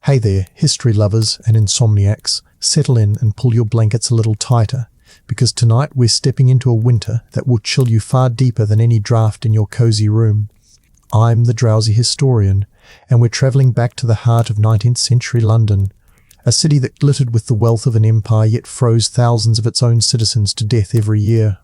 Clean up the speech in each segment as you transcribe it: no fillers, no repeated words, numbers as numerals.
Hey there, history lovers and insomniacs, settle in and pull your blankets a little tighter, because tonight we're stepping into a winter that will chill you far deeper than any draft in your cozy room. I'm the Drowsy Historian, and we're travelling back to the heart of 19th century London, a city that glittered with the wealth of an empire yet froze thousands of its own citizens to death every year.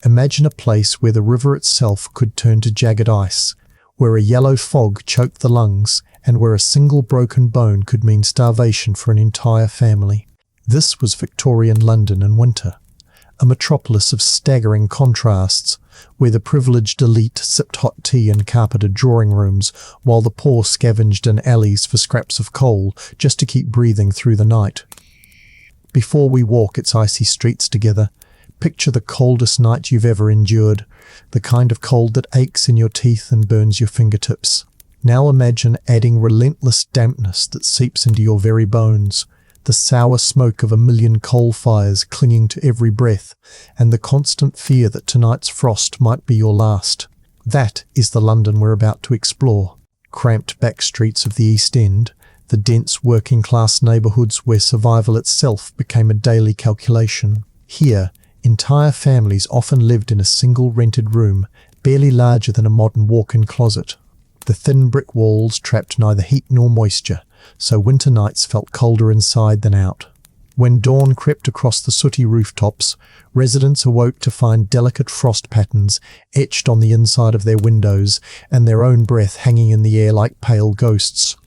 Imagine a place where the river itself could turn to jagged ice, where a yellow fog choked the lungs, and where a single broken bone could mean starvation for an entire family. This was Victorian London in winter, a metropolis of staggering contrasts, where the privileged elite sipped hot tea in carpeted drawing rooms, while the poor scavenged in alleys for scraps of coal just to keep breathing through the night. Before we walk its icy streets together, picture the coldest night you've ever endured, the kind of cold that aches in your teeth and burns your fingertips. Now imagine adding relentless dampness that seeps into your very bones, the sour smoke of a million coal fires clinging to every breath, and the constant fear that tonight's frost might be your last. That is the London we're about to explore. Cramped back streets of the East End, the dense working-class neighbourhoods where survival itself became a daily calculation. Here, entire families often lived in a single rented room, barely larger than a modern walk-in closet. The thin brick walls trapped neither heat nor moisture, so winter nights felt colder inside than out. When dawn crept across the sooty rooftops, residents awoke to find delicate frost patterns etched on the inside of their windows and their own breath hanging in the air like pale ghosts.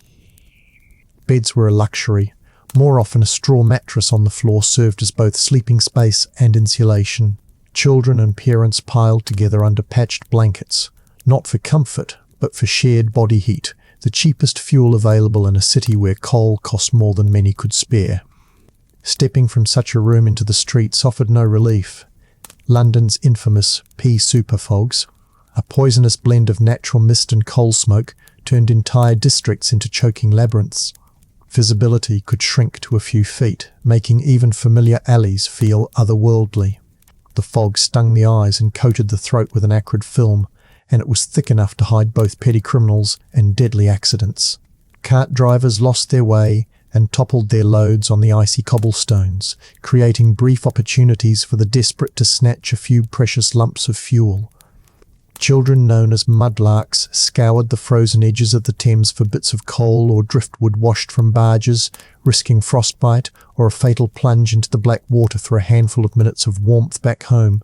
Beds were a luxury. More often a straw mattress on the floor served as both sleeping space and insulation. Children and parents piled together under patched blankets, not for comfort, but for shared body heat, the cheapest fuel available in a city where coal cost more than many could spare. Stepping from such a room into the streets offered no relief. London's infamous pea-soup fogs, a poisonous blend of natural mist and coal smoke, turned entire districts into choking labyrinths. Visibility could shrink to a few feet, making even familiar alleys feel otherworldly. The fog stung the eyes and coated the throat with an acrid film, and it was thick enough to hide both petty criminals and deadly accidents. Cart drivers lost their way and toppled their loads on the icy cobblestones, creating brief opportunities for the desperate to snatch a few precious lumps of fuel. Children known as mudlarks scoured the frozen edges of the Thames for bits of coal or driftwood washed from barges, risking frostbite or a fatal plunge into the black water for a handful of minutes of warmth back home.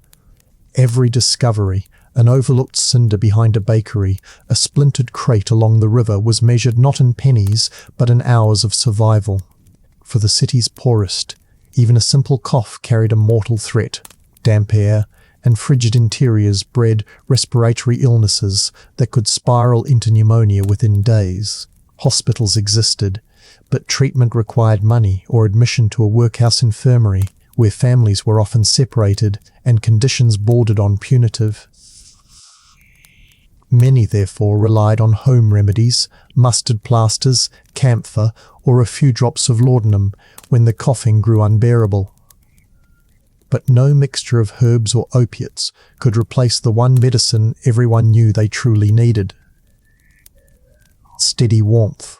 Every discovery, an overlooked cinder behind a bakery, a splintered crate along the river, was measured not in pennies, but in hours of survival. For the city's poorest, even a simple cough carried a mortal threat. Damp air and frigid interiors bred respiratory illnesses that could spiral into pneumonia within days. Hospitals existed, but treatment required money or admission to a workhouse infirmary, where families were often separated and conditions bordered on punitive. Many, therefore, relied on home remedies, mustard plasters, camphor, or a few drops of laudanum when the coughing grew unbearable. But no mixture of herbs or opiates could replace the one medicine everyone knew they truly needed: steady warmth.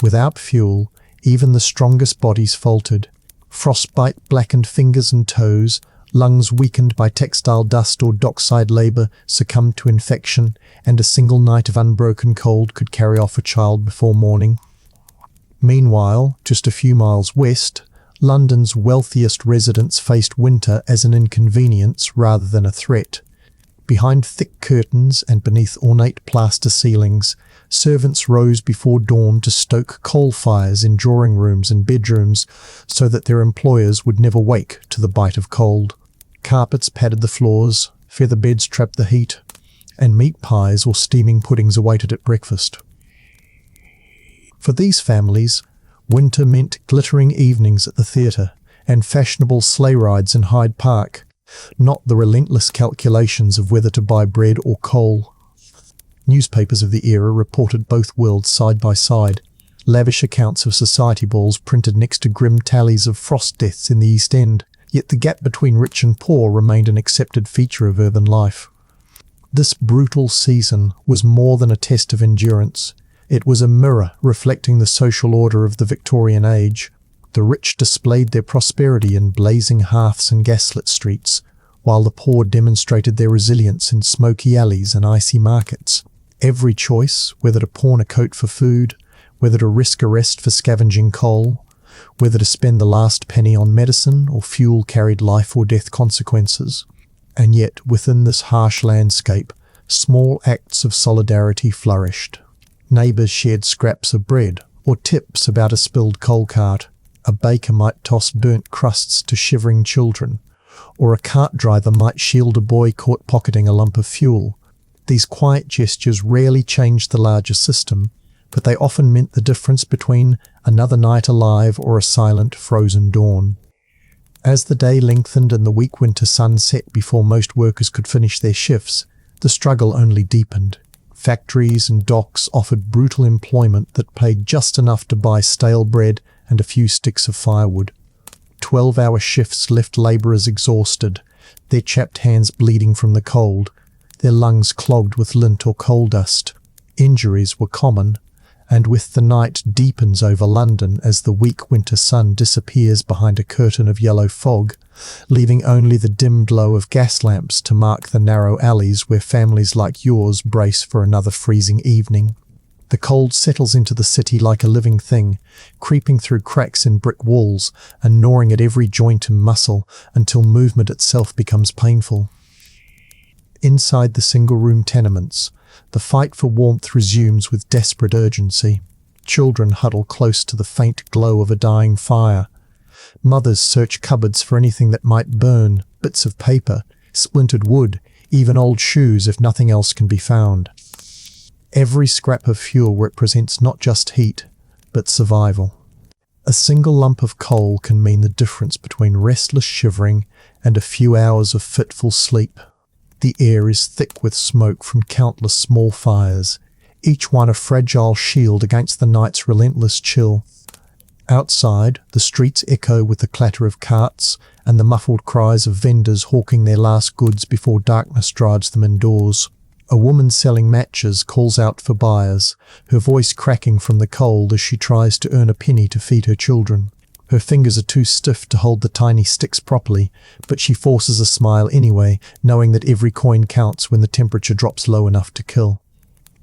Without fuel, even the strongest bodies faltered. Frostbite blackened fingers and toes, lungs weakened by textile dust or dockside labour succumbed to infection, and a single night of unbroken cold could carry off a child before morning. Meanwhile, just a few miles west, London's wealthiest residents faced winter as an inconvenience rather than a threat. Behind thick curtains and beneath ornate plaster ceilings, servants rose before dawn to stoke coal fires in drawing rooms and bedrooms so that their employers would never wake to the bite of cold. Carpets padded the floors, feather beds trapped the heat, and meat pies or steaming puddings awaited at breakfast. For these families, winter meant glittering evenings at the theatre and fashionable sleigh rides in Hyde Park, not the relentless calculations of whether to buy bread or coal. Newspapers of the era reported both worlds side by side, lavish accounts of society balls printed next to grim tallies of frost deaths in the East End, yet the gap between rich and poor remained an accepted feature of urban life. This brutal season was more than a test of endurance. It was a mirror reflecting the social order of the Victorian age. The rich displayed their prosperity in blazing hearths and gaslit streets, while the poor demonstrated their resilience in smoky alleys and icy markets. Every choice, whether to pawn a coat for food, whether to risk arrest for scavenging coal, whether to spend the last penny on medicine or fuel, carried life or death consequences. And yet, within this harsh landscape, small acts of solidarity flourished. Neighbours shared scraps of bread or tips about a spilled coal cart. A baker might toss burnt crusts to shivering children, or a cart driver might shield a boy caught pocketing a lump of fuel. These quiet gestures rarely changed the larger system, but they often meant the difference between another night alive or a silent, frozen dawn. As the day lengthened and the weak winter sun set before most workers could finish their shifts, the struggle only deepened. Factories and docks offered brutal employment that paid just enough to buy stale bread and a few sticks of firewood. 12-hour shifts left labourers exhausted, their chapped hands bleeding from the cold, their lungs clogged with lint or coal dust. Injuries were common, and with the night deepens over London as the weak winter sun disappears behind a curtain of yellow fog, leaving only the dim glow of gas lamps to mark the narrow alleys where families like yours brace for another freezing evening. The cold settles into the city like a living thing, creeping through cracks in brick walls and gnawing at every joint and muscle until movement itself becomes painful. Inside the single-room tenements, the fight for warmth resumes with desperate urgency. Children huddle close to the faint glow of a dying fire. Mothers search cupboards for anything that might burn, bits of paper, splintered wood, even old shoes if nothing else can be found. Every scrap of fuel represents not just heat, but survival. A single lump of coal can mean the difference between restless shivering and a few hours of fitful sleep. The air is thick with smoke from countless small fires, each one a fragile shield against the night's relentless chill. Outside, the streets echo with the clatter of carts and the muffled cries of vendors hawking their last goods before darkness drives them indoors. A woman selling matches calls out for buyers, her voice cracking from the cold as she tries to earn a penny to feed her children. Her fingers are too stiff to hold the tiny sticks properly, but she forces a smile anyway, knowing that every coin counts when the temperature drops low enough to kill.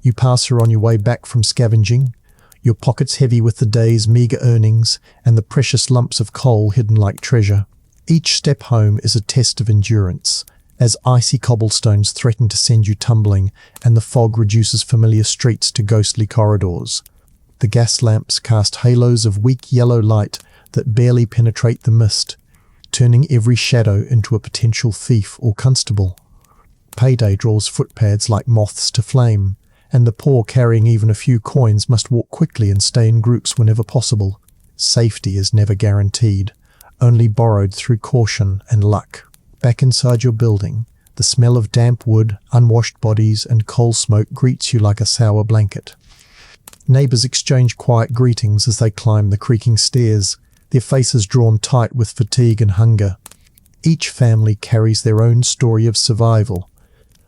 You pass her on your way back from scavenging, your pockets heavy with the day's meagre earnings and the precious lumps of coal hidden like treasure. Each step home is a test of endurance, as icy cobblestones threaten to send you tumbling and the fog reduces familiar streets to ghostly corridors. The gas lamps cast halos of weak yellow light that barely penetrate the mist, turning every shadow into a potential thief or constable. Payday draws footpads like moths to flame, and the poor carrying even a few coins must walk quickly and stay in groups whenever possible. Safety is never guaranteed, only borrowed through caution and luck. Back inside your building, the smell of damp wood, unwashed bodies, and coal smoke greets you like a sour blanket. Neighbours exchange quiet greetings as they climb the creaking stairs, their faces drawn tight with fatigue and hunger. Each family carries their own story of survival,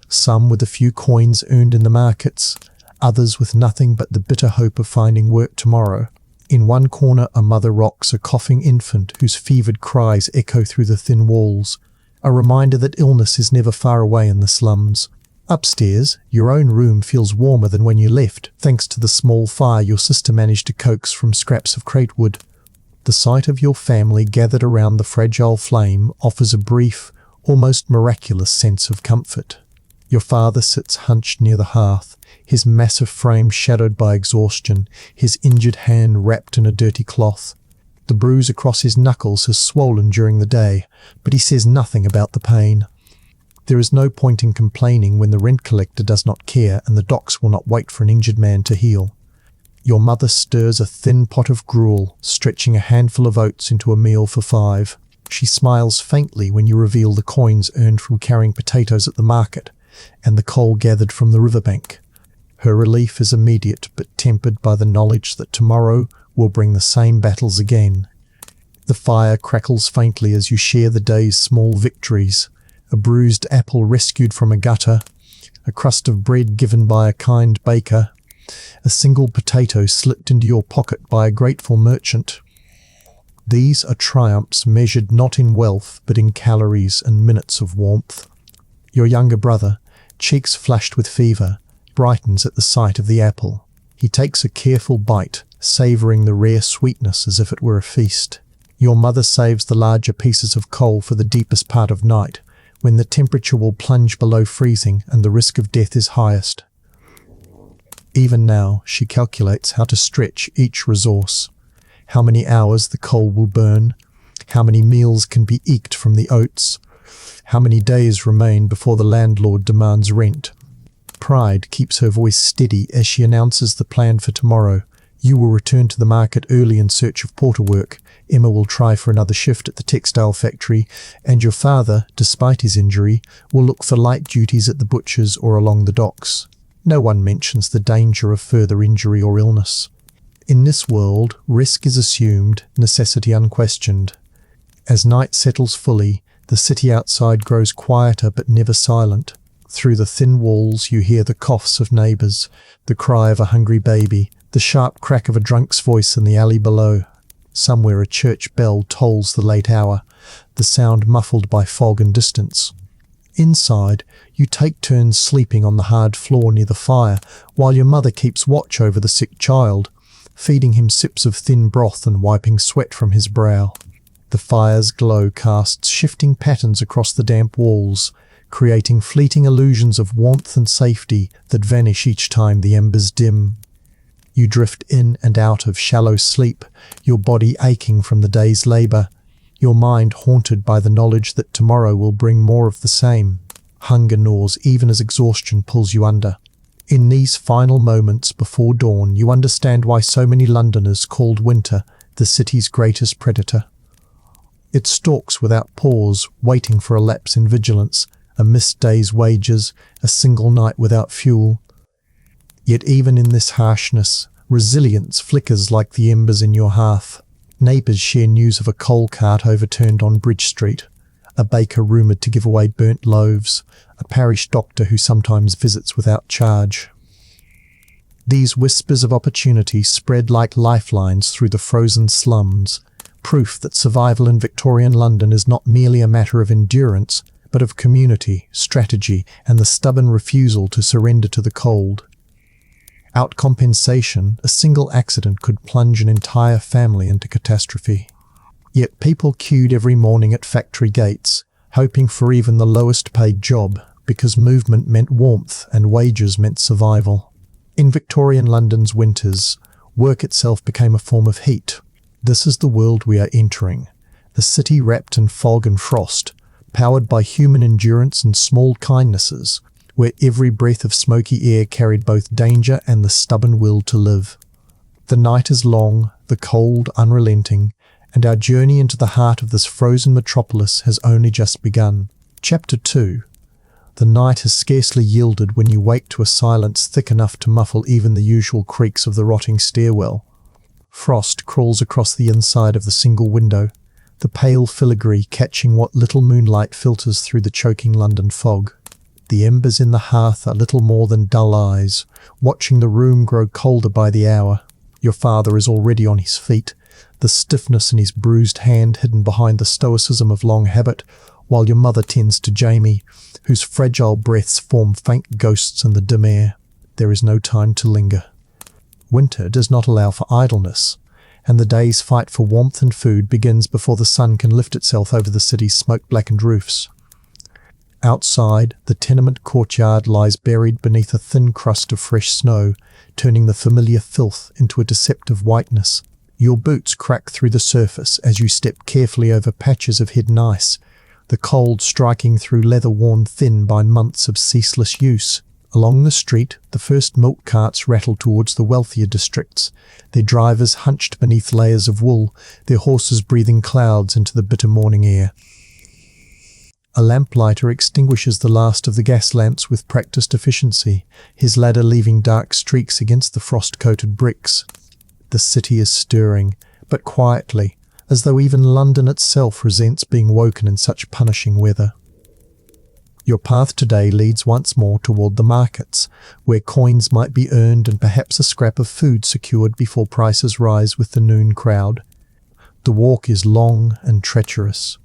some with a few coins earned in the markets, others with nothing but the bitter hope of finding work tomorrow. In one corner, a mother rocks a coughing infant whose fevered cries echo through the thin walls, a reminder that illness is never far away in the slums. Upstairs, your own room feels warmer than when you left, thanks to the small fire your sister managed to coax from scraps of crate wood. The sight of your family gathered around the fragile flame offers a brief, almost miraculous sense of comfort. Your father sits hunched near the hearth, his massive frame shadowed by exhaustion, his injured hand wrapped in a dirty cloth. The bruise across his knuckles has swollen during the day, but he says nothing about the pain. There is no point in complaining when the rent collector does not care and the docks will not wait for an injured man to heal. Your mother stirs a thin pot of gruel, stretching a handful of oats into a meal for 5. She smiles faintly when you reveal the coins earned from carrying potatoes at the market and the coal gathered from the riverbank. Her relief is immediate but tempered by the knowledge that tomorrow will bring the same battles again. The fire crackles faintly as you share the day's small victories, a bruised apple rescued from a gutter, a crust of bread given by a kind baker, a single potato slipped into your pocket by a grateful merchant. These are triumphs measured not in wealth but in calories and minutes of warmth. Your younger brother, cheeks flushed with fever, brightens at the sight of the apple. He takes a careful bite, savouring the rare sweetness as if it were a feast. Your mother saves the larger pieces of coal for the deepest part of night, when the temperature will plunge below freezing and the risk of death is highest. Even now, she calculates how to stretch each resource, how many hours the coal will burn, how many meals can be eked from the oats, how many days remain before the landlord demands rent. Pride keeps her voice steady as she announces the plan for tomorrow. You will return to the market early in search of porter work. Emma will try for another shift at the textile factory, and your father, despite his injury, will look for light duties at the butcher's or along the docks. No one mentions the danger of further injury or illness. In this world, risk is assumed, necessity unquestioned. As night settles fully, the city outside grows quieter but never silent. Through the thin walls you hear the coughs of neighbours, the cry of a hungry baby, the sharp crack of a drunk's voice in the alley below. Somewhere a church bell tolls the late hour, the sound muffled by fog and distance. Inside, you take turns sleeping on the hard floor near the fire, while your mother keeps watch over the sick child, feeding him sips of thin broth and wiping sweat from his brow. The fire's glow casts shifting patterns across the damp walls, creating fleeting illusions of warmth and safety that vanish each time the embers dim. You drift in and out of shallow sleep, your body aching from the day's labour, your mind haunted by the knowledge that tomorrow will bring more of the same. Hunger gnaws even as exhaustion pulls you under. In these final moments before dawn, you understand why so many Londoners called winter the city's greatest predator. It stalks without pause, waiting for a lapse in vigilance, a missed day's wages, a single night without fuel. Yet even in this harshness, resilience flickers like the embers in your hearth. Neighbours share news of a coal cart overturned on Bridge Street, a baker rumoured to give away burnt loaves, a parish doctor who sometimes visits without charge. These whispers of opportunity spread like lifelines through the frozen slums, proof that survival in Victorian London is not merely a matter of endurance, but of community, strategy, and the stubborn refusal to surrender to the cold. Without compensation, a single accident could plunge an entire family into catastrophe. Yet people queued every morning at factory gates, hoping for even the lowest paid job, because movement meant warmth and wages meant survival. In Victorian London's winters, work itself became a form of heat. This is the world we are entering, the city wrapped in fog and frost, powered by human endurance and small kindnesses, where every breath of smoky air carried both danger and the stubborn will to live. The night is long, the cold unrelenting, and our journey into the heart of this frozen metropolis has only just begun. Chapter 2. The night has scarcely yielded when you wake to a silence thick enough to muffle even the usual creaks of the rotting stairwell. Frost crawls across the inside of the single window, the pale filigree catching what little moonlight filters through the choking London fog. The embers in the hearth are little more than dull eyes, watching the room grow colder by the hour. Your father is already on his feet, the stiffness in his bruised hand hidden behind the stoicism of long habit, while your mother tends to Jamie, whose fragile breaths form faint ghosts in the dim air. There is no time to linger. Winter does not allow for idleness, and the day's fight for warmth and food begins before the sun can lift itself over the city's smoke-blackened roofs. Outside, the tenement courtyard lies buried beneath a thin crust of fresh snow, turning the familiar filth into a deceptive whiteness. Your boots crack through the surface as you step carefully over patches of hidden ice, the cold striking through leather worn thin by months of ceaseless use. Along the street, the first milk carts rattle towards the wealthier districts, their drivers hunched beneath layers of wool, their horses breathing clouds into the bitter morning air. A lamplighter extinguishes the last of the gas lamps with practiced efficiency, his ladder leaving dark streaks against the frost-coated bricks. The city is stirring, but quietly, as though even London itself resents being woken in such punishing weather. Your path today leads once more toward the markets, where coins might be earned and perhaps a scrap of food secured before prices rise with the noon crowd. The walk is long and treacherous.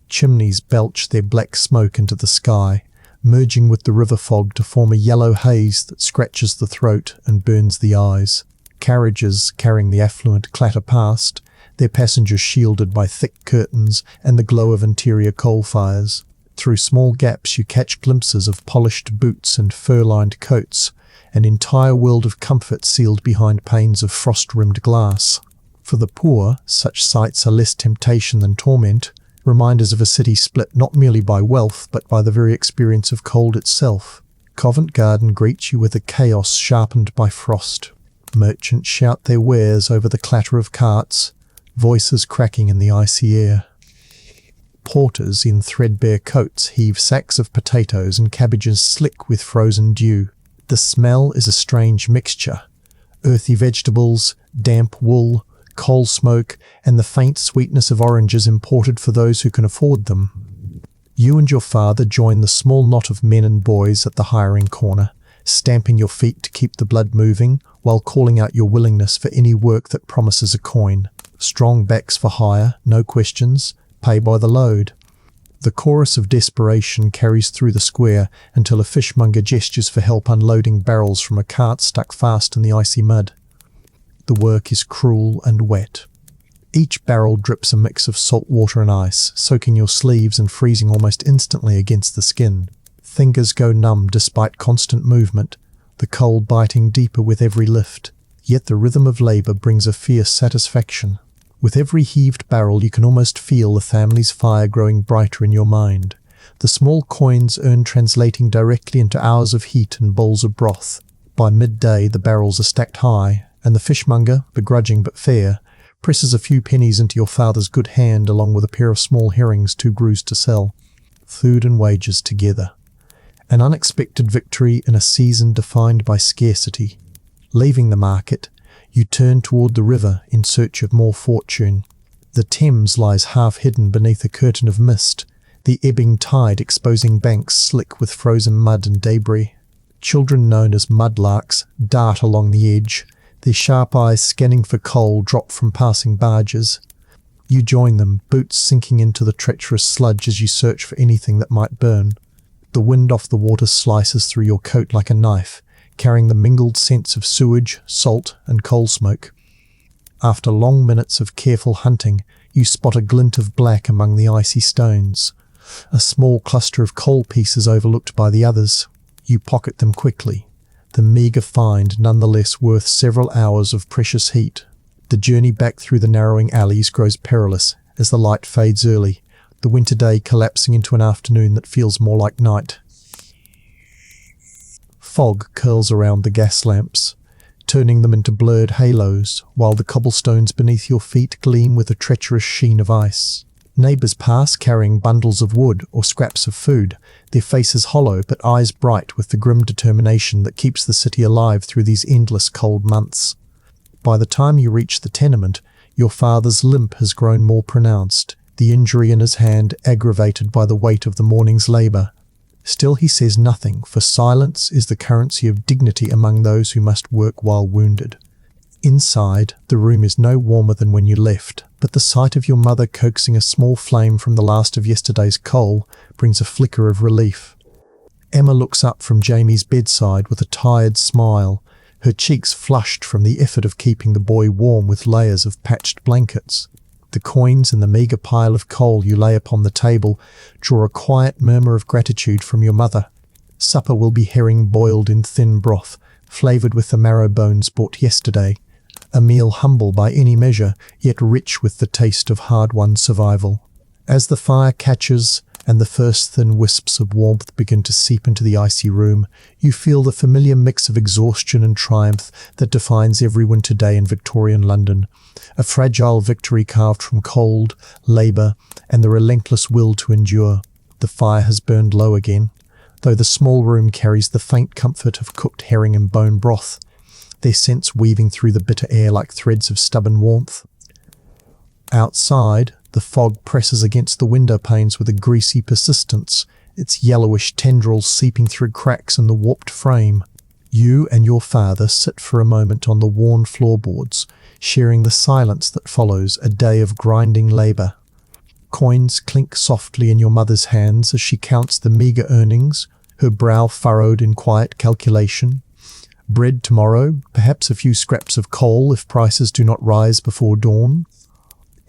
Chimneys belch their black smoke into the sky, merging with the river fog to form a yellow haze that scratches the throat and burns the eyes. Carriages carrying the affluent clatter past, their passengers shielded by thick curtains and the glow of interior coal fires. Through small gaps you catch glimpses of polished boots and fur-lined coats, an entire world of comfort sealed behind panes of frost-rimmed glass. For the poor, such sights are less temptation than torment, reminders of a city split not merely by wealth but by the very experience of cold itself. Covent Garden greets you with a chaos sharpened by frost. Merchants shout their wares over the clatter of carts, voices cracking in the icy air. Porters in threadbare coats heave sacks of potatoes and cabbages slick with frozen dew. The smell is a strange mixture. Earthy vegetables, damp wool, coal smoke, and the faint sweetness of oranges imported for those who can afford them. You and your father join the small knot of men and boys at the hiring corner, stamping your feet to keep the blood moving while calling out your willingness for any work that promises a coin. Strong backs for hire, no questions, pay by the load. The chorus of desperation carries through the square until a fishmonger gestures for help unloading barrels from a cart stuck fast in the icy mud. The work is cruel and wet. Each barrel drips a mix of salt water and ice, soaking your sleeves and freezing almost instantly against the skin. Fingers go numb despite constant movement, the cold biting deeper with every lift. Yet the rhythm of labour brings a fierce satisfaction. With every heaved barrel you can almost feel the family's fire growing brighter in your mind, the small coins earned translating directly into hours of heat and bowls of broth. By midday the barrels are stacked high, and the fishmonger, begrudging but fair, presses a few pennies into your father's good hand along with a pair of small herrings too bruised to sell. Food and wages together. An unexpected victory in a season defined by scarcity. Leaving the market, you turn toward the river in search of more fortune. The Thames lies half hidden beneath a curtain of mist, the ebbing tide exposing banks slick with frozen mud and debris. Children known as mudlarks dart along the edge, their sharp eyes scanning for coal dropped from passing barges. You join them, boots sinking into the treacherous sludge as you search for anything that might burn. The wind off the water slices through your coat like a knife, carrying the mingled scents of sewage, salt, and coal smoke. After long minutes of careful hunting, you spot a glint of black among the icy stones, a small cluster of coal pieces overlooked by the others. You pocket them quickly, the meagre find nonetheless worth several hours of precious heat. The journey back through the narrowing alleys grows perilous as the light fades early, the winter day collapsing into an afternoon that feels more like night. Fog curls around the gas lamps, turning them into blurred halos, while the cobblestones beneath your feet gleam with a treacherous sheen of ice. Neighbours pass carrying bundles of wood or scraps of food, their faces hollow but eyes bright with the grim determination that keeps the city alive through these endless cold months. By the time you reach the tenement, your father's limp has grown more pronounced, the injury in his hand aggravated by the weight of the morning's labour. Still he says nothing, for silence is the currency of dignity among those who must work while wounded. Inside, the room is no warmer than when you left, but the sight of your mother coaxing a small flame from the last of yesterday's coal brings a flicker of relief. Emma looks up from Jamie's bedside with a tired smile, her cheeks flushed from the effort of keeping the boy warm with layers of patched blankets. The coins and the meagre pile of coal you lay upon the table draw a quiet murmur of gratitude from your mother. Supper will be herring boiled in thin broth, flavoured with the marrow bones bought yesterday, a meal humble by any measure, yet rich with the taste of hard-won survival. As the fire catches and the first thin wisps of warmth begin to seep into the icy room, you feel the familiar mix of exhaustion and triumph that defines every winter day in Victorian London, a fragile victory carved from cold, labour, and the relentless will to endure. The fire has burned low again, though the small room carries the faint comfort of cooked herring and bone broth, their scents weaving through the bitter air like threads of stubborn warmth. Outside, the fog presses against the window panes with a greasy persistence, its yellowish tendrils seeping through cracks in the warped frame. You and your father sit for a moment on the worn floorboards, sharing the silence that follows a day of grinding labour. Coins clink softly in your mother's hands as she counts the meagre earnings, her brow furrowed in quiet calculation. Bread tomorrow, perhaps a few scraps of coal if prices do not rise before dawn.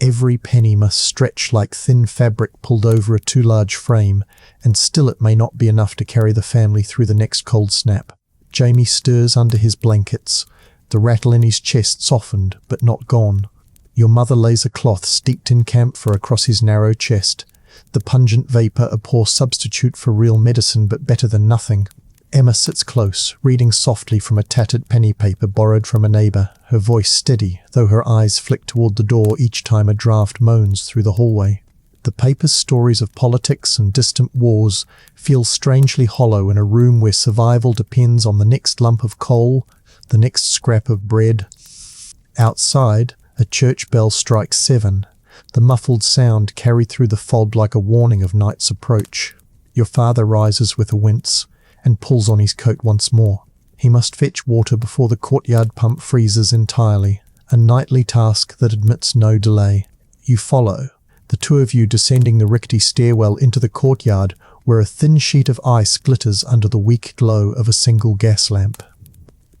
Every penny must stretch like thin fabric pulled over a too large frame, and still it may not be enough to carry the family through the next cold snap. Jamie stirs under his blankets, the rattle in his chest softened but not gone. Your mother lays a cloth steeped in camphor across his narrow chest, the pungent vapour a poor substitute for real medicine but better than nothing. Emma sits close, reading softly from a tattered penny paper borrowed from a neighbour, her voice steady, though her eyes flick toward the door each time a draft moans through the hallway. The paper's stories of politics and distant wars feel strangely hollow in a room where survival depends on the next lump of coal, the next scrap of bread. Outside, a church bell strikes 7, the muffled sound carried through the fog like a warning of night's approach. Your father rises with a wince and pulls on his coat once more. He must fetch water before the courtyard pump freezes entirely, a nightly task that admits no delay. You follow, the two of you descending the rickety stairwell into the courtyard where a thin sheet of ice glitters under the weak glow of a single gas lamp.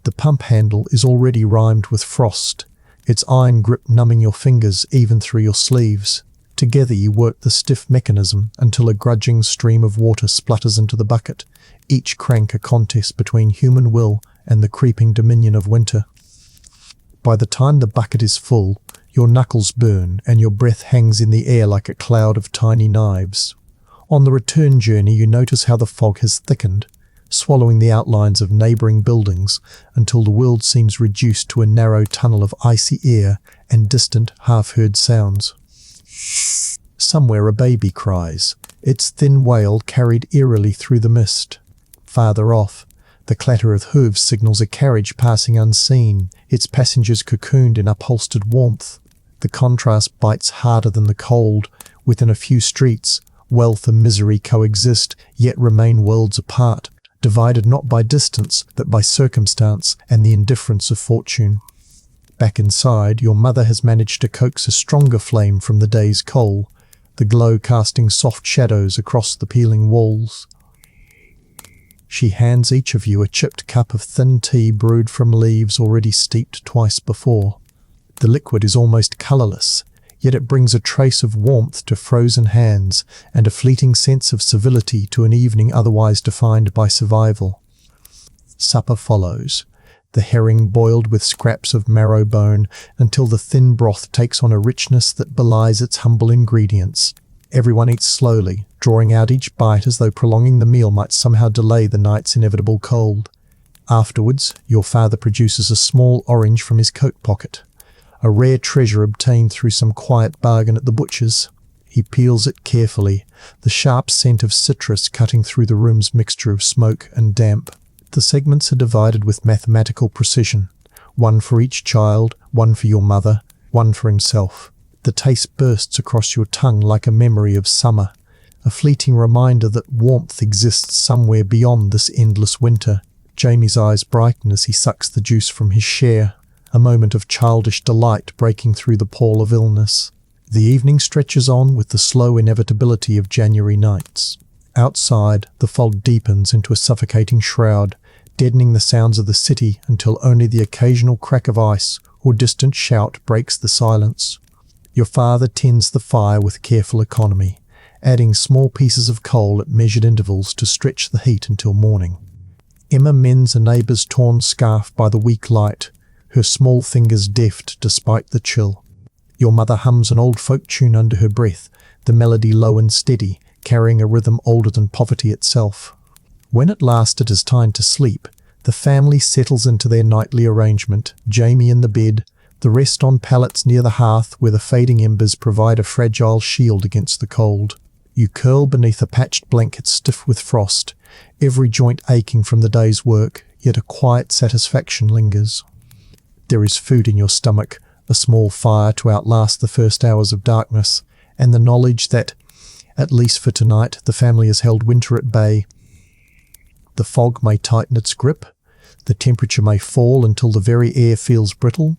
The pump handle is already rimed with frost, its iron grip numbing your fingers even through your sleeves. Together you work the stiff mechanism until a grudging stream of water splutters into the bucket, each crank a contest between human will and the creeping dominion of winter. By the time the bucket is full, your knuckles burn and your breath hangs in the air like a cloud of tiny knives. On the return journey you notice how the fog has thickened, swallowing the outlines of neighbouring buildings until the world seems reduced to a narrow tunnel of icy air and distant half-heard sounds. Somewhere a baby cries, its thin wail carried eerily through the mist. Farther off, the clatter of hooves signals a carriage passing unseen, its passengers cocooned in upholstered warmth. The contrast bites harder than the cold. Within a few streets, wealth and misery coexist, yet remain worlds apart, divided not by distance, but by circumstance and the indifference of fortune. Back inside, your mother has managed to coax a stronger flame from the day's coal, the glow casting soft shadows across the peeling walls. She hands each of you a chipped cup of thin tea brewed from leaves already steeped twice before. The liquid is almost colourless, yet it brings a trace of warmth to frozen hands and a fleeting sense of civility to an evening otherwise defined by survival. Supper follows, the herring boiled with scraps of marrow bone until the thin broth takes on a richness that belies its humble ingredients. Everyone eats slowly, drawing out each bite as though prolonging the meal might somehow delay the night's inevitable cold. Afterwards, your father produces a small orange from his coat pocket, a rare treasure obtained through some quiet bargain at the butcher's. He peels it carefully, the sharp scent of citrus cutting through the room's mixture of smoke and damp. The segments are divided with mathematical precision, one for each child, one for your mother, one for himself. The taste bursts across your tongue like a memory of summer, a fleeting reminder that warmth exists somewhere beyond this endless winter. Jamie's eyes brighten as he sucks the juice from his share, a moment of childish delight breaking through the pall of illness. The evening stretches on with the slow inevitability of January nights. Outside, the fog deepens into a suffocating shroud, deadening the sounds of the city until only the occasional crack of ice or distant shout breaks the silence. Your father tends the fire with careful economy, adding small pieces of coal at measured intervals to stretch the heat until morning. Emma mends a neighbour's torn scarf by the weak light, her small fingers deft despite the chill. Your mother hums an old folk tune under her breath, the melody low and steady, carrying a rhythm older than poverty itself. When at last it is time to sleep, the family settles into their nightly arrangement, Jamie in the bed, the rest on pallets near the hearth where the fading embers provide a fragile shield against the cold. You curl beneath a patched blanket stiff with frost, every joint aching from the day's work, yet a quiet satisfaction lingers. There is food in your stomach, a small fire to outlast the first hours of darkness, and the knowledge that, At least for tonight, the family has held winter at bay. The fog may tighten its grip, the temperature may fall until the very air feels brittle,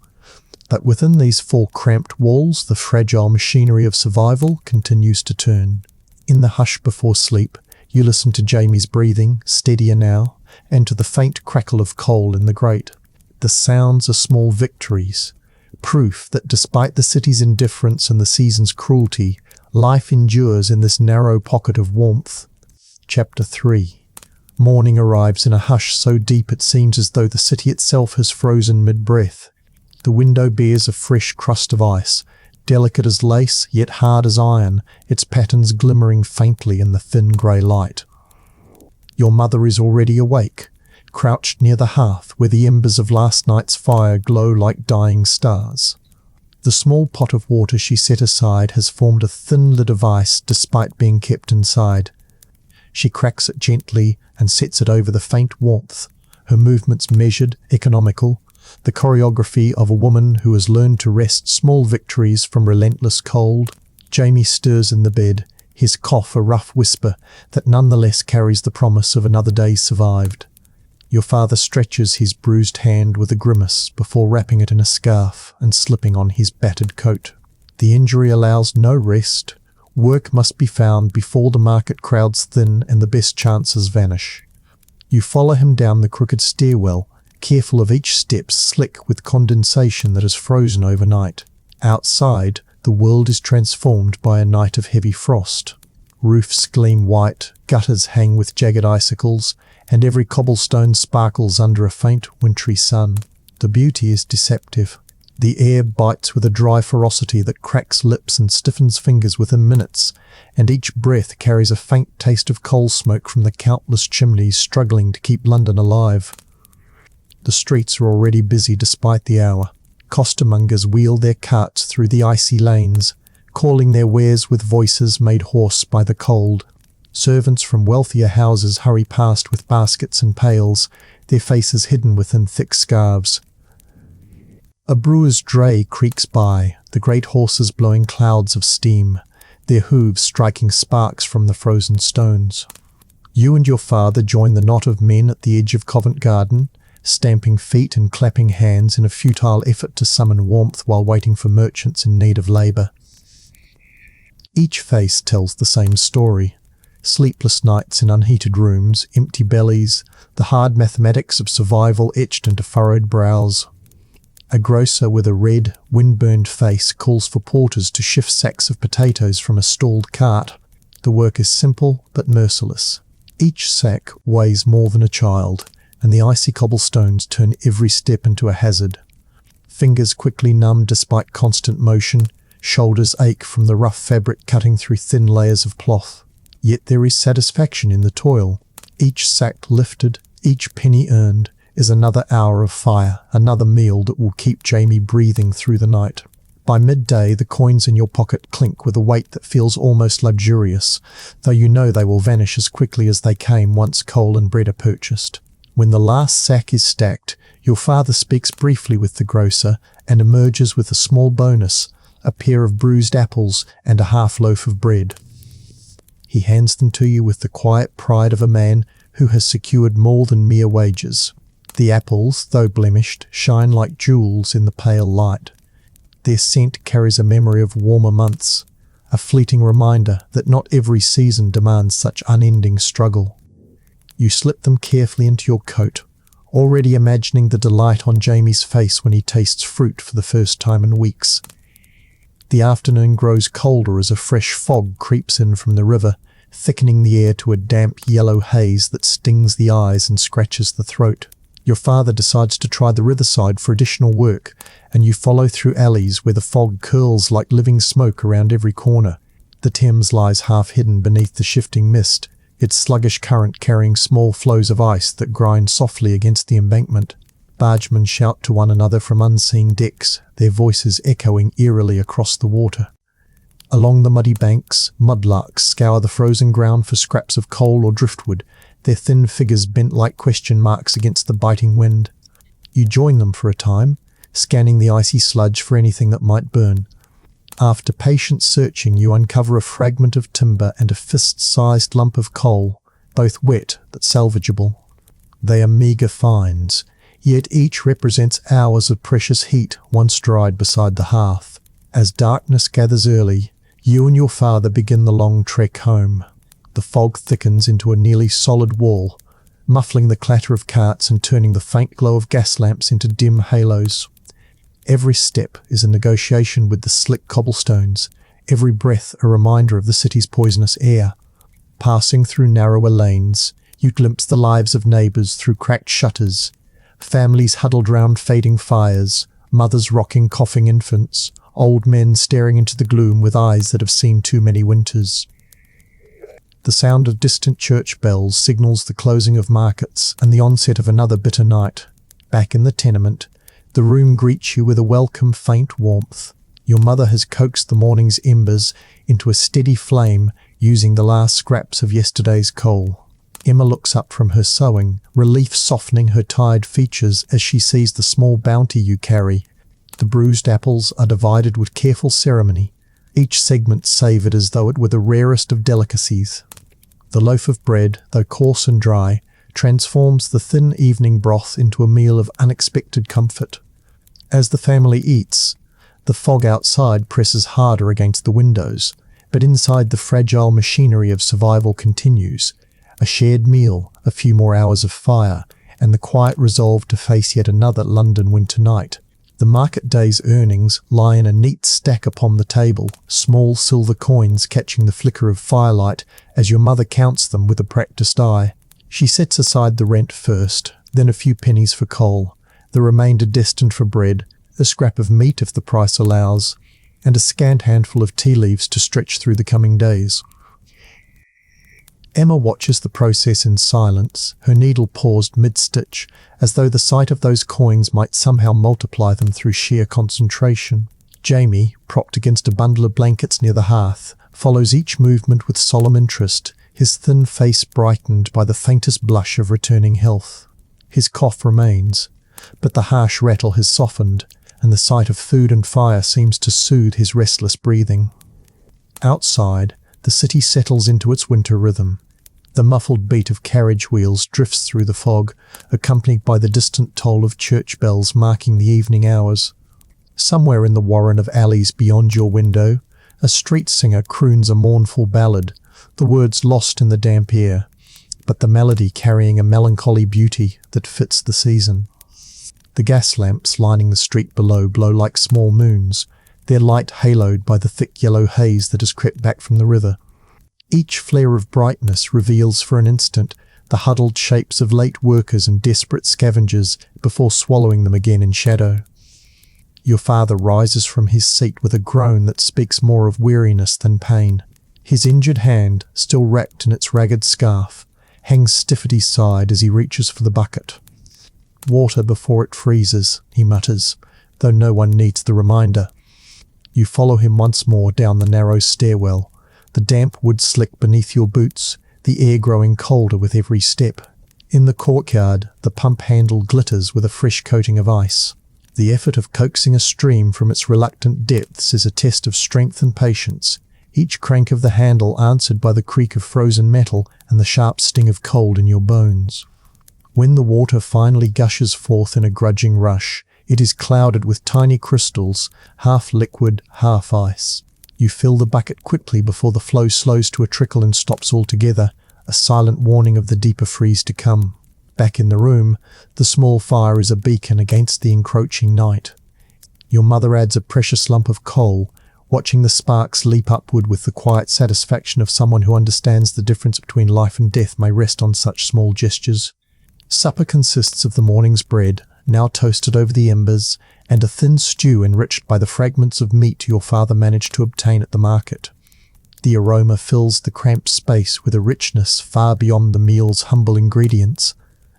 but within these four cramped walls, the fragile machinery of survival continues to turn. In the hush before sleep, you listen to Jamie's breathing, steadier now, and to the faint crackle of coal in the grate. The sounds are small victories, proof that despite the city's indifference and the season's cruelty, life endures in this narrow pocket of warmth. Chapter 3. Morning arrives in a hush so deep it seems as though the city itself has frozen mid-breath. The window bears a fresh crust of ice, delicate as lace, yet hard as iron, its patterns glimmering faintly in the thin grey light. Your mother is already awake, crouched near the hearth where the embers of last night's fire glow like dying stars. The small pot of water she set aside has formed a thin lid of ice despite being kept inside. She cracks it gently and sets it over the faint warmth, her movements measured, economical, the choreography of a woman who has learned to wrest small victories from relentless cold. Jamie stirs in the bed, his cough a rough whisper that nonetheless carries the promise of another day survived. Your father stretches his bruised hand with a grimace before wrapping it in a scarf and slipping on his battered coat. The injury allows no rest. Work must be found before the market crowds thin and the best chances vanish. You follow him down the crooked stairwell, careful of each step slick with condensation that has frozen overnight. Outside, the world is transformed by a night of heavy frost. Roofs gleam white, gutters hang with jagged icicles, and every cobblestone sparkles under a faint wintry sun. The beauty is deceptive. The air bites with a dry ferocity that cracks lips and stiffens fingers within minutes, and each breath carries a faint taste of coal smoke from the countless chimneys struggling to keep London alive. The streets are already busy despite the hour. Costermongers wheel their carts through the icy lanes, calling their wares with voices made hoarse by the cold. Servants from wealthier houses hurry past with baskets and pails, their faces hidden within thick scarves. A brewer's dray creaks by, the great horses blowing clouds of steam, their hooves striking sparks from the frozen stones. You and your father join the knot of men at the edge of Covent Garden, stamping feet and clapping hands in a futile effort to summon warmth while waiting for merchants in need of labour. Each face tells the same story. Sleepless nights in unheated rooms, empty bellies, the hard mathematics of survival etched into furrowed brows. A grocer with a red, wind-burned face calls for porters to shift sacks of potatoes from a stalled cart. The work is simple but merciless. Each sack weighs more than a child, and the icy cobblestones turn every step into a hazard. Fingers quickly numb despite constant motion, shoulders ache from the rough fabric cutting through thin layers of cloth. Yet there is satisfaction in the toil. Each sack lifted, each penny earned, is another hour of fire, another meal that will keep Jamie breathing through the night. By midday, the coins in your pocket clink with a weight that feels almost luxurious, though you know they will vanish as quickly as they came once coal and bread are purchased. When the last sack is stacked, your father speaks briefly with the grocer and emerges with a small bonus, a pair of bruised apples and a half loaf of bread. He hands them to you with the quiet pride of a man who has secured more than mere wages. The apples, though blemished, shine like jewels in the pale light. Their scent carries a memory of warmer months, a fleeting reminder that not every season demands such unending struggle. You slip them carefully into your coat, already imagining the delight on Jamie's face when he tastes fruit for the first time in weeks. The afternoon grows colder as a fresh fog creeps in from the river, thickening the air to a damp yellow haze that stings the eyes and scratches the throat. Your father decides to try the riverside for additional work, and you follow through alleys where the fog curls like living smoke around every corner. The Thames lies half hidden beneath the shifting mist, its sluggish current carrying small floes of ice that grind softly against the embankment. Bargemen shout to one another from unseen decks, their voices echoing eerily across the water. Along the muddy banks, mudlarks scour the frozen ground for scraps of coal or driftwood, their thin figures bent like question marks against the biting wind. You join them for a time, scanning the icy sludge for anything that might burn. After patient searching, you uncover a fragment of timber and a fist-sized lump of coal, both wet but salvageable. They are meagre finds, yet each represents hours of precious heat once dried beside the hearth. As darkness gathers early, you and your father begin the long trek home. The fog thickens into a nearly solid wall, muffling the clatter of carts and turning the faint glow of gas lamps into dim halos. Every step is a negotiation with the slick cobblestones, every breath a reminder of the city's poisonous air. Passing through narrower lanes, you glimpse the lives of neighbours through cracked shutters, families huddled round fading fires, mothers rocking coughing infants, old men staring into the gloom with eyes that have seen too many winters. The sound of distant church bells signals the closing of markets and the onset of another bitter night. Back in the tenement, the room greets you with a welcome faint warmth. Your mother has coaxed the morning's embers into a steady flame using the last scraps of yesterday's coal. Emma looks up from her sewing, relief softening her tired features as she sees the small bounty you carry. The bruised apples are divided with careful ceremony, each segment savoured as though it were the rarest of delicacies. The loaf of bread, though coarse and dry, transforms the thin evening broth into a meal of unexpected comfort. As the family eats, the fog outside presses harder against the windows, but inside the fragile machinery of survival continues. A shared meal, a few more hours of fire, and the quiet resolve to face yet another London winter night. The market day's earnings lie in a neat stack upon the table, small silver coins catching the flicker of firelight as your mother counts them with a practiced eye. She sets aside the rent first, then a few pennies for coal, the remainder destined for bread, a scrap of meat if the price allows, and a scant handful of tea leaves to stretch through the coming days. Emma watches the process in silence, her needle paused mid-stitch, as though the sight of those coins might somehow multiply them through sheer concentration. Jamie, propped against a bundle of blankets near the hearth, follows each movement with solemn interest, his thin face brightened by the faintest blush of returning health. His cough remains, but the harsh rattle has softened, and the sight of food and fire seems to soothe his restless breathing. Outside, the city settles into its winter rhythm. The muffled beat of carriage wheels drifts through the fog, accompanied by the distant toll of church bells marking the evening hours. Somewhere in the warren of alleys beyond your window, a street singer croons a mournful ballad, the words lost in the damp air, but the melody carrying a melancholy beauty that fits the season. The gas lamps lining the street below glow like small moons, their light haloed by the thick yellow haze that has crept back from the river. Each flare of brightness reveals for an instant the huddled shapes of late workers and desperate scavengers before swallowing them again in shadow. Your father rises from his seat with a groan that speaks more of weariness than pain. His injured hand, still wrapped in its ragged scarf, hangs stiff at his side as he reaches for the bucket. "Water before it freezes," he mutters, though no one needs the reminder. You follow him once more down the narrow stairwell, the damp wood slick beneath your boots, the air growing colder with every step. In the courtyard, the pump handle glitters with a fresh coating of ice. The effort of coaxing a stream from its reluctant depths is a test of strength and patience, each crank of the handle answered by the creak of frozen metal and the sharp sting of cold in your bones. When the water finally gushes forth in a grudging rush, it is clouded with tiny crystals, half liquid, half ice. You fill the bucket quickly before the flow slows to a trickle and stops altogether, a silent warning of the deeper freeze to come. Back in the room, the small fire is a beacon against the encroaching night. Your mother adds a precious lump of coal, watching the sparks leap upward with the quiet satisfaction of someone who understands the difference between life and death may rest on such small gestures. Supper consists of the morning's bread, now toasted over the embers, and a thin stew enriched by the fragments of meat your father managed to obtain at the market. The aroma fills the cramped space with a richness far beyond the meal's humble ingredients,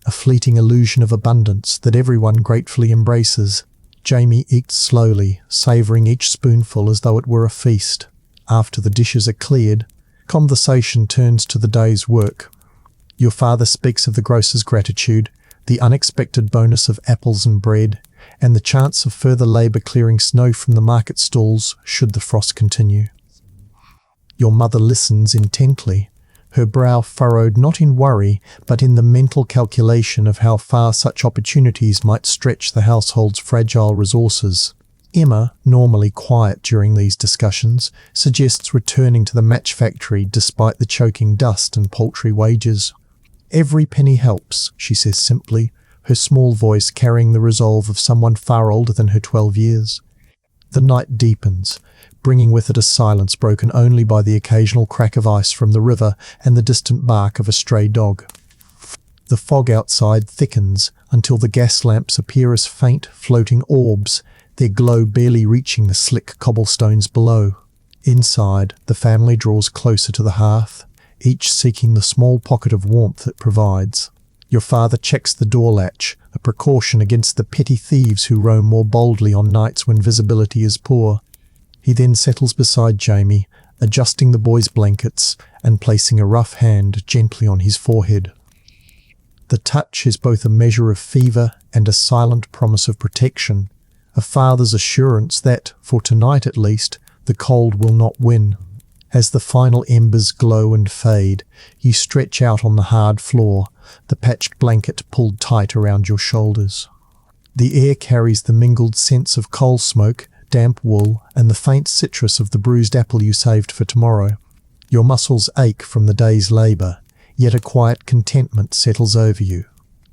a fleeting illusion of abundance that everyone gratefully embraces. Jamie eats slowly, savouring each spoonful as though it were a feast. After the dishes are cleared, conversation turns to the day's work. Your father speaks of the grocer's gratitude, the unexpected bonus of apples and bread, and the chance of further labour clearing snow from the market stalls should the frost continue. Your mother listens intently, her brow furrowed not in worry, but in the mental calculation of how far such opportunities might stretch the household's fragile resources. Emma, normally quiet during these discussions, suggests returning to the match factory despite the choking dust and paltry wages. "Every penny helps," she says simply, her small voice carrying the resolve of someone far older than her 12 years. The night deepens, bringing with it a silence broken only by the occasional crack of ice from the river and the distant bark of a stray dog. The fog outside thickens until the gas lamps appear as faint, floating orbs, their glow barely reaching the slick cobblestones below. Inside, the family draws closer to the hearth, each seeking the small pocket of warmth it provides. Your father checks the door latch, a precaution against the petty thieves who roam more boldly on nights when visibility is poor. He then settles beside Jamie, adjusting the boy's blankets and placing a rough hand gently on his forehead. The touch is both a measure of fever and a silent promise of protection, a father's assurance that, for tonight at least, the cold will not win. As the final embers glow and fade, you stretch out on the hard floor, the patched blanket pulled tight around your shoulders. The air carries the mingled scents of coal smoke, damp wool, and the faint citrus of the bruised apple you saved for tomorrow. Your muscles ache from the day's labour, yet a quiet contentment settles over you.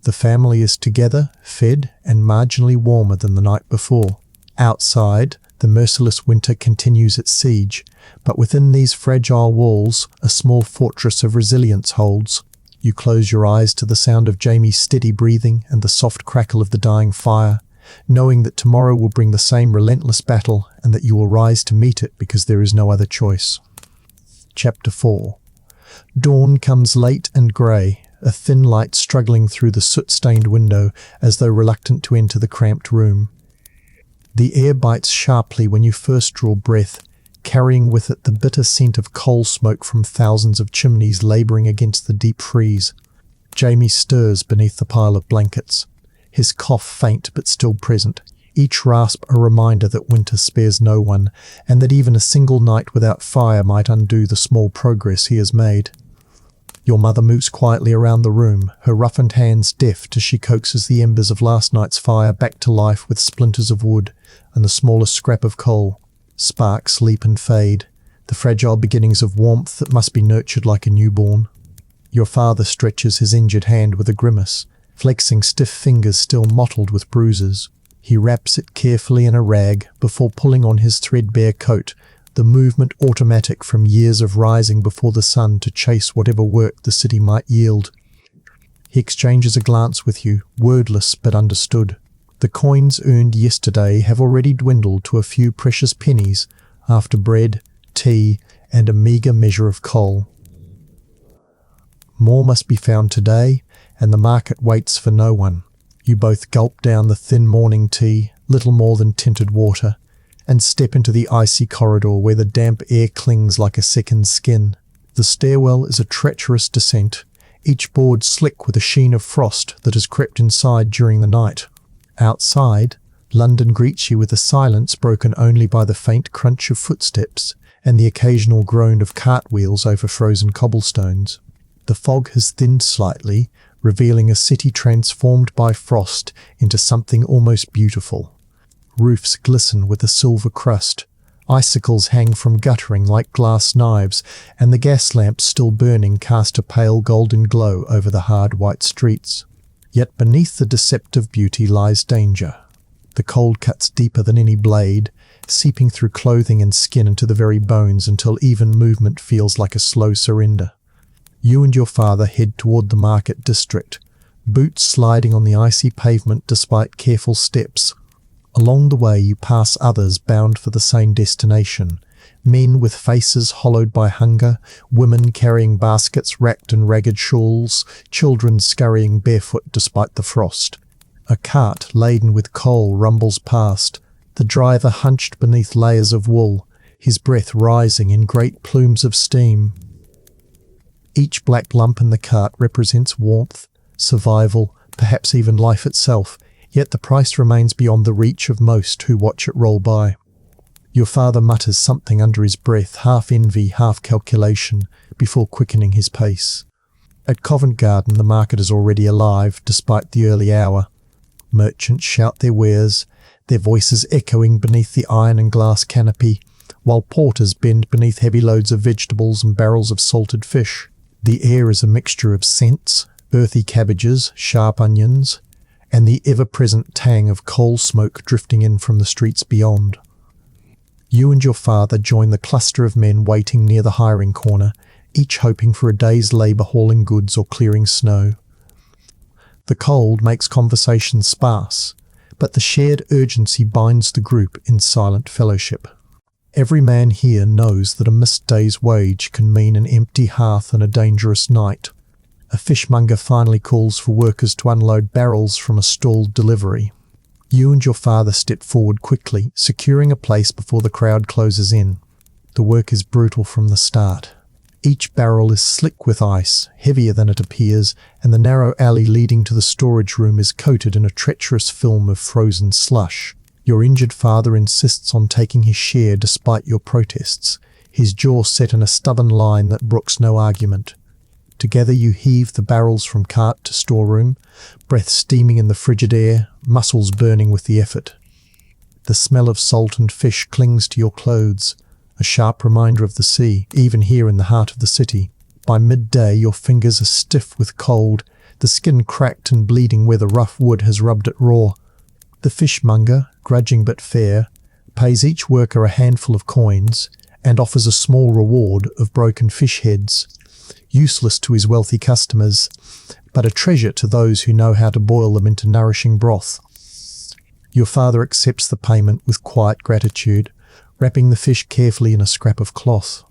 The family is together, fed, and marginally warmer than the night before. Outside, the merciless winter continues its siege, but within these fragile walls, a small fortress of resilience holds. You close your eyes to the sound of Jamie's steady breathing and the soft crackle of the dying fire, knowing that tomorrow will bring the same relentless battle and that you will rise to meet it because there is no other choice. Chapter 4. Dawn comes late and grey, a thin light struggling through the soot-stained window as though reluctant to enter the cramped room. The air bites sharply when you first draw breath, carrying with it the bitter scent of coal smoke from thousands of chimneys labouring against the deep freeze. Jamie stirs beneath the pile of blankets, his cough faint but still present, each rasp a reminder that winter spares no one, and that even a single night without fire might undo the small progress he has made. Your mother moves quietly around the room, her roughened hands deft as she coaxes the embers of last night's fire back to life with splinters of wood and the smallest scrap of coal. Sparks leap and fade, the fragile beginnings of warmth that must be nurtured like a newborn. Your father stretches his injured hand with a grimace, flexing stiff fingers still mottled with bruises. He wraps it carefully in a rag before pulling on his threadbare coat, the movement automatic from years of rising before the sun to chase whatever work the city might yield. He exchanges a glance with you, wordless but understood. The coins earned yesterday have already dwindled to a few precious pennies after bread, tea, and a meagre measure of coal. More must be found today, and the market waits for no one. You both gulp down the thin morning tea, little more than tinted water, and step into the icy corridor where the damp air clings like a second skin. The stairwell is a treacherous descent, each board slick with a sheen of frost that has crept inside during the night. Outside, London greets you with a silence broken only by the faint crunch of footsteps and the occasional groan of cartwheels over frozen cobblestones. The fog has thinned slightly, revealing a city transformed by frost into something almost beautiful. Roofs glisten with a silver crust, icicles hang from guttering like glass knives, and the gas lamps still burning cast a pale golden glow over the hard white streets. Yet beneath the deceptive beauty lies danger. The cold cuts deeper than any blade, seeping through clothing and skin into the very bones until even movement feels like a slow surrender. You and your father head toward the market district, boots sliding on the icy pavement despite careful steps. Along the way you pass others bound for the same destination, men with faces hollowed by hunger, women carrying baskets wrapped in ragged shawls, children scurrying barefoot despite the frost. A cart laden with coal rumbles past, the driver hunched beneath layers of wool, his breath rising in great plumes of steam. Each black lump in the cart represents warmth, survival, perhaps even life itself, Yet the price remains beyond the reach of most who watch it roll by. Your father mutters something under his breath, half envy, half calculation, before quickening his pace. At Covent Garden the market is already alive, despite the early hour. Merchants shout their wares, their voices echoing beneath the iron and glass canopy, while porters bend beneath heavy loads of vegetables and barrels of salted fish. The air is a mixture of scents, earthy cabbages, sharp onions, and the ever-present tang of coal smoke drifting in from the streets beyond. You and your father join the cluster of men waiting near the hiring corner, each hoping for a day's labour hauling goods or clearing snow. The cold makes conversation sparse, but the shared urgency binds the group in silent fellowship. Every man here knows that a missed day's wage can mean an empty hearth and a dangerous night. A fishmonger finally calls for workers to unload barrels from a stalled delivery. You and your father step forward quickly, securing a place before the crowd closes in. The work is brutal from the start. Each barrel is slick with ice, heavier than it appears, and the narrow alley leading to the storage room is coated in a treacherous film of frozen slush. Your injured father insists on taking his share despite your protests, his jaw set in a stubborn line that brooks no argument. Together you heave the barrels from cart to storeroom, breath steaming in the frigid air, muscles burning with the effort. The smell of salt and fish clings to your clothes, a sharp reminder of the sea, even here in the heart of the city. By midday your fingers are stiff with cold, the skin cracked and bleeding where the rough wood has rubbed it raw. The fishmonger, grudging but fair, pays each worker a handful of coins and offers a small reward of broken fish heads, useless to his wealthy customers, but a treasure to those who know how to boil them into nourishing broth. Your father accepts the payment with quiet gratitude, wrapping the fish carefully in a scrap of cloth.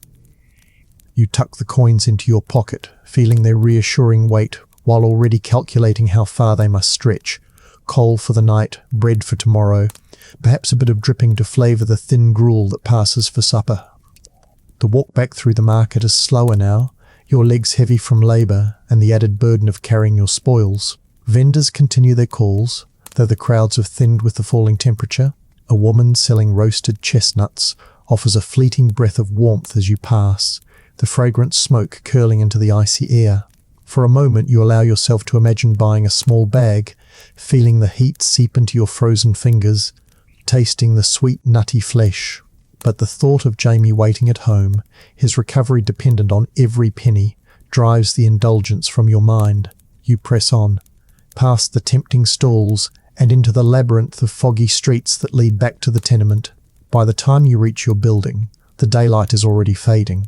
You tuck the coins into your pocket, feeling their reassuring weight, while already calculating how far they must stretch. Coal for the night, bread for tomorrow, perhaps a bit of dripping to flavour the thin gruel that passes for supper. The walk back through the market is slower now, your legs heavy from labour and the added burden of carrying your spoils. Vendors continue their calls, though the crowds have thinned with the falling temperature. A woman selling roasted chestnuts offers a fleeting breath of warmth as you pass, the fragrant smoke curling into the icy air. For a moment you allow yourself to imagine buying a small bag, feeling the heat seep into your frozen fingers, tasting the sweet nutty flesh. But the thought of Jamie waiting at home, his recovery dependent on every penny, drives the indulgence from your mind. You press on, past the tempting stalls, and into the labyrinth of foggy streets that lead back to the tenement. By the time you reach your building, the daylight is already fading,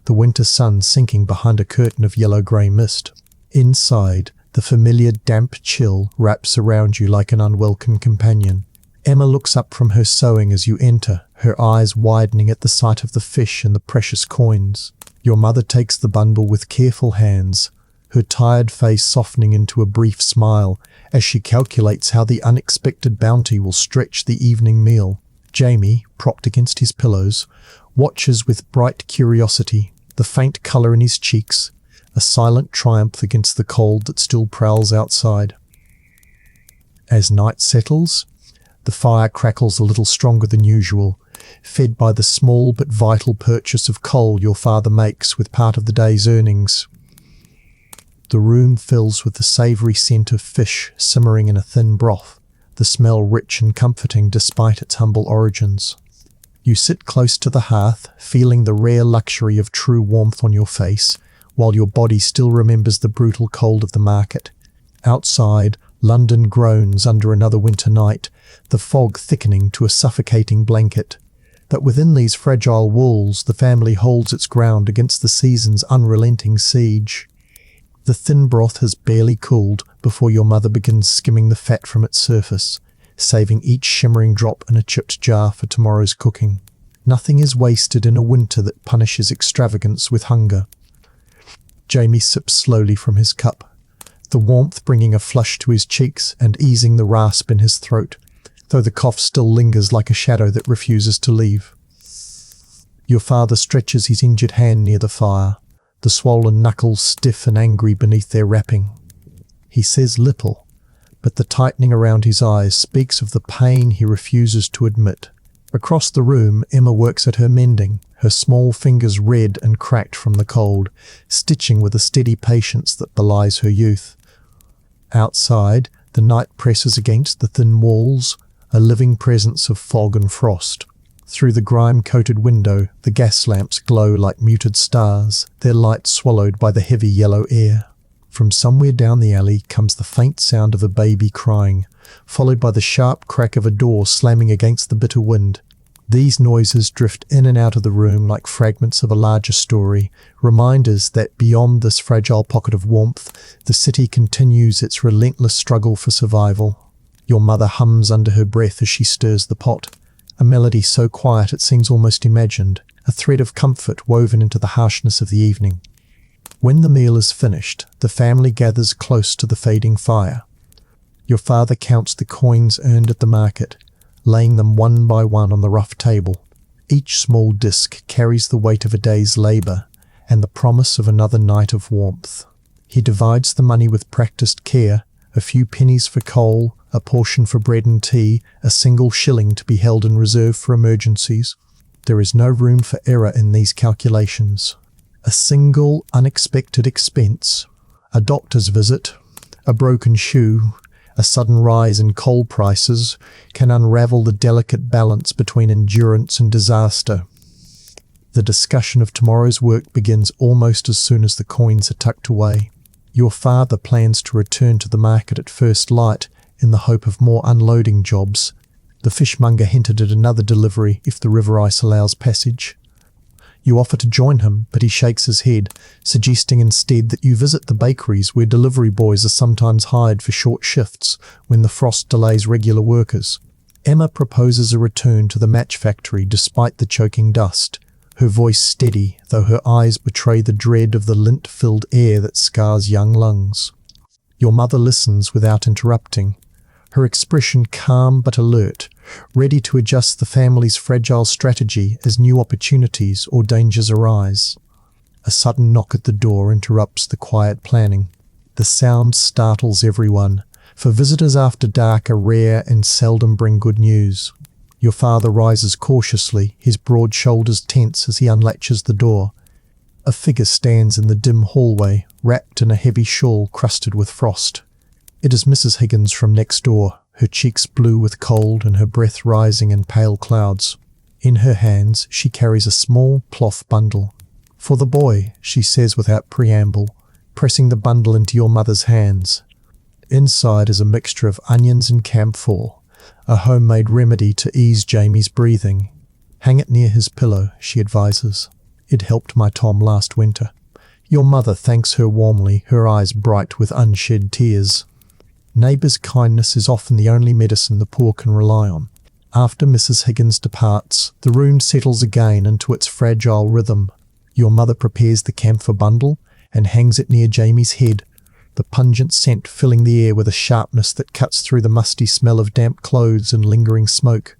the winter sun sinking behind a curtain of yellow-grey mist. Inside, the familiar damp chill wraps around you like an unwelcome companion. Emma looks up from her sewing as you enter, her eyes widening at the sight of the fish and the precious coins. Your mother takes the bundle with careful hands, her tired face softening into a brief smile as she calculates how the unexpected bounty will stretch the evening meal. Jamie, propped against his pillows, watches with bright curiosity, the faint colour in his cheeks, a silent triumph against the cold that still prowls outside. As night settles, the fire crackles a little stronger than usual, fed by the small but vital purchase of coal your father makes with part of the day's earnings. The room fills with the savoury scent of fish simmering in a thin broth, the smell rich and comforting despite its humble origins. You sit close to the hearth, feeling the rare luxury of true warmth on your face, while your body still remembers the brutal cold of the market. Outside, London groans under another winter night, the fog thickening to a suffocating blanket. But within these fragile walls, the family holds its ground against the season's unrelenting siege. The thin broth has barely cooled before your mother begins skimming the fat from its surface, saving each shimmering drop in a chipped jar for tomorrow's cooking. Nothing is wasted in a winter that punishes extravagance with hunger. Jamie sips slowly from his cup, the warmth bringing a flush to his cheeks and easing the rasp in his throat, though the cough still lingers like a shadow that refuses to leave. Your father stretches his injured hand near the fire, the swollen knuckles stiff and angry beneath their wrapping. He says little, but the tightening around his eyes speaks of the pain he refuses to admit. Across the room, Emma works at her mending, her small fingers red and cracked from the cold, stitching with a steady patience that belies her youth. Outside, the night presses against the thin walls, a living presence of fog and frost. Through the grime-coated window, the gas lamps glow like muted stars, their light swallowed by the heavy yellow air. From somewhere down the alley comes the faint sound of a baby crying, followed by the sharp crack of a door slamming against the bitter wind. These noises drift in and out of the room like fragments of a larger story, reminders that beyond this fragile pocket of warmth, the city continues its relentless struggle for survival. Your mother hums under her breath as she stirs the pot, a melody so quiet it seems almost imagined, a thread of comfort woven into the harshness of the evening. When the meal is finished, the family gathers close to the fading fire. Your father counts the coins earned at the market, laying them one by one on the rough table. Each small disc carries the weight of a day's labour and the promise of another night of warmth. He divides the money with practised care, a few pennies for coal, a portion for bread and tea, a single shilling to be held in reserve for emergencies. There is no room for error in these calculations. A single unexpected expense, a doctor's visit, a broken shoe, a sudden rise in coal prices can unravel the delicate balance between endurance and disaster. The discussion of tomorrow's work begins almost as soon as the coins are tucked away. Your father plans to return to the market at first light in the hope of more unloading jobs. The fishmonger hinted at another delivery if the river ice allows passage. You offer to join him, but he shakes his head, suggesting instead that you visit the bakeries where delivery boys are sometimes hired for short shifts when the frost delays regular workers. Emma proposes a return to the match factory despite the choking dust, her voice steady, though her eyes betray the dread of the lint-filled air that scars young lungs. Your mother listens without interrupting, her expression calm but alert, ready to adjust the family's fragile strategy as new opportunities or dangers arise. A sudden knock at the door interrupts the quiet planning. The sound startles everyone, for visitors after dark are rare and seldom bring good news. Your father rises cautiously, his broad shoulders tense as he unlatches the door. A figure stands in the dim hallway, wrapped in a heavy shawl crusted with frost. It is Mrs. Higgins from next door, her cheeks blue with cold and her breath rising in pale clouds. In her hands she carries a small cloth bundle. "For the boy," she says without preamble, pressing the bundle into your mother's hands. Inside is a mixture of onions and camphor, a homemade remedy to ease Jamie's breathing. "Hang it near his pillow," she advises. "It helped my Tom last winter." Your mother thanks her warmly, her eyes bright with unshed tears. Neighbours' kindness is often the only medicine the poor can rely on. After Mrs. Higgins departs, the room settles again into its fragile rhythm. Your mother prepares the camphor bundle and hangs it near Jamie's head, the pungent scent filling the air with a sharpness that cuts through the musty smell of damp clothes and lingering smoke.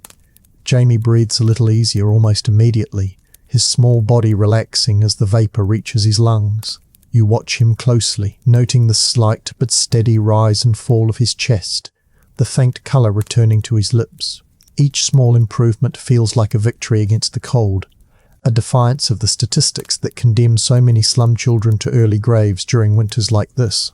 Jamie breathes a little easier almost immediately, his small body relaxing as the vapour reaches his lungs. You watch him closely, noting the slight but steady rise and fall of his chest, the faint colour returning to his lips. Each small improvement feels like a victory against the cold, a defiance of the statistics that condemn so many slum children to early graves during winters like this.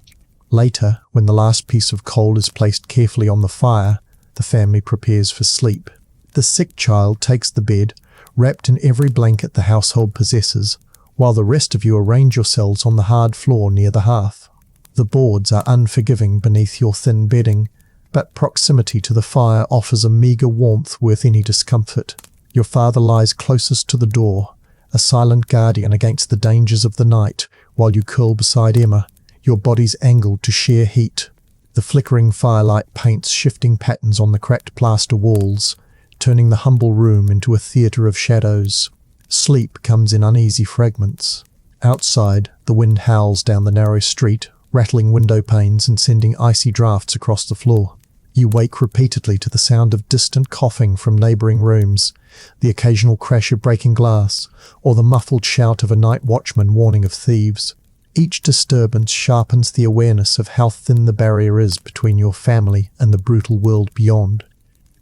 Later, when the last piece of coal is placed carefully on the fire, the family prepares for sleep. The sick child takes the bed, wrapped in every blanket the household possesses, while the rest of you arrange yourselves on the hard floor near the hearth. The boards are unforgiving beneath your thin bedding, but proximity to the fire offers a meagre warmth worth any discomfort. Your father lies closest to the door, a silent guardian against the dangers of the night, while you curl beside Emma, your bodies angled to share heat. The flickering firelight paints shifting patterns on the cracked plaster walls, turning the humble room into a theatre of shadows. Sleep comes in uneasy fragments. Outside, the wind howls down the narrow street, rattling window panes and sending icy drafts across the floor. You wake repeatedly to the sound of distant coughing from neighbouring rooms, the occasional crash of breaking glass, or the muffled shout of a night watchman warning of thieves. Each disturbance sharpens the awareness of how thin the barrier is between your family and the brutal world beyond.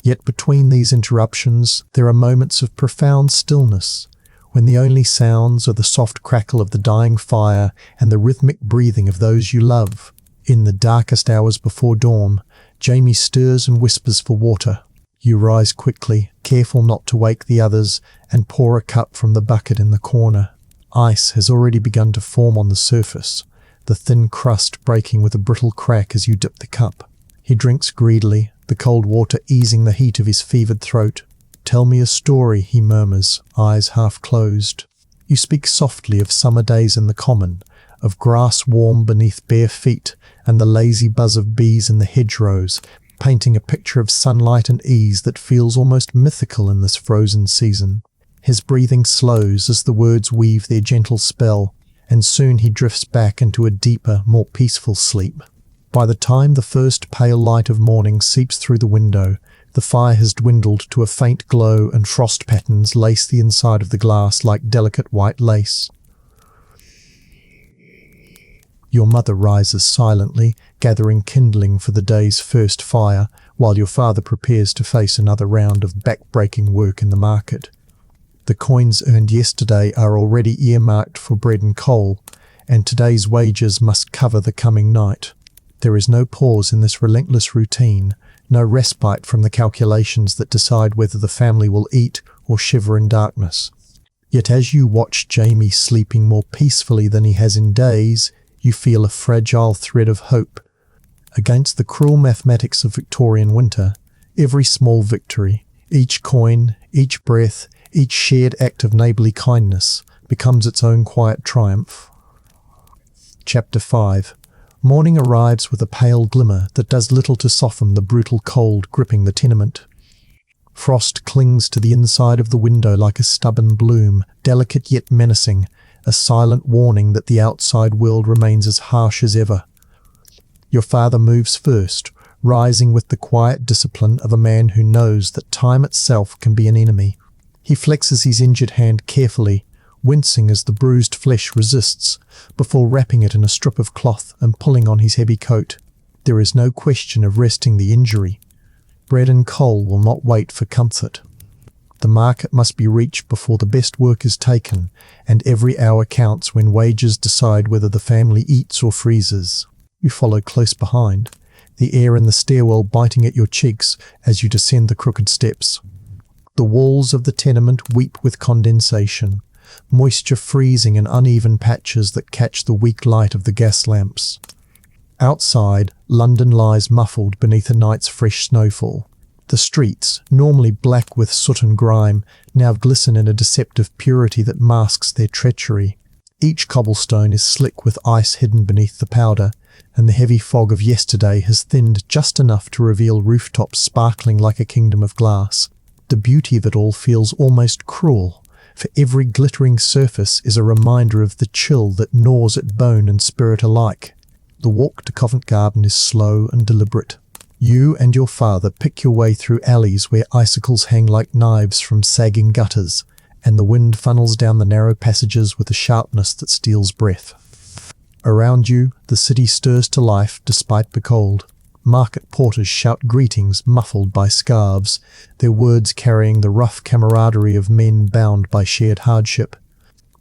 Yet between these interruptions, there are moments of profound stillness, when the only sounds are the soft crackle of the dying fire and the rhythmic breathing of those you love. In the darkest hours before dawn, Jamie stirs and whispers for water. You rise quickly, careful not to wake the others, and pour a cup from the bucket in the corner. Ice has already begun to form on the surface, the thin crust breaking with a brittle crack as you dip the cup. He drinks greedily, the cold water easing the heat of his fevered throat. "Tell me a story," he murmurs, eyes half closed. You speak softly of summer days in the common, of grass warm beneath bare feet, and the lazy buzz of bees in the hedgerows, painting a picture of sunlight and ease that feels almost mythical in this frozen season. His breathing slows as the words weave their gentle spell, and soon he drifts back into a deeper, more peaceful sleep. By the time the first pale light of morning seeps through the window, the fire has dwindled to a faint glow and frost patterns lace the inside of the glass like delicate white lace. Your mother rises silently, gathering kindling for the day's first fire, while your father prepares to face another round of back-breaking work in the market. The coins earned yesterday are already earmarked for bread and coal, and today's wages must cover the coming night. There is no pause in this relentless routine, no respite from the calculations that decide whether the family will eat or shiver in darkness. Yet as you watch Jamie sleeping more peacefully than he has in days, you feel a fragile thread of hope. Against the cruel mathematics of Victorian winter, every small victory, each coin, each breath, each shared act of neighbourly kindness becomes its own quiet triumph. Chapter 5. Morning arrives with a pale glimmer that does little to soften the brutal cold gripping the tenement. Frost clings to the inside of the window like a stubborn bloom, delicate yet menacing, a silent warning that the outside world remains as harsh as ever. Your father moves first, rising with the quiet discipline of a man who knows that time itself can be an enemy. He flexes his injured hand carefully, wincing as the bruised flesh resists, before wrapping it in a strip of cloth and pulling on his heavy coat. There is no question of resting the injury. Bread and coal will not wait for comfort. The market must be reached before the best work is taken, and every hour counts when wages decide whether the family eats or freezes. You follow close behind, the air in the stairwell biting at your cheeks as you descend the crooked steps. The walls of the tenement weep with condensation, moisture freezing in uneven patches that catch the weak light of the gas lamps. Outside, London lies muffled beneath a night's fresh snowfall. The streets, normally black with soot and grime, now glisten in a deceptive purity that masks their treachery. Each cobblestone is slick with ice hidden beneath the powder, and the heavy fog of yesterday has thinned just enough to reveal rooftops sparkling like a kingdom of glass. The beauty of it all feels almost cruel, for every glittering surface is a reminder of the chill that gnaws at bone and spirit alike. The walk to Covent Garden is slow and deliberate. You and your father pick your way through alleys where icicles hang like knives from sagging gutters, and the wind funnels down the narrow passages with a sharpness that steals breath. Around you, the city stirs to life despite the cold. Market porters shout greetings muffled by scarves, their words carrying the rough camaraderie of men bound by shared hardship.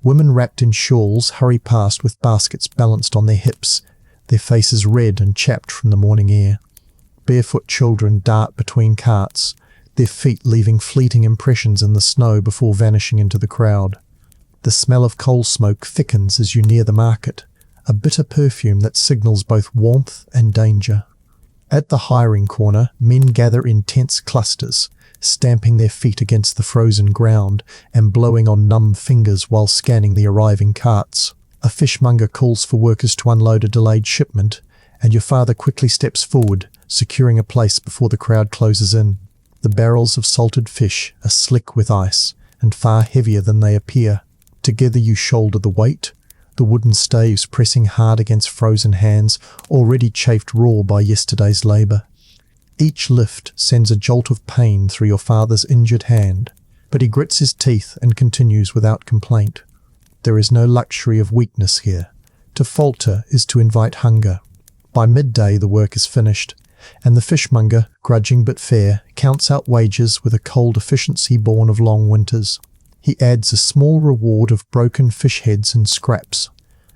Women wrapped in shawls hurry past with baskets balanced on their hips, their faces red and chapped from the morning air. Barefoot children dart between carts, their feet leaving fleeting impressions in the snow before vanishing into the crowd. The smell of coal smoke thickens as you near the market, a bitter perfume that signals both warmth and danger. At the hiring corner, men gather in tense clusters, stamping their feet against the frozen ground and blowing on numb fingers while scanning the arriving carts. A fishmonger calls for workers to unload a delayed shipment, and your father quickly steps forward, securing a place before the crowd closes in. The barrels of salted fish are slick with ice and far heavier than they appear. Together you shoulder the weight, the wooden staves pressing hard against frozen hands already chafed raw by yesterday's labour. Each lift sends a jolt of pain through your father's injured hand, but he grits his teeth and continues without complaint. There is no luxury of weakness here. To falter is to invite hunger. By midday the work is finished, and the fishmonger, grudging but fair, counts out wages with a cold efficiency born of long winters. He adds a small reward of broken fish heads and scraps,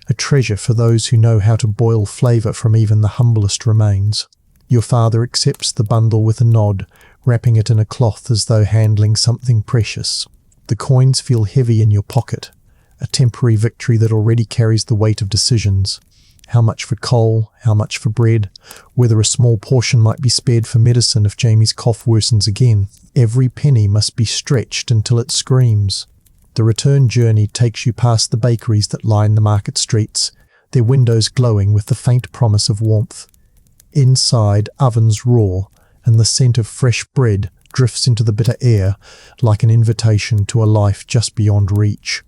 a treasure for those who know how to boil flavour from even the humblest remains. Your father accepts the bundle with a nod, wrapping it in a cloth as though handling something precious. The coins feel heavy in your pocket, a temporary victory that already carries the weight of decisions. How much for coal, how much for bread, whether a small portion might be spared for medicine if Jamie's cough worsens again. Every penny must be stretched until it screams. The return journey takes you past the bakeries that line the market streets, their windows glowing with the faint promise of warmth. Inside, ovens roar, and the scent of fresh bread drifts into the bitter air like an invitation to a life just beyond reach.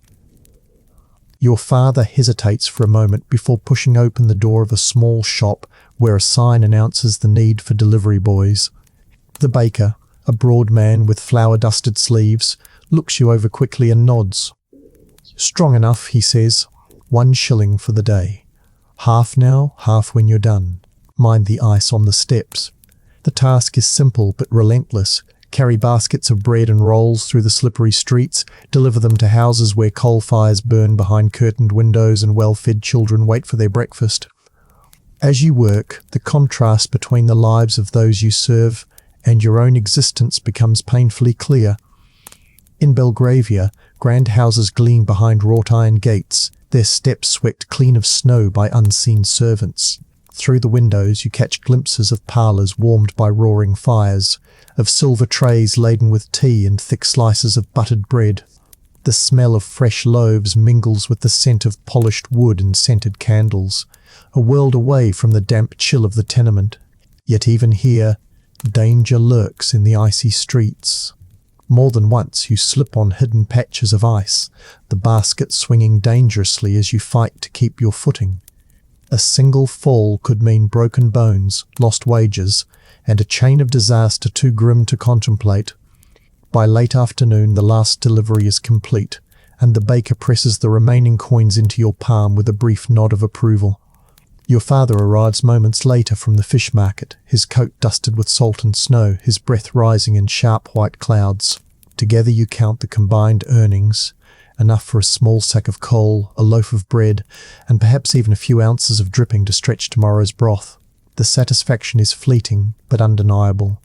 Your father hesitates for a moment before pushing open the door of a small shop where a sign announces the need for delivery boys. The baker, a broad man with flour-dusted sleeves, looks you over quickly and nods. "Strong enough," he says. "1 shilling for the day. Half now, half when you're done. Mind the ice on the steps." The task is simple but relentless. Carry baskets of bread and rolls through the slippery streets, deliver them to houses where coal fires burn behind curtained windows and well-fed children wait for their breakfast. As you work, the contrast between the lives of those you serve and your own existence becomes painfully clear. In Belgravia, grand houses gleam behind wrought-iron gates, their steps swept clean of snow by unseen servants. Through the windows you catch glimpses of parlours warmed by roaring fires, of silver trays laden with tea and thick slices of buttered bread. The smell of fresh loaves mingles with the scent of polished wood and scented candles, a world away from the damp chill of the tenement. Yet even here, danger lurks in the icy streets. More than once you slip on hidden patches of ice, the basket swinging dangerously as you fight to keep your footing. A single fall could mean broken bones, lost wages, and a chain of disaster too grim to contemplate. By late afternoon the last delivery is complete, and the baker presses the remaining coins into your palm with a brief nod of approval. Your father arrives moments later from the fish market, his coat dusted with salt and snow, his breath rising in sharp white clouds. Together you count the combined earnings, enough for a small sack of coal, a loaf of bread, and perhaps even a few ounces of dripping to stretch tomorrow's broth. The satisfaction is fleeting, but undeniable.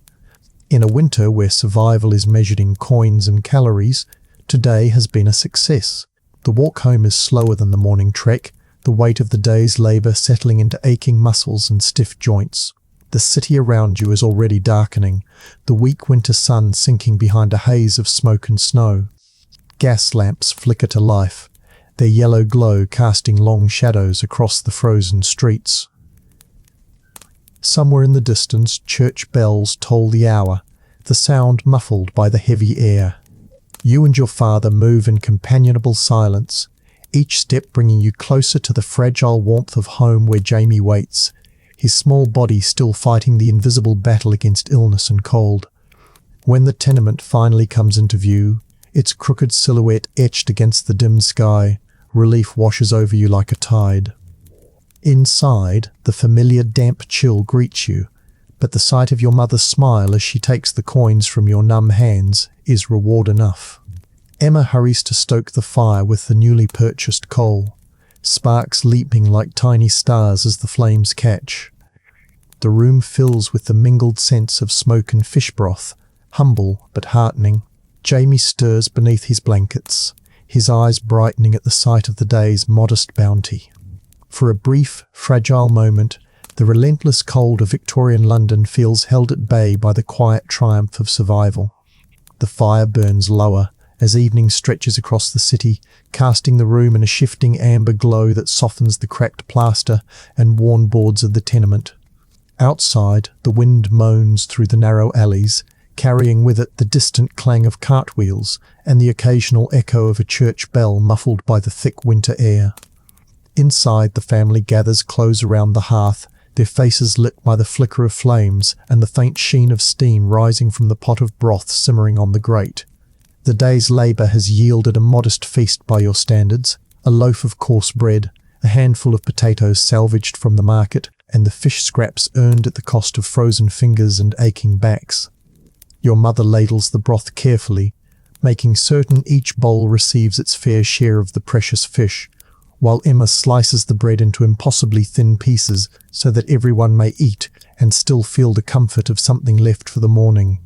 In a winter where survival is measured in coins and calories, today has been a success. The walk home is slower than the morning trek, the weight of the day's labour settling into aching muscles and stiff joints. The city around you is already darkening, the weak winter sun sinking behind a haze of smoke and snow. Gas lamps flicker to life, their yellow glow casting long shadows across the frozen streets. Somewhere in the distance, church bells toll the hour, the sound muffled by the heavy air. You and your father move in companionable silence, each step bringing you closer to the fragile warmth of home where Jamie waits, his small body still fighting the invisible battle against illness and cold. When the tenement finally comes into view, its crooked silhouette etched against the dim sky, relief washes over you like a tide. Inside, the familiar damp chill greets you, but the sight of your mother's smile as she takes the coins from your numb hands is reward enough. Emma hurries to stoke the fire with the newly purchased coal, sparks leaping like tiny stars as the flames catch. The room fills with the mingled scents of smoke and fish broth, humble but heartening. Jamie stirs beneath his blankets, his eyes brightening at the sight of the day's modest bounty. For a brief, fragile moment, the relentless cold of Victorian London feels held at bay by the quiet triumph of survival. The fire burns lower as evening stretches across the city, casting the room in a shifting amber glow that softens the cracked plaster and worn boards of the tenement. Outside, the wind moans through the narrow alleys, carrying with it the distant clang of cartwheels and the occasional echo of a church bell muffled by the thick winter air. Inside, the family gathers close around the hearth, their faces lit by the flicker of flames and the faint sheen of steam rising from the pot of broth simmering on the grate. The day's labour has yielded a modest feast by your standards, a loaf of coarse bread, a handful of potatoes salvaged from the market, and the fish scraps earned at the cost of frozen fingers and aching backs. Your mother ladles the broth carefully, making certain each bowl receives its fair share of the precious fish, while Emma slices the bread into impossibly thin pieces so that everyone may eat and still feel the comfort of something left for the morning.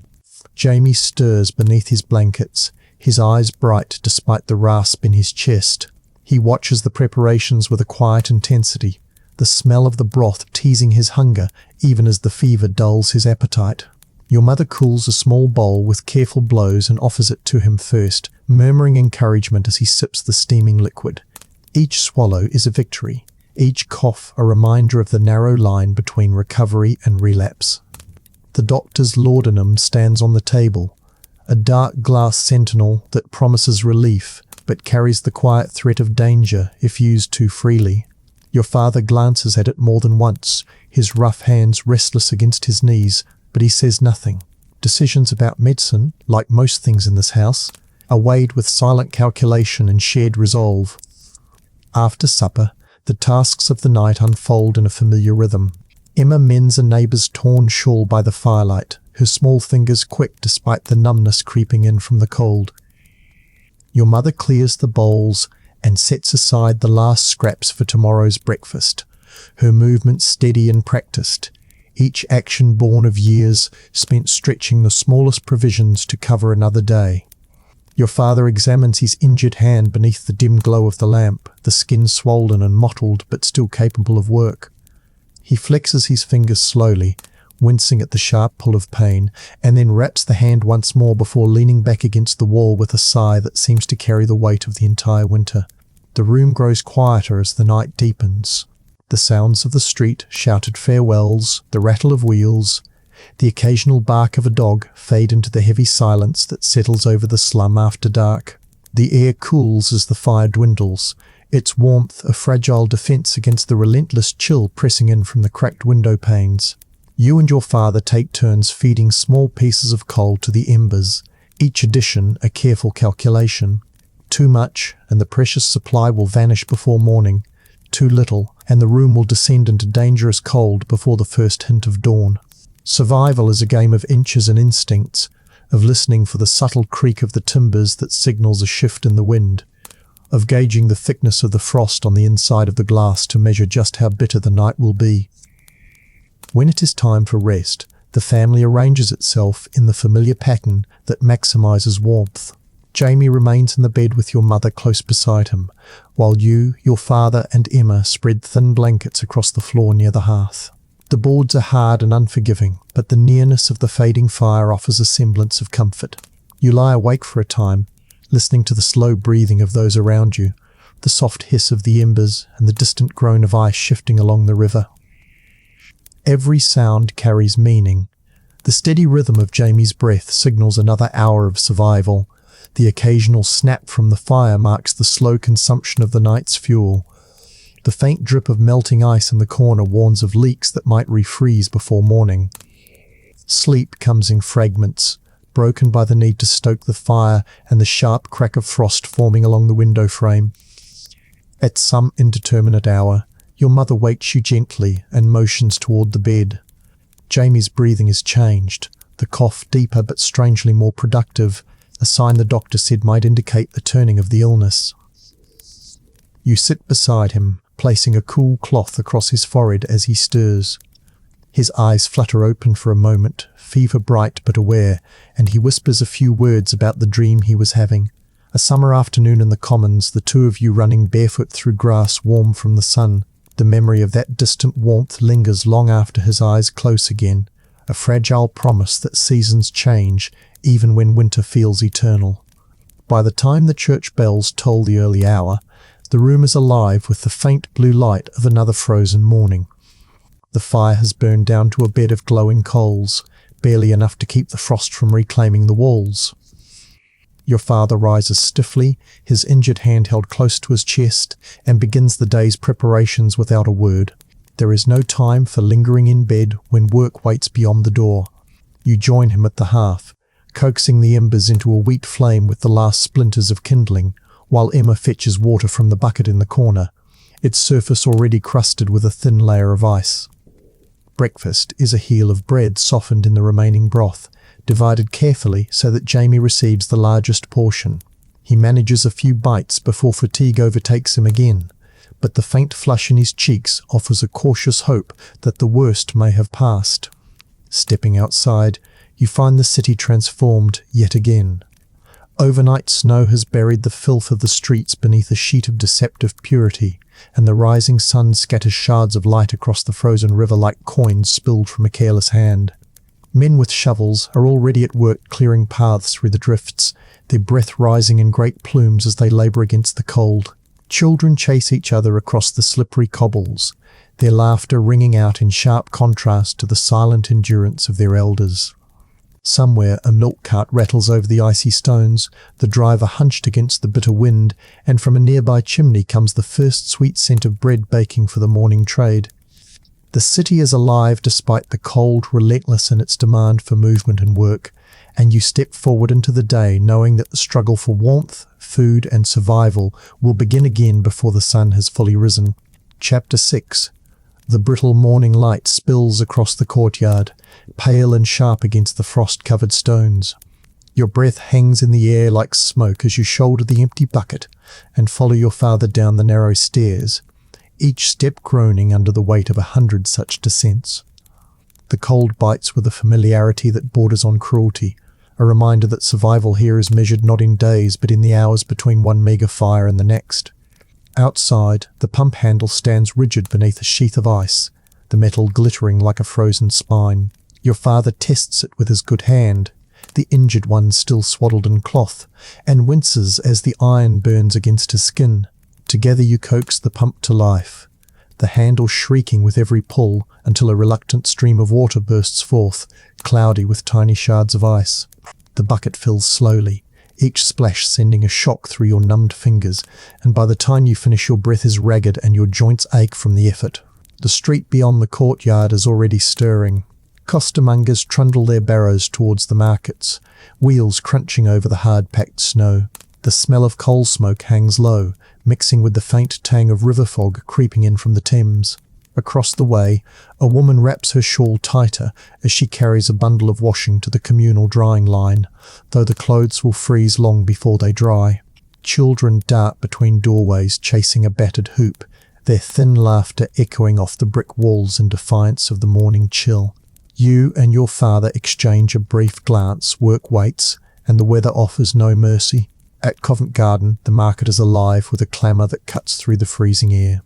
Jamie stirs beneath his blankets, his eyes bright despite the rasp in his chest. He watches the preparations with a quiet intensity, the smell of the broth teasing his hunger even as the fever dulls his appetite. Your mother cools a small bowl with careful blows and offers it to him first, murmuring encouragement as he sips the steaming liquid. Each swallow is a victory, each cough a reminder of the narrow line between recovery and relapse. The doctor's laudanum stands on the table, a dark glass sentinel that promises relief but carries the quiet threat of danger if used too freely. Your father glances at it more than once, his rough hands restless against his knees, but he says nothing. Decisions about medicine, like most things in this house, are weighed with silent calculation and shared resolve. After supper, the tasks of the night unfold in a familiar rhythm. Emma mends a neighbour's torn shawl by the firelight, her small fingers quick despite the numbness creeping in from the cold. Your mother clears the bowls and sets aside the last scraps for tomorrow's breakfast, her movements steady and practised, each action born of years spent stretching the smallest provisions to cover another day. Your father examines his injured hand beneath the dim glow of the lamp, the skin swollen and mottled but still capable of work. He flexes his fingers slowly, wincing at the sharp pull of pain, and then wraps the hand once more before leaning back against the wall with a sigh that seems to carry the weight of the entire winter. The room grows quieter as the night deepens. The sounds of the street, shouted farewells, the rattle of wheels, the occasional bark of a dog fade into the heavy silence that settles over the slum after dark. The air cools as the fire dwindles, its warmth a fragile defence against the relentless chill pressing in from the cracked window panes. You and your father take turns feeding small pieces of coal to the embers, each addition a careful calculation. Too much, and the precious supply will vanish before morning. Too little, and the room will descend into dangerous cold before the first hint of dawn. Survival is a game of inches and instincts, of listening for the subtle creak of the timbers that signals a shift in the wind, of gauging the thickness of the frost on the inside of the glass to measure just how bitter the night will be. When it is time for rest, the family arranges itself in the familiar pattern that maximizes warmth. Jamie remains in the bed with your mother close beside him, while you, your father, and Emma spread thin blankets across the floor near the hearth. The boards are hard and unforgiving, but the nearness of the fading fire offers a semblance of comfort. You lie awake for a time, listening to the slow breathing of those around you, the soft hiss of the embers, and the distant groan of ice shifting along the river. Every sound carries meaning. The steady rhythm of Jamie's breath signals another hour of survival. The occasional snap from the fire marks the slow consumption of the night's fuel. The faint drip of melting ice in the corner warns of leaks that might refreeze before morning. Sleep comes in fragments, broken by the need to stoke the fire and the sharp crack of frost forming along the window frame. At some indeterminate hour, your mother wakes you gently and motions toward the bed. Jamie's breathing is changed, the cough deeper but strangely more productive, a sign the doctor said might indicate the turning of the illness. You sit beside him, placing a cool cloth across his forehead as he stirs. His eyes flutter open for a moment, fever bright but aware, and he whispers a few words about the dream he was having. A summer afternoon in the commons, the two of you running barefoot through grass warm from the sun. The memory of that distant warmth lingers long after his eyes close again, a fragile promise that seasons change, even when winter feels eternal. By the time the church bells toll the early hour, the room is alive with the faint blue light of another frozen morning. The fire has burned down to a bed of glowing coals, barely enough to keep the frost from reclaiming the walls. Your father rises stiffly, his injured hand held close to his chest, and begins the day's preparations without a word. There is no time for lingering in bed when work waits beyond the door. You join him at the hearth, coaxing the embers into a wheat flame with the last splinters of kindling, while Emma fetches water from the bucket in the corner. its surface already crusted with a thin layer of ice. Breakfast is a heel of bread softened in the remaining broth, divided carefully so that Jamie receives the largest portion. He manages a few bites before fatigue overtakes him again, but the faint flush in his cheeks offers a cautious hope that the worst may have passed. Stepping outside, you find the city transformed yet again. Overnight snow has buried the filth of the streets beneath a sheet of deceptive purity, and the rising sun scatters shards of light across the frozen river like coins spilled from a careless hand. Men with shovels are already at work clearing paths through the drifts, their breath rising in great plumes as they labour against the cold. Children chase each other across the slippery cobbles, their laughter ringing out in sharp contrast to the silent endurance of their elders. Somewhere a milk cart rattles over the icy stones, the driver hunched against the bitter wind, and from a nearby chimney comes the first sweet scent of bread baking for the morning trade. The city is alive despite the cold, relentless in its demand for movement and work, and you step forward into the day knowing that the struggle for warmth, food and survival will begin again before the sun has fully risen. Chapter 6. The brittle morning light spills across the courtyard, pale and sharp against the frost-covered stones. Your breath hangs in the air like smoke as you shoulder the empty bucket and follow your father down the narrow stairs, each step groaning under the weight of 100 such descents. The cold bites with a familiarity that borders on cruelty, a reminder that survival here is measured not in days but in the hours between one meagre fire and the next. Outside, the pump handle stands rigid beneath a sheath of ice, the metal glittering like a frozen spine. Your father tests it with his good hand, the injured one still swaddled in cloth, and winces as the iron burns against his skin. Together you coax the pump to life, the handle shrieking with every pull until a reluctant stream of water bursts forth, cloudy with tiny shards of ice. The bucket fills slowly, each splash sending a shock through your numbed fingers, and by the time you finish your breath is ragged and your joints ache from the effort. The street beyond the courtyard is already stirring. Costermongers trundle their barrows towards the markets, wheels crunching over the hard-packed snow. The smell of coal smoke hangs low, mixing with the faint tang of river fog creeping in from the Thames. Across the way, a woman wraps her shawl tighter as she carries a bundle of washing to the communal drying line, though the clothes will freeze long before they dry. Children dart between doorways chasing a battered hoop, their thin laughter echoing off the brick walls in defiance of the morning chill. You and your father exchange a brief glance, work waits, and the weather offers no mercy. At Covent Garden, the market is alive with a clamour that cuts through the freezing air.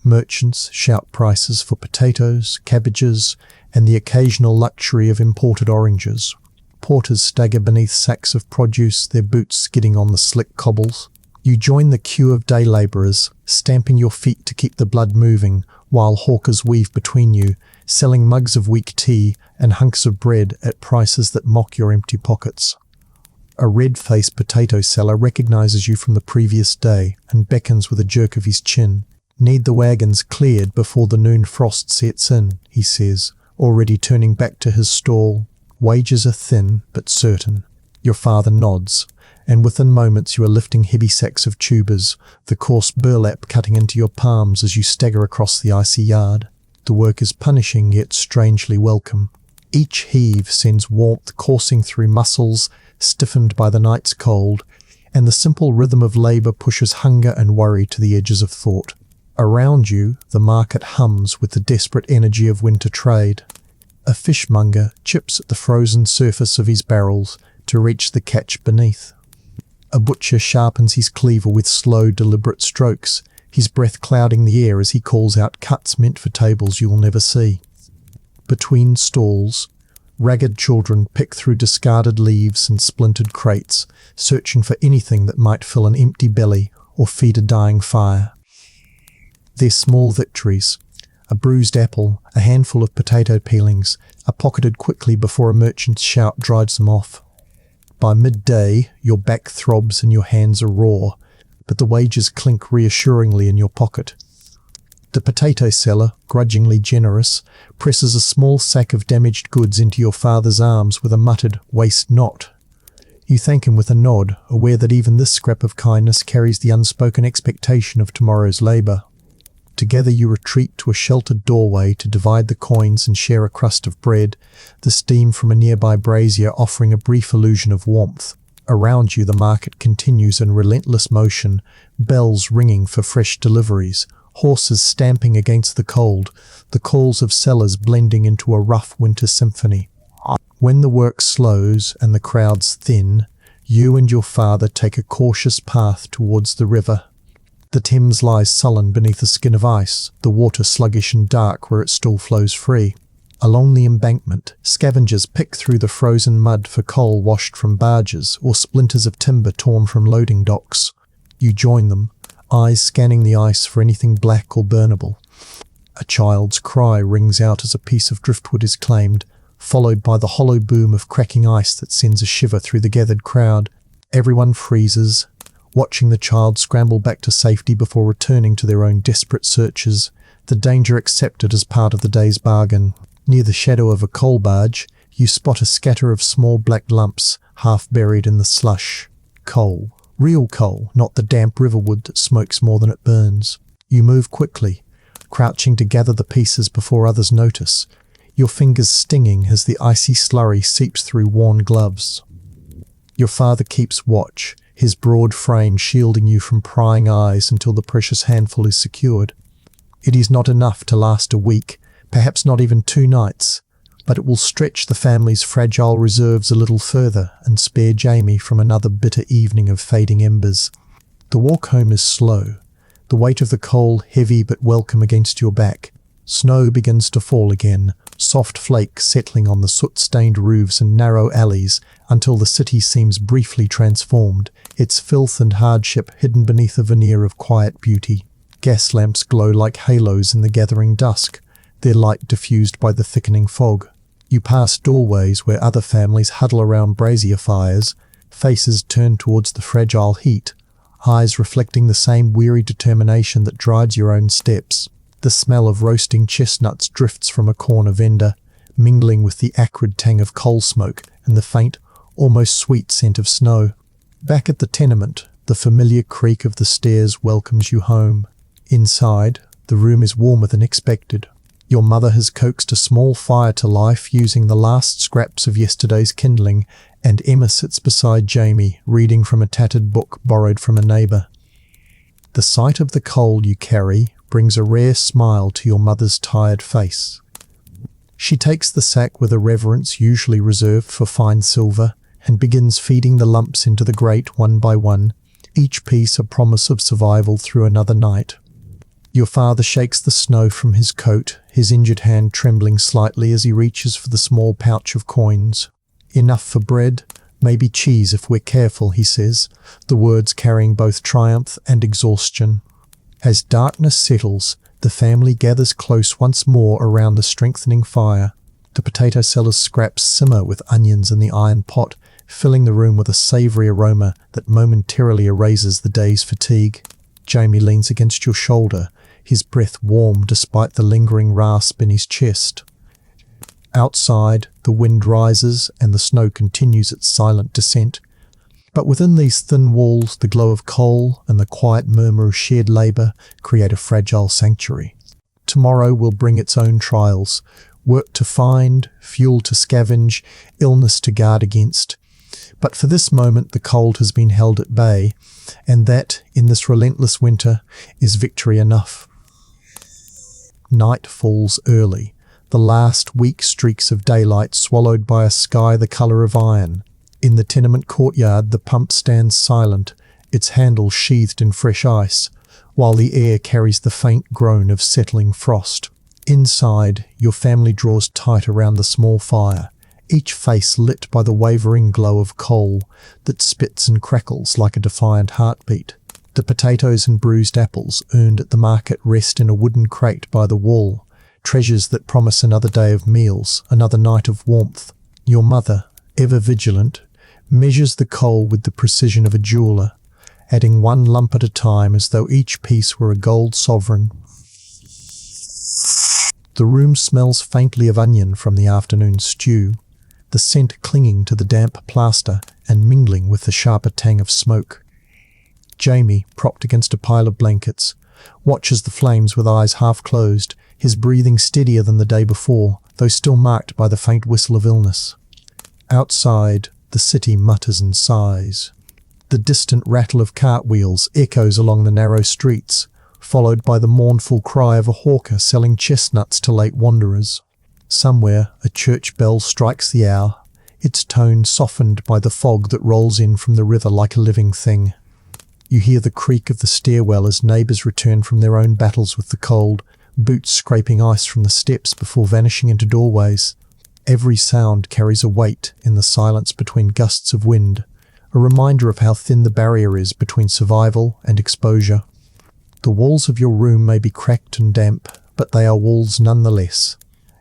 Merchants shout prices for potatoes, cabbages, and the occasional luxury of imported oranges. Porters stagger beneath sacks of produce, their boots skidding on the slick cobbles. You join the queue of day labourers, stamping your feet to keep the blood moving, while hawkers weave between you, selling mugs of weak tea and hunks of bread at prices that mock your empty pockets. A red-faced potato seller recognises you from the previous day and beckons with a jerk of his chin. "Need the wagons cleared before the noon frost sets in," he says, already turning back to his stall. Wages are thin but certain. Your father nods, and within moments you are lifting heavy sacks of tubers, the coarse burlap cutting into your palms as you stagger across the icy yard. The work is punishing yet strangely welcome. Each heave sends warmth coursing through muscles stiffened by the night's cold, and the simple rhythm of labour pushes hunger and worry to the edges of thought. Around you, the market hums with the desperate energy of winter trade. A fishmonger chips at the frozen surface of his barrels to reach the catch beneath. A butcher sharpens his cleaver with slow, deliberate strokes, his breath clouding the air as he calls out cuts meant for tables you will never see. Between stalls, ragged children pick through discarded leaves and splintered crates, searching for anything that might fill an empty belly or feed a dying fire. Their small victories, a bruised apple, a handful of potato peelings, are pocketed quickly before a merchant's shout drives them off. By midday, your back throbs and your hands are raw, but the wages clink reassuringly in your pocket. The potato seller, grudgingly generous, presses a small sack of damaged goods into your father's arms with a muttered, "Waste not." You thank him with a nod, aware that even this scrap of kindness carries the unspoken expectation of tomorrow's labour. Together you retreat to a sheltered doorway to divide the coins and share a crust of bread, the steam from a nearby brazier offering a brief illusion of warmth. Around you the market continues in relentless motion, bells ringing for fresh deliveries, horses stamping against the cold, the calls of sellers blending into a rough winter symphony. When the work slows and the crowds thin, you and your father take a cautious path towards the river. The Thames lies sullen beneath a skin of ice, the water sluggish and dark where it still flows free. Along the embankment, scavengers pick through the frozen mud for coal washed from barges or splinters of timber torn from loading docks. You join them, eyes scanning the ice for anything black or burnable. A child's cry rings out as a piece of driftwood is claimed, followed by the hollow boom of cracking ice that sends a shiver through the gathered crowd. Everyone freezes, watching the child scramble back to safety before returning to their own desperate searches, the danger accepted as part of the day's bargain. Near the shadow of a coal barge, you spot a scatter of small black lumps, half buried in the slush. Coal. Real coal, not the damp riverwood that smokes more than it burns. You move quickly, crouching to gather the pieces before others notice, your fingers stinging as the icy slurry seeps through worn gloves. Your father keeps watch, his broad frame shielding you from prying eyes until the precious handful is secured. It is not enough to last a week, perhaps not even 2 nights, but it will stretch the family's fragile reserves a little further and spare Jamie from another bitter evening of fading embers. The walk home is slow, the weight of the coal heavy but welcome against your back. Snow begins to fall again, soft flakes settling on the soot-stained roofs and narrow alleys until the city seems briefly transformed, its filth and hardship hidden beneath a veneer of quiet beauty. Gas lamps glow like halos in the gathering dusk, their light diffused by the thickening fog. You pass doorways where other families huddle around brazier fires, faces turned towards the fragile heat, eyes reflecting the same weary determination that drives your own steps. The smell of roasting chestnuts drifts from a corner vendor, mingling with the acrid tang of coal smoke and the faint, almost sweet scent of snow. Back at the tenement, the familiar creak of the stairs welcomes you home. Inside, the room is warmer than expected. Your mother has coaxed a small fire to life using the last scraps of yesterday's kindling, and Emma sits beside Jamie, reading from a tattered book borrowed from a neighbour. The sight of the coal you carry brings a rare smile to your mother's tired face. She takes the sack with a reverence usually reserved for fine silver and begins feeding the lumps into the grate one by one, each piece a promise of survival through another night. Your father shakes the snow from his coat, his injured hand trembling slightly as he reaches for the small pouch of coins. "Enough for bread, maybe cheese if we're careful," he says, the words carrying both triumph and exhaustion. As darkness settles, the family gathers close once more around the strengthening fire. The potato seller's scraps simmer with onions in the iron pot, filling the room with a savoury aroma that momentarily erases the day's fatigue. Jamie leans against your shoulder, his breath warm despite the lingering rasp in his chest. Outside, the wind rises and the snow continues its silent descent. But within these thin walls, the glow of coal and the quiet murmur of shared labour create a fragile sanctuary. Tomorrow will bring its own trials, work to find, fuel to scavenge, illness to guard against. But for this moment the cold has been held at bay, and that, in this relentless winter, is victory enough. Night falls early, the last weak streaks of daylight swallowed by a sky the colour of iron. In the tenement courtyard the pump stands silent, its handle sheathed in fresh ice, while the air carries the faint groan of settling frost. Inside, your family draws tight around the small fire, each face lit by the wavering glow of coal that spits and crackles like a defiant heartbeat. The potatoes and bruised apples earned at the market rest in a wooden crate by the wall, treasures that promise another day of meals, another night of warmth. Your mother, ever vigilant, measures the coal with the precision of a jeweller, adding one lump at a time as though each piece were a gold sovereign. The room smells faintly of onion from the afternoon stew, the scent clinging to the damp plaster and mingling with the sharper tang of smoke. Jamie, propped against a pile of blankets, watches the flames with eyes half closed, his breathing steadier than the day before, though still marked by the faint whistle of illness. Outside, the city mutters and sighs. The distant rattle of cartwheels echoes along the narrow streets, followed by the mournful cry of a hawker selling chestnuts to late wanderers. Somewhere, a church bell strikes the hour, its tone softened by the fog that rolls in from the river like a living thing. You hear the creak of the stairwell as neighbours return from their own battles with the cold, boots scraping ice from the steps before vanishing into doorways. Every sound carries a weight in the silence between gusts of wind, a reminder of how thin the barrier is between survival and exposure. The walls of your room may be cracked and damp, but they are walls nonetheless.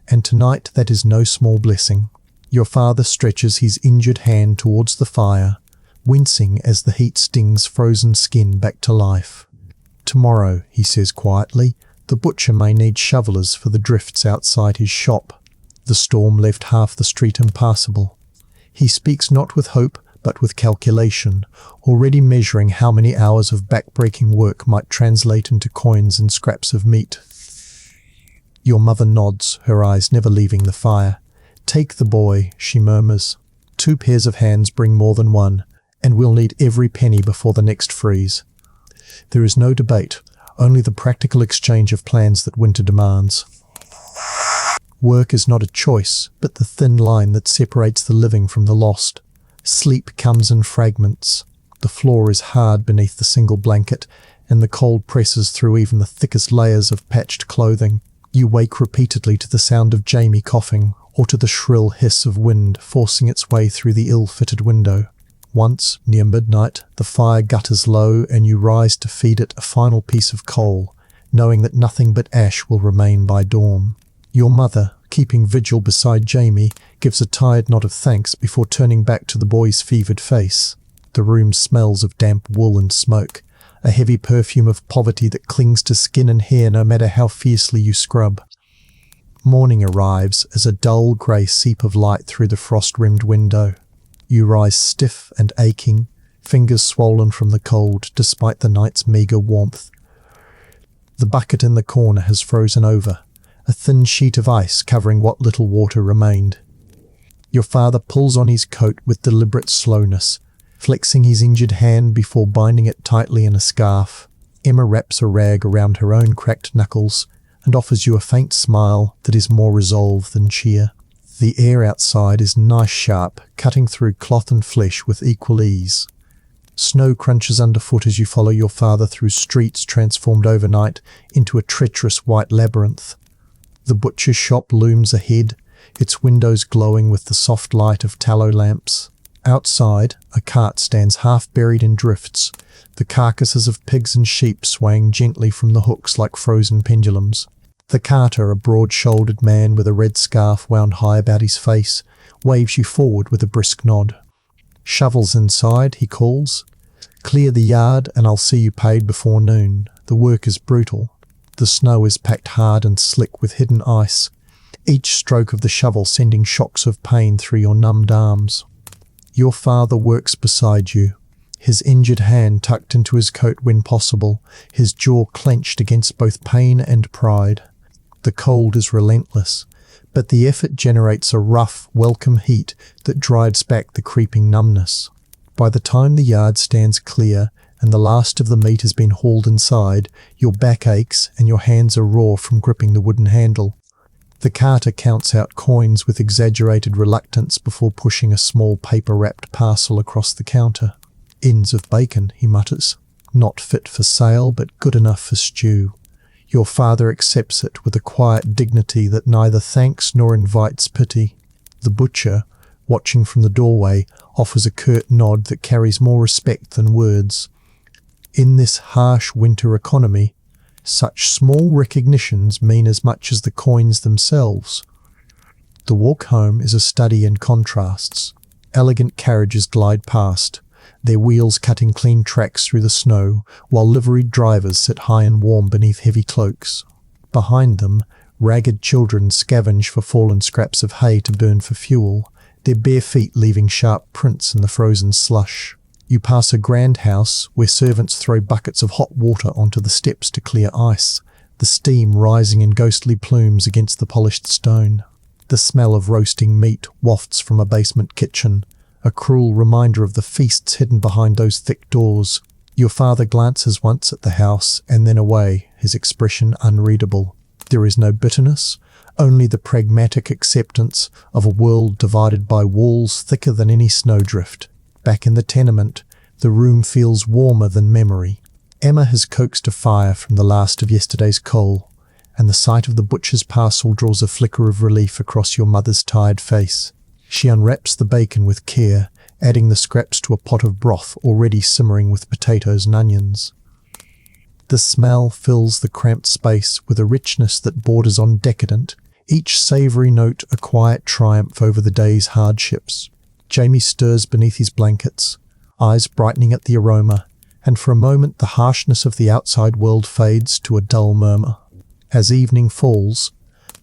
And tonight that is no small blessing. Your father stretches his injured hand towards the fire, wincing as the heat stings frozen skin back to life. Tomorrow, he says quietly, the butcher may need shovelers for the drifts outside his shop. The storm left half the street impassable. He speaks not with hope, but with calculation, already measuring how many hours of back-breaking work might translate into coins and scraps of meat. Your mother nods, her eyes never leaving the fire. "Take the boy," she murmurs. "2 pairs of hands bring more than one, and we'll need every penny before the next freeze." There is no debate, only the practical exchange of plans that winter demands. Work is not a choice, but the thin line that separates the living from the lost. Sleep comes in fragments. The floor is hard beneath the single blanket, and the cold presses through even the thickest layers of patched clothing. You wake repeatedly to the sound of Jamie coughing, or to the shrill hiss of wind forcing its way through the ill-fitted window. Once, near midnight, the fire gutters low and you rise to feed it a final piece of coal, knowing that nothing but ash will remain by dawn. Your mother, keeping vigil beside Jamie, gives a tired nod of thanks before turning back to the boy's fevered face. The room smells of damp wool and smoke, a heavy perfume of poverty that clings to skin and hair no matter how fiercely you scrub. Morning arrives as a dull grey seep of light through the frost-rimmed window. You rise stiff and aching, fingers swollen from the cold despite the night's meagre warmth. The bucket in the corner has frozen over, a thin sheet of ice covering what little water remained. Your father pulls on his coat with deliberate slowness, flexing his injured hand before binding it tightly in a scarf. Emma wraps a rag around her own cracked knuckles and offers you a faint smile that is more resolve than cheer. The air outside is knife sharp, cutting through cloth and flesh with equal ease. Snow crunches underfoot as you follow your father through streets transformed overnight into a treacherous white labyrinth. The butcher's shop looms ahead, its windows glowing with the soft light of tallow lamps. Outside, a cart stands half buried in drifts, the carcasses of pigs and sheep swaying gently from the hooks like frozen pendulums. The carter, a broad-shouldered man with a red scarf wound high about his face, waves you forward with a brisk nod. "Shovels inside," he calls. "Clear the yard and I'll see you paid before noon. The work is brutal. The snow is packed hard and slick with hidden ice, each stroke of the shovel sending shocks of pain through your numbed arms." Your father works beside you, his injured hand tucked into his coat when possible, his jaw clenched against both pain and pride. The cold is relentless, but the effort generates a rough, welcome heat that drives back the creeping numbness. By the time the yard stands clear and the last of the meat has been hauled inside, your back aches and your hands are raw from gripping the wooden handle. The carter counts out coins with exaggerated reluctance before pushing a small paper-wrapped parcel across the counter. "Ends of bacon," he mutters. "Not fit for sale, but good enough for stew." Your father accepts it with a quiet dignity that neither thanks nor invites pity. The butcher, watching from the doorway, offers a curt nod that carries more respect than words. In this harsh winter economy, such small recognitions mean as much as the coins themselves. The walk home is a study in contrasts. Elegant carriages glide past, their wheels cutting clean tracks through the snow, while liveried drivers sit high and warm beneath heavy cloaks. Behind them, ragged children scavenge for fallen scraps of hay to burn for fuel, their bare feet leaving sharp prints in the frozen slush. You pass a grand house where servants throw buckets of hot water onto the steps to clear ice, the steam rising in ghostly plumes against the polished stone. The smell of roasting meat wafts from a basement kitchen, a cruel reminder of the feasts hidden behind those thick doors. Your father glances once at the house and then away, his expression unreadable. There is no bitterness, only the pragmatic acceptance of a world divided by walls thicker than any snowdrift. Back in the tenement, the room feels warmer than memory. Emma has coaxed a fire from the last of yesterday's coal, and the sight of the butcher's parcel draws a flicker of relief across your mother's tired face. She unwraps the bacon with care, adding the scraps to a pot of broth already simmering with potatoes and onions. The smell fills the cramped space with a richness that borders on decadent, each savoury note a quiet triumph over the day's hardships. Jamie stirs beneath his blankets, eyes brightening at the aroma, and for a moment the harshness of the outside world fades to a dull murmur. As evening falls,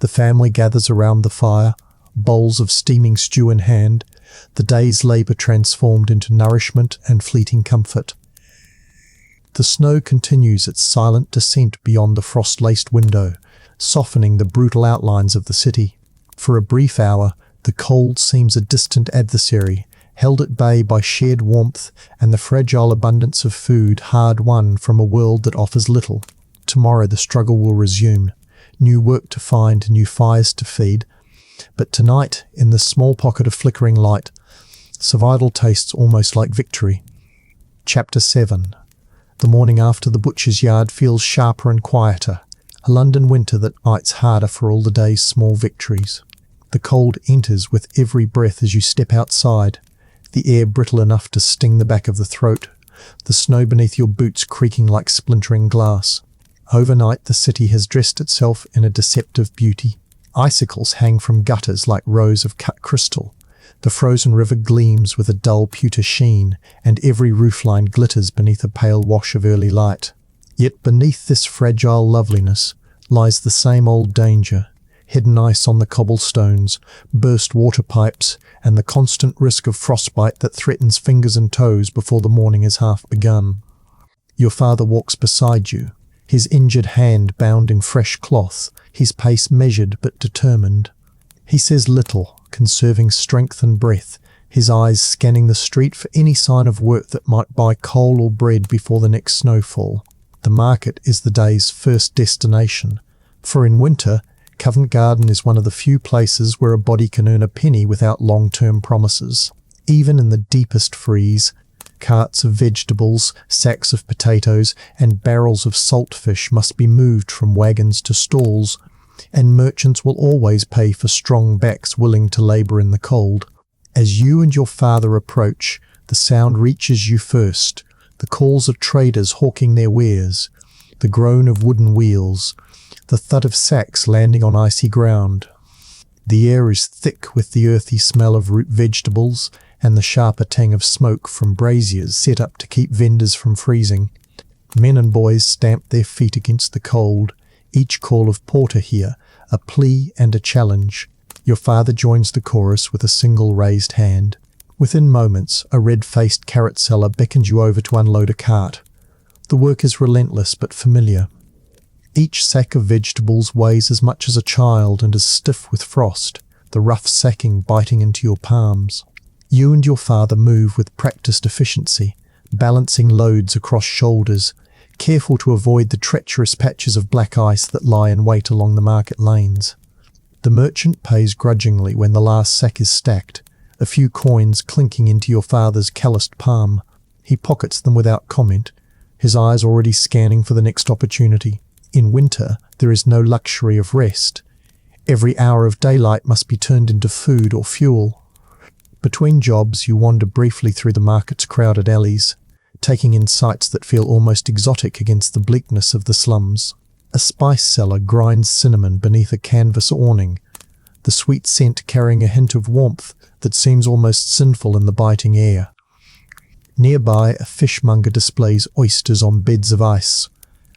the family gathers around the fire, bowls of steaming stew in hand, the day's labour transformed into nourishment and fleeting comfort. The snow continues its silent descent beyond the frost-laced window, softening the brutal outlines of the city. For a brief hour, the cold seems a distant adversary, held at bay by shared warmth and the fragile abundance of food hard won from a world that offers little. Tomorrow the struggle will resume, new work to find, new fires to feed. But tonight, in this small pocket of flickering light, survival tastes almost like victory. Chapter 7. The morning after the butcher's yard feels sharper and quieter, a London winter that bites harder for all the day's small victories. The cold enters with every breath as you step outside, the air brittle enough to sting the back of the throat, the snow beneath your boots creaking like splintering glass. Overnight the city has dressed itself in a deceptive beauty. Icicles hang from gutters like rows of cut crystal. The frozen river gleams with a dull pewter sheen, and every roofline glitters beneath a pale wash of early light. Yet beneath this fragile loveliness lies the same old danger. Hidden ice on the cobblestones, burst water pipes, and the constant risk of frostbite that threatens fingers and toes before the morning is half begun. Your father walks beside you, his injured hand bound in fresh cloth, his pace measured but determined. He says little, conserving strength and breath, his eyes scanning the street for any sign of work that might buy coal or bread before the next snowfall. The market is the day's first destination, for in winter, Covent Garden is one of the few places where a body can earn a penny without long-term promises. Even in the deepest freeze, carts of vegetables, sacks of potatoes, and barrels of salt fish must be moved from wagons to stalls, and merchants will always pay for strong backs willing to labour in the cold. As you and your father approach, the sound reaches you first, the calls of traders hawking their wares, the groan of wooden wheels, the thud of sacks landing on icy ground. The air is thick with the earthy smell of root vegetables and the sharper tang of smoke from braziers set up to keep vendors from freezing. Men and boys stamp their feet against the cold, each call of porter here a plea and a challenge. Your father joins the chorus with a single raised hand. Within moments, a red-faced carrot seller beckons you over to unload a cart. The work is relentless but familiar. Each sack of vegetables weighs as much as a child and is stiff with frost, the rough sacking biting into your palms. You and your father move with practiced efficiency, balancing loads across shoulders, careful to avoid the treacherous patches of black ice that lie in wait along the market lanes. The merchant pays grudgingly when the last sack is stacked, a few coins clinking into your father's calloused palm. He pockets them without comment, his eyes already scanning for the next opportunity. In winter, there is no luxury of rest. Every hour of daylight must be turned into food or fuel. Between jobs, you wander briefly through the market's crowded alleys, taking in sights that feel almost exotic against the bleakness of the slums. A spice seller grinds cinnamon beneath a canvas awning, the sweet scent carrying a hint of warmth that seems almost sinful in the biting air. Nearby, a fishmonger displays oysters on beds of ice,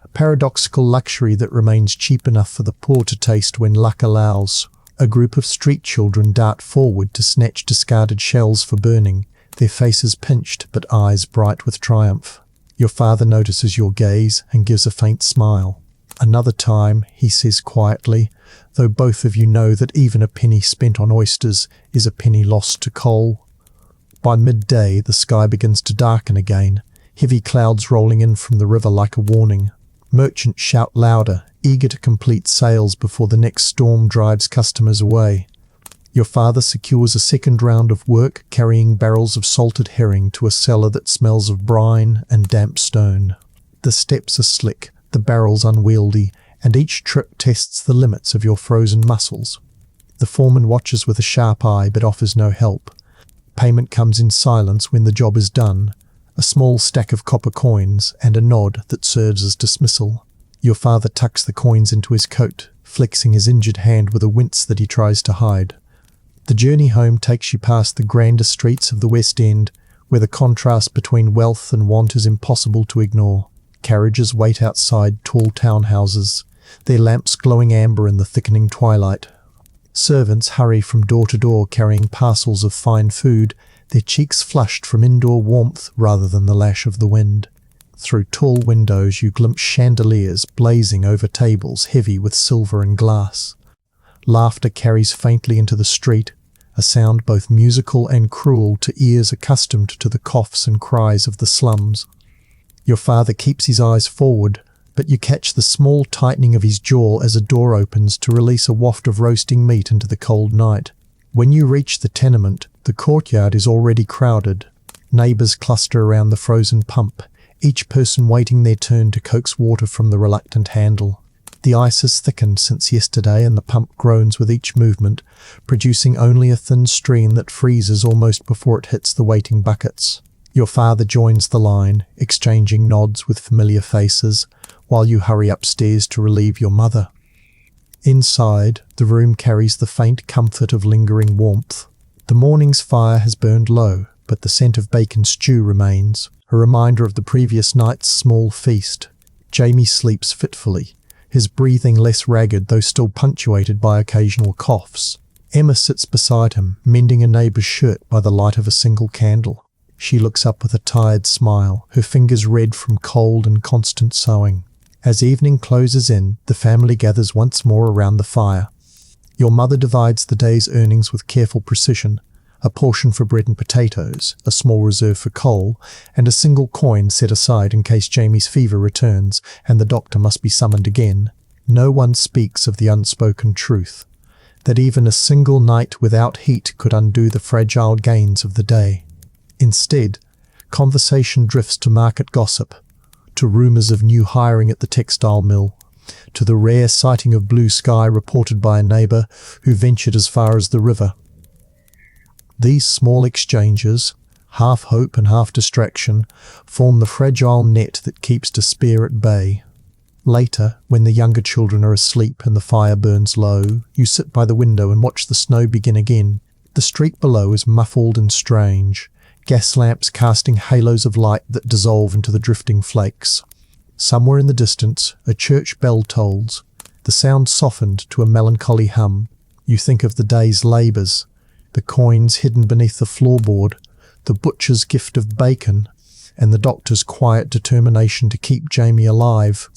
a paradoxical luxury that remains cheap enough for the poor to taste when luck allows. A group of street children dart forward to snatch discarded shells for burning, their faces pinched but eyes bright with triumph. Your father notices your gaze and gives a faint smile. "Another time," he says quietly, though both of you know that even a penny spent on oysters is a penny lost to coal. By midday, the sky begins to darken again, heavy clouds rolling in from the river like a warning. Merchants shout louder, eager to complete sales before the next storm drives customers away. Your father secures a second round of work, carrying barrels of salted herring to a cellar that smells of brine and damp stone. The steps are slick, the barrels unwieldy, and each trip tests the limits of your frozen muscles. The foreman watches with a sharp eye but offers no help. Payment comes in silence when the job is done, a small stack of copper coins and a nod that serves as dismissal. Your father tucks the coins into his coat, flexing his injured hand with a wince that he tries to hide. The journey home takes you past the grander streets of the West End, where the contrast between wealth and want is impossible to ignore. Carriages wait outside tall townhouses, their lamps glowing amber in the thickening twilight. Servants hurry from door to door carrying parcels of fine food, their cheeks flushed from indoor warmth rather than the lash of the wind. Through tall windows you glimpse chandeliers blazing over tables heavy with silver and glass. Laughter carries faintly into the street, a sound both musical and cruel to ears accustomed to the coughs and cries of the slums. Your father keeps his eyes forward, but you catch the small tightening of his jaw as a door opens to release a waft of roasting meat into the cold night. When you reach the tenement, the courtyard is already crowded. Neighbours cluster around the frozen pump, each person waiting their turn to coax water from the reluctant handle. The ice has thickened since yesterday and the pump groans with each movement, producing only a thin stream that freezes almost before it hits the waiting buckets. Your father joins the line, exchanging nods with familiar faces, while you hurry upstairs to relieve your mother. Inside, the room carries the faint comfort of lingering warmth. The morning's fire has burned low, but the scent of bacon stew remains, a reminder of the previous night's small feast. Jamie sleeps fitfully, his breathing less ragged though still punctuated by occasional coughs. Emma sits beside him, mending a neighbour's shirt by the light of a single candle. She looks up with a tired smile, her fingers red from cold and constant sewing. As evening closes in, the family gathers once more around the fire. Your mother divides the day's earnings with careful precision, a portion for bread and potatoes, a small reserve for coal, and a single coin set aside in case Jamie's fever returns and the doctor must be summoned again. No one speaks of the unspoken truth, that even a single night without heat could undo the fragile gains of the day. Instead, conversation drifts to market gossip, to rumours of new hiring at the textile mill, to the rare sighting of blue sky reported by a neighbour who ventured as far as the river. These small exchanges, half hope and half distraction, form the fragile net that keeps despair at bay. Later, when the younger children are asleep and the fire burns low, you sit by the window and watch the snow begin again. The street below is muffled and strange, gas lamps casting halos of light that dissolve into the drifting flakes. Somewhere in the distance, a church bell tolls, the sound softened to a melancholy hum. You think of the day's labours, the coins hidden beneath the floorboard, the butcher's gift of bacon, and the doctor's quiet determination to keep Jamie alive.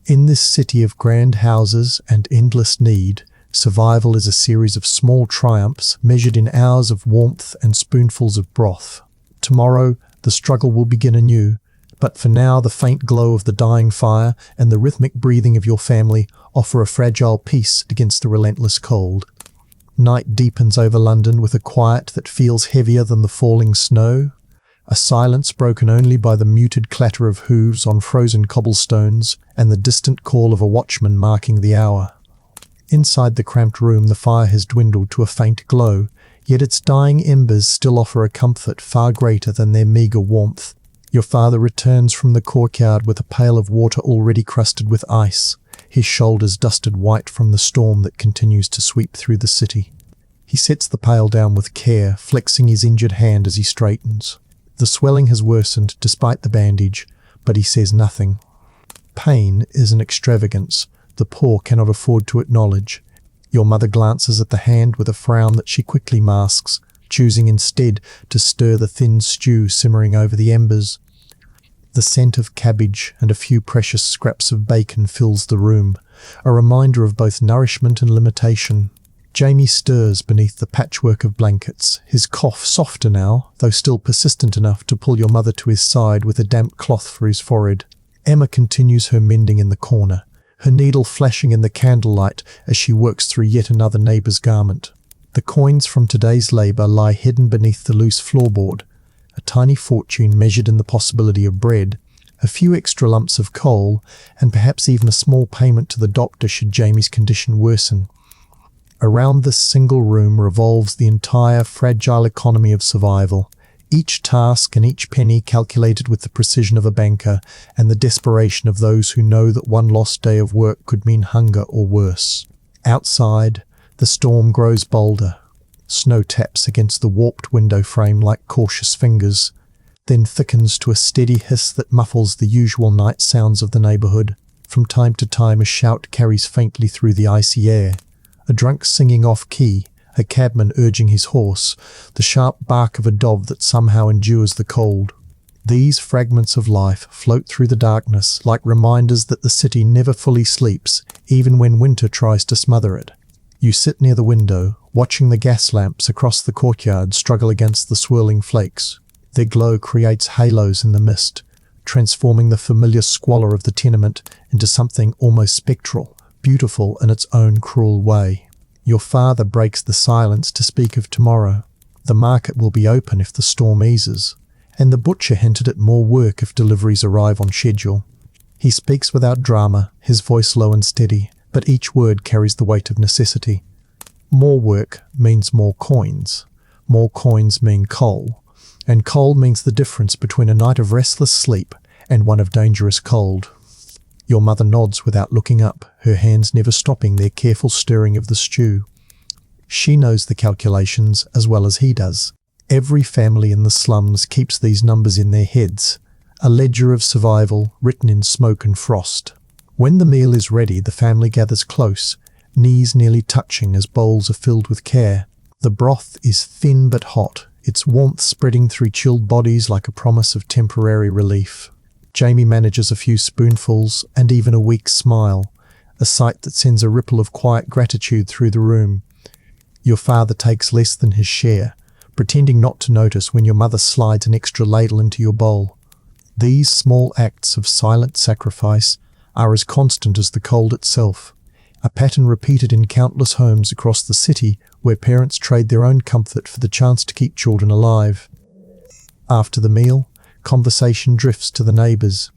In this city of grand houses and endless need, survival is a series of small triumphs measured in hours of warmth and spoonfuls of broth. Tomorrow, the struggle will begin anew, but for now the faint glow of the dying fire and the rhythmic breathing of your family offer a fragile peace against the relentless cold. Night deepens over London with a quiet that feels heavier than the falling snow, a silence broken only by the muted clatter of hooves on frozen cobblestones and the distant call of a watchman marking the hour. Inside the cramped room the fire has dwindled to a faint glow, yet its dying embers still offer a comfort far greater than their meagre warmth. Your father returns from the courtyard with a pail of water already crusted with ice, his shoulders dusted white from the storm that continues to sweep through the city. He sets the pail down with care, flexing his injured hand as he straightens. The swelling has worsened despite the bandage, but he says nothing. Pain is an extravagance the poor cannot afford to acknowledge. Your mother glances at the hand with a frown that she quickly masks, choosing instead to stir the thin stew simmering over the embers. The scent of cabbage and a few precious scraps of bacon fills the room, a reminder of both nourishment and limitation. Jamie stirs beneath the patchwork of blankets, his cough softer now, though still persistent enough to pull your mother to his side with a damp cloth for his forehead. Emma continues her mending in the corner, her needle flashing in the candlelight as she works through yet another neighbour's garment. The coins from today's labour lie hidden beneath the loose floorboard, a tiny fortune measured in the possibility of bread, a few extra lumps of coal, and perhaps even a small payment to the doctor should Jamie's condition worsen. Around this single room revolves the entire fragile economy of survival, each task and each penny calculated with the precision of a banker and the desperation of those who know that one lost day of work could mean hunger or worse. Outside, the storm grows bolder. Snow taps against the warped window frame like cautious fingers, then thickens to a steady hiss that muffles the usual night sounds of the neighbourhood. From time to time a shout carries faintly through the icy air, a drunk singing off-key, a cabman urging his horse, the sharp bark of a dove that somehow endures the cold. These fragments of life float through the darkness like reminders that the city never fully sleeps, even when winter tries to smother it. You sit near the window, watching the gas lamps across the courtyard struggle against the swirling flakes. Their glow creates halos in the mist, transforming the familiar squalor of the tenement into something almost spectral, beautiful in its own cruel way. Your father breaks the silence to speak of tomorrow. The market will be open if the storm eases, and the butcher hinted at more work if deliveries arrive on schedule. He speaks without drama, his voice low and steady, but each word carries the weight of necessity. More work means more coins. More coins mean coal. And coal means the difference between a night of restless sleep and one of dangerous cold. Your mother nods without looking up, her hands never stopping their careful stirring of the stew. She knows the calculations as well as he does. Every family in the slums keeps these numbers in their heads, a ledger of survival written in smoke and frost. When the meal is ready, the family gathers close, knees nearly touching as bowls are filled with care. The broth is thin but hot, its warmth spreading through chilled bodies like a promise of temporary relief. Jamie manages a few spoonfuls and even a weak smile, a sight that sends a ripple of quiet gratitude through the room. Your father takes less than his share, pretending not to notice when your mother slides an extra ladle into your bowl. These small acts of silent sacrifice are as constant as the cold itself, a pattern repeated in countless homes across the city where parents trade their own comfort for the chance to keep children alive. After the meal, conversation drifts to the neighbours.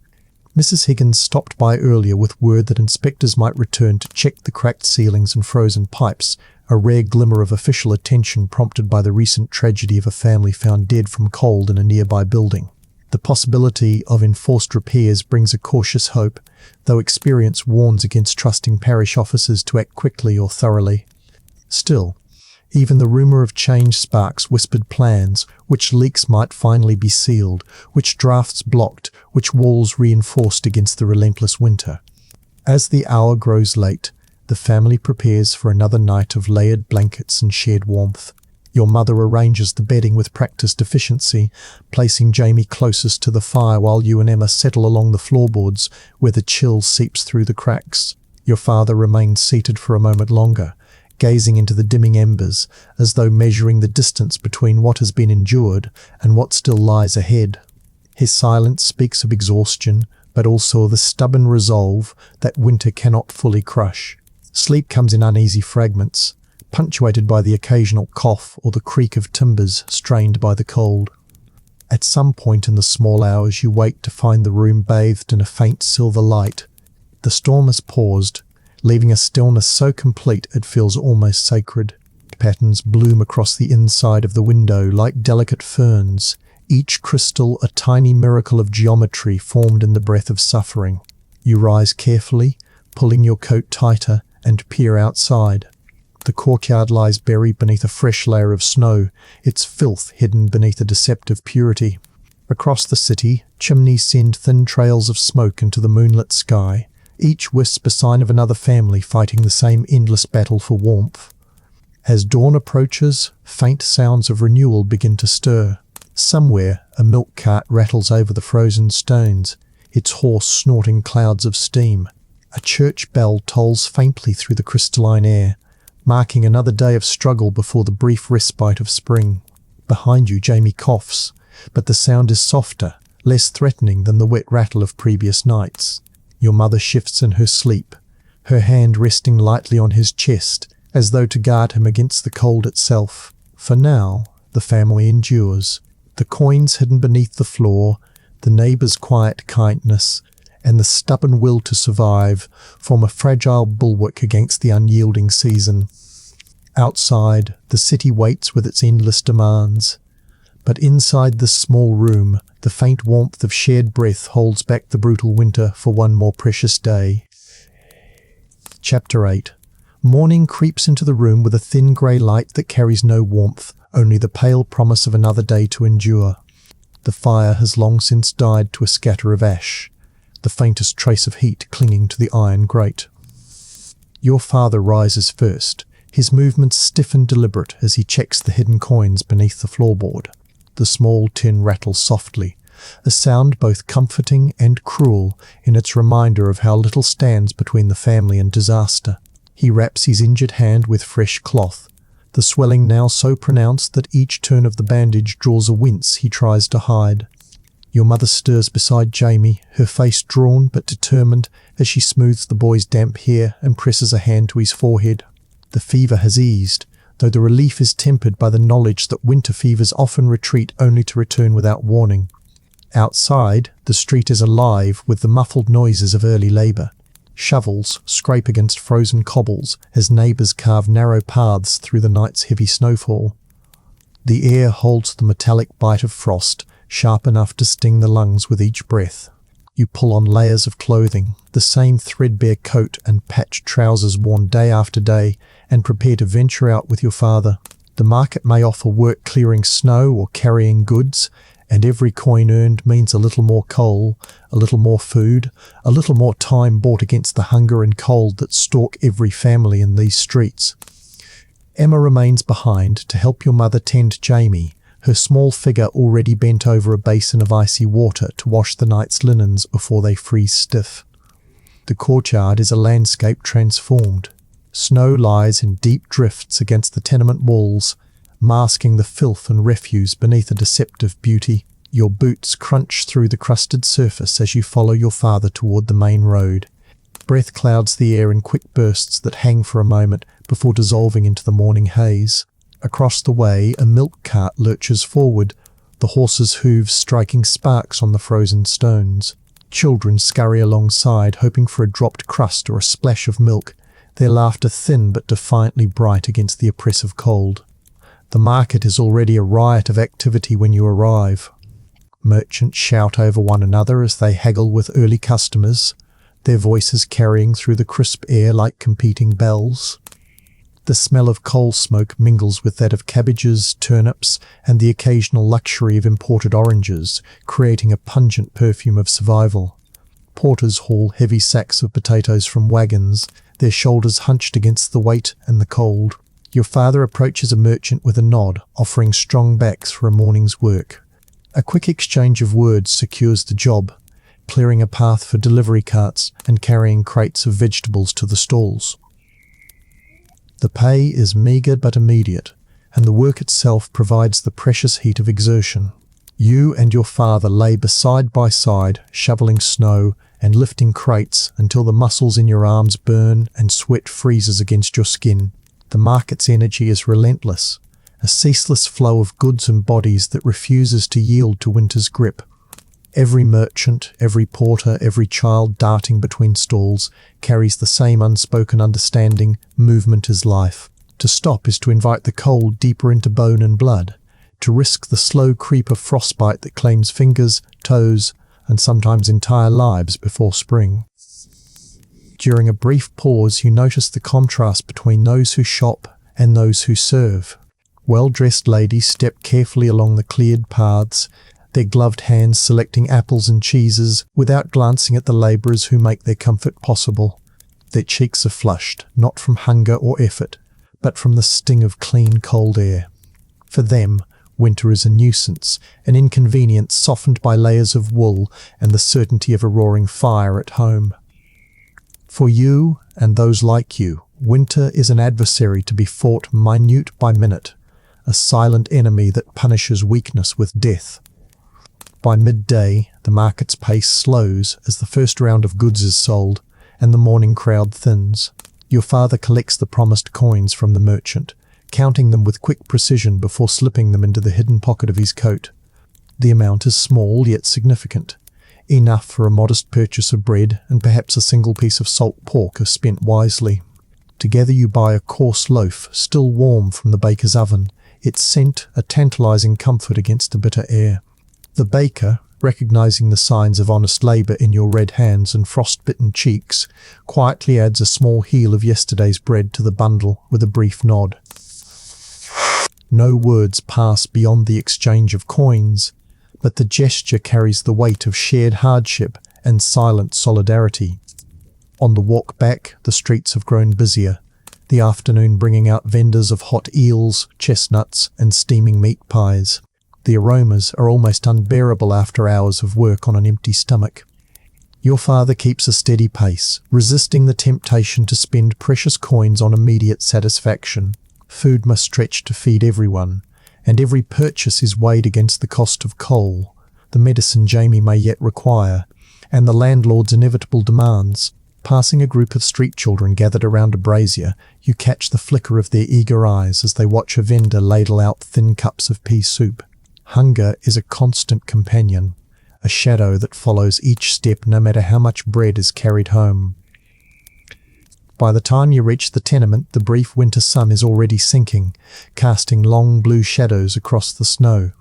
Mrs. Higgins stopped by earlier with word that inspectors might return to check the cracked ceilings and frozen pipes, a rare glimmer of official attention prompted by the recent tragedy of a family found dead from cold in a nearby building. The possibility of enforced repairs brings a cautious hope, though experience warns against trusting parish officers to act quickly or thoroughly. Still, even the rumour of change sparks whispered plans, which leaks might finally be sealed, which drafts blocked, which walls reinforced against the relentless winter. As the hour grows late, the family prepares for another night of layered blankets and shared warmth. Your mother arranges the bedding with practiced efficiency, placing Jamie closest to the fire while you and Emma settle along the floorboards where the chill seeps through the cracks. Your father remains seated for a moment longer, gazing into the dimming embers, as though measuring the distance between what has been endured and what still lies ahead. His silence speaks of exhaustion, but also the stubborn resolve that winter cannot fully crush. Sleep comes in uneasy fragments, punctuated by the occasional cough or the creak of timbers strained by the cold. At some point in the small hours you wake to find the room bathed in a faint silver light. The storm has paused, leaving a stillness so complete it feels almost sacred. Patterns bloom across the inside of the window like delicate ferns, each crystal a tiny miracle of geometry formed in the breath of suffering. You rise carefully, pulling your coat tighter, and peer outside. The courtyard lies buried beneath a fresh layer of snow, its filth hidden beneath a deceptive purity. Across the city, chimneys send thin trails of smoke into the moonlit sky, each wisp a sign of another family fighting the same endless battle for warmth. As dawn approaches, faint sounds of renewal begin to stir. Somewhere, a milk cart rattles over the frozen stones, its horse snorting clouds of steam. A church bell tolls faintly through the crystalline air, marking another day of struggle before the brief respite of spring. Behind you, Jamie coughs, but the sound is softer, less threatening than the wet rattle of previous nights. Your mother shifts in her sleep, her hand resting lightly on his chest, as though to guard him against the cold itself. For now, the family endures. The coins hidden beneath the floor, the neighbours' quiet kindness, and the stubborn will to survive form a fragile bulwark against the unyielding season. Outside, the city waits with its endless demands. But inside this small room, the faint warmth of shared breath holds back the brutal winter for one more precious day. Chapter 8. Morning creeps into the room with a thin grey light that carries no warmth, only the pale promise of another day to endure. The fire has long since died to a scatter of ash, the faintest trace of heat clinging to the iron grate. Your father rises first, his movements stiff and deliberate as he checks the hidden coins beneath the floorboard. The small tin rattles softly, a sound both comforting and cruel in its reminder of how little stands between the family and disaster. He wraps his injured hand with fresh cloth, the swelling now so pronounced that each turn of the bandage draws a wince he tries to hide. Your mother stirs beside Jamie, her face drawn but determined as she smooths the boy's damp hair and presses a hand to his forehead. The fever has eased, though the relief is tempered by the knowledge that winter fevers often retreat only to return without warning. Outside, the street is alive with the muffled noises of early labour. Shovels scrape against frozen cobbles as neighbours carve narrow paths through the night's heavy snowfall. The air holds the metallic bite of frost, sharp enough to sting the lungs with each breath. You pull on layers of clothing, the same threadbare coat and patched trousers worn day after day, and prepare to venture out with your father. The market may offer work clearing snow or carrying goods, and every coin earned means a little more coal, a little more food, a little more time bought against the hunger and cold that stalk every family in these streets. Emma remains behind to help your mother tend Jamie, her small figure already bent over a basin of icy water to wash the night's linens before they freeze stiff. The courtyard is a landscape transformed. Snow lies in deep drifts against the tenement walls, masking the filth and refuse beneath a deceptive beauty. Your boots crunch through the crusted surface as you follow your father toward the main road. Breath clouds the air in quick bursts that hang for a moment before dissolving into the morning haze. Across the way, a milk cart lurches forward, the horse's hooves striking sparks on the frozen stones. Children scurry alongside, hoping for a dropped crust or a splash of milk, their laughter thin but defiantly bright against the oppressive cold. The market is already a riot of activity when you arrive. Merchants shout over one another as they haggle with early customers, their voices carrying through the crisp air like competing bells. The smell of coal smoke mingles with that of cabbages, turnips, and the occasional luxury of imported oranges, creating a pungent perfume of survival. Porters haul heavy sacks of potatoes from wagons, their shoulders hunched against the weight and the cold. Your father approaches a merchant with a nod, offering strong backs for a morning's work. A quick exchange of words secures the job, clearing a path for delivery carts and carrying crates of vegetables to the stalls. The pay is meagre but immediate, and the work itself provides the precious heat of exertion. You and your father labour side by side, shoveling snow and lifting crates until the muscles in your arms burn and sweat freezes against your skin. The market's energy is relentless, a ceaseless flow of goods and bodies that refuses to yield to winter's grip. Every merchant, every porter, every child darting between stalls carries the same unspoken understanding: movement is life. To stop is to invite the cold deeper into bone and blood, to risk the slow creep of frostbite that claims fingers, toes, and sometimes entire lives before spring. During a brief pause, you notice the contrast between those who shop and those who serve. Well-dressed ladies step carefully along the cleared paths, their gloved hands selecting apples and cheeses without glancing at the labourers who make their comfort possible. Their cheeks are flushed, not from hunger or effort, but from the sting of clean, cold air. For them, winter is a nuisance, an inconvenience softened by layers of wool and the certainty of a roaring fire at home. For you and those like you, winter is an adversary to be fought minute by minute, a silent enemy that punishes weakness with death. By midday, the market's pace slows as the first round of goods is sold, and the morning crowd thins. Your father collects the promised coins from the merchant, counting them with quick precision before slipping them into the hidden pocket of his coat. The amount is small yet significant, enough for a modest purchase of bread and perhaps a single piece of salt pork if spent wisely. Together you buy a coarse loaf, still warm from the baker's oven, its scent a tantalizing comfort against the bitter air. The baker, recognizing the signs of honest labor in your red hands and frost-bitten cheeks, quietly adds a small heel of yesterday's bread to the bundle with a brief nod. No words pass beyond the exchange of coins, but the gesture carries the weight of shared hardship and silent solidarity. On the walk back, the streets have grown busier, the afternoon bringing out vendors of hot eels, chestnuts, and steaming meat pies. The aromas are almost unbearable after hours of work on an empty stomach. Your father keeps a steady pace, resisting the temptation to spend precious coins on immediate satisfaction. Food must stretch to feed everyone, and every purchase is weighed against the cost of coal, the medicine Jamie may yet require, and the landlord's inevitable demands. Passing a group of street children gathered around a brazier, you catch the flicker of their eager eyes as they watch a vendor ladle out thin cups of pea-soup. Hunger is a constant companion, a shadow that follows each step no matter how much bread is carried home. By the time you reach the tenement, the brief winter sun is already sinking, casting long blue shadows across the snow.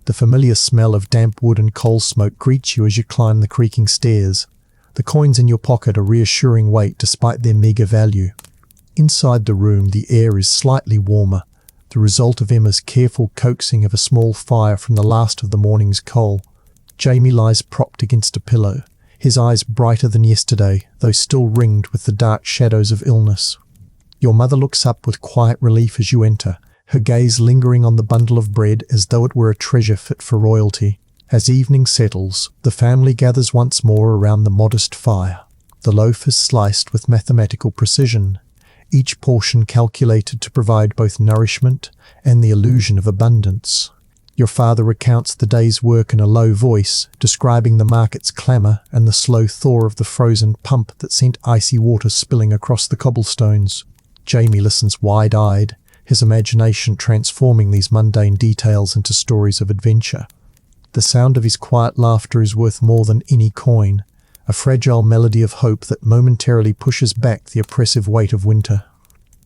The familiar smell of damp wood and coal smoke greets you as you climb the creaking stairs. The coins in your pocket are reassuring weight despite their meagre value. Inside the room, the air is slightly warmer, the result of Emma's careful coaxing of a small fire from the last of the morning's coal. Jamie lies propped against a pillow, his eyes brighter than yesterday, though still ringed with the dark shadows of illness. Your mother looks up with quiet relief as you enter, her gaze lingering on the bundle of bread as though it were a treasure fit for royalty. As evening settles, the family gathers once more around the modest fire. The loaf is sliced with mathematical precision, each portion calculated to provide both nourishment and the illusion of abundance. Your father recounts the day's work in a low voice, describing the market's clamour and the slow thaw of the frozen pump that sent icy water spilling across the cobblestones. Jamie listens wide-eyed, his imagination transforming these mundane details into stories of adventure. The sound of his quiet laughter is worth more than any coin, a fragile melody of hope that momentarily pushes back the oppressive weight of winter.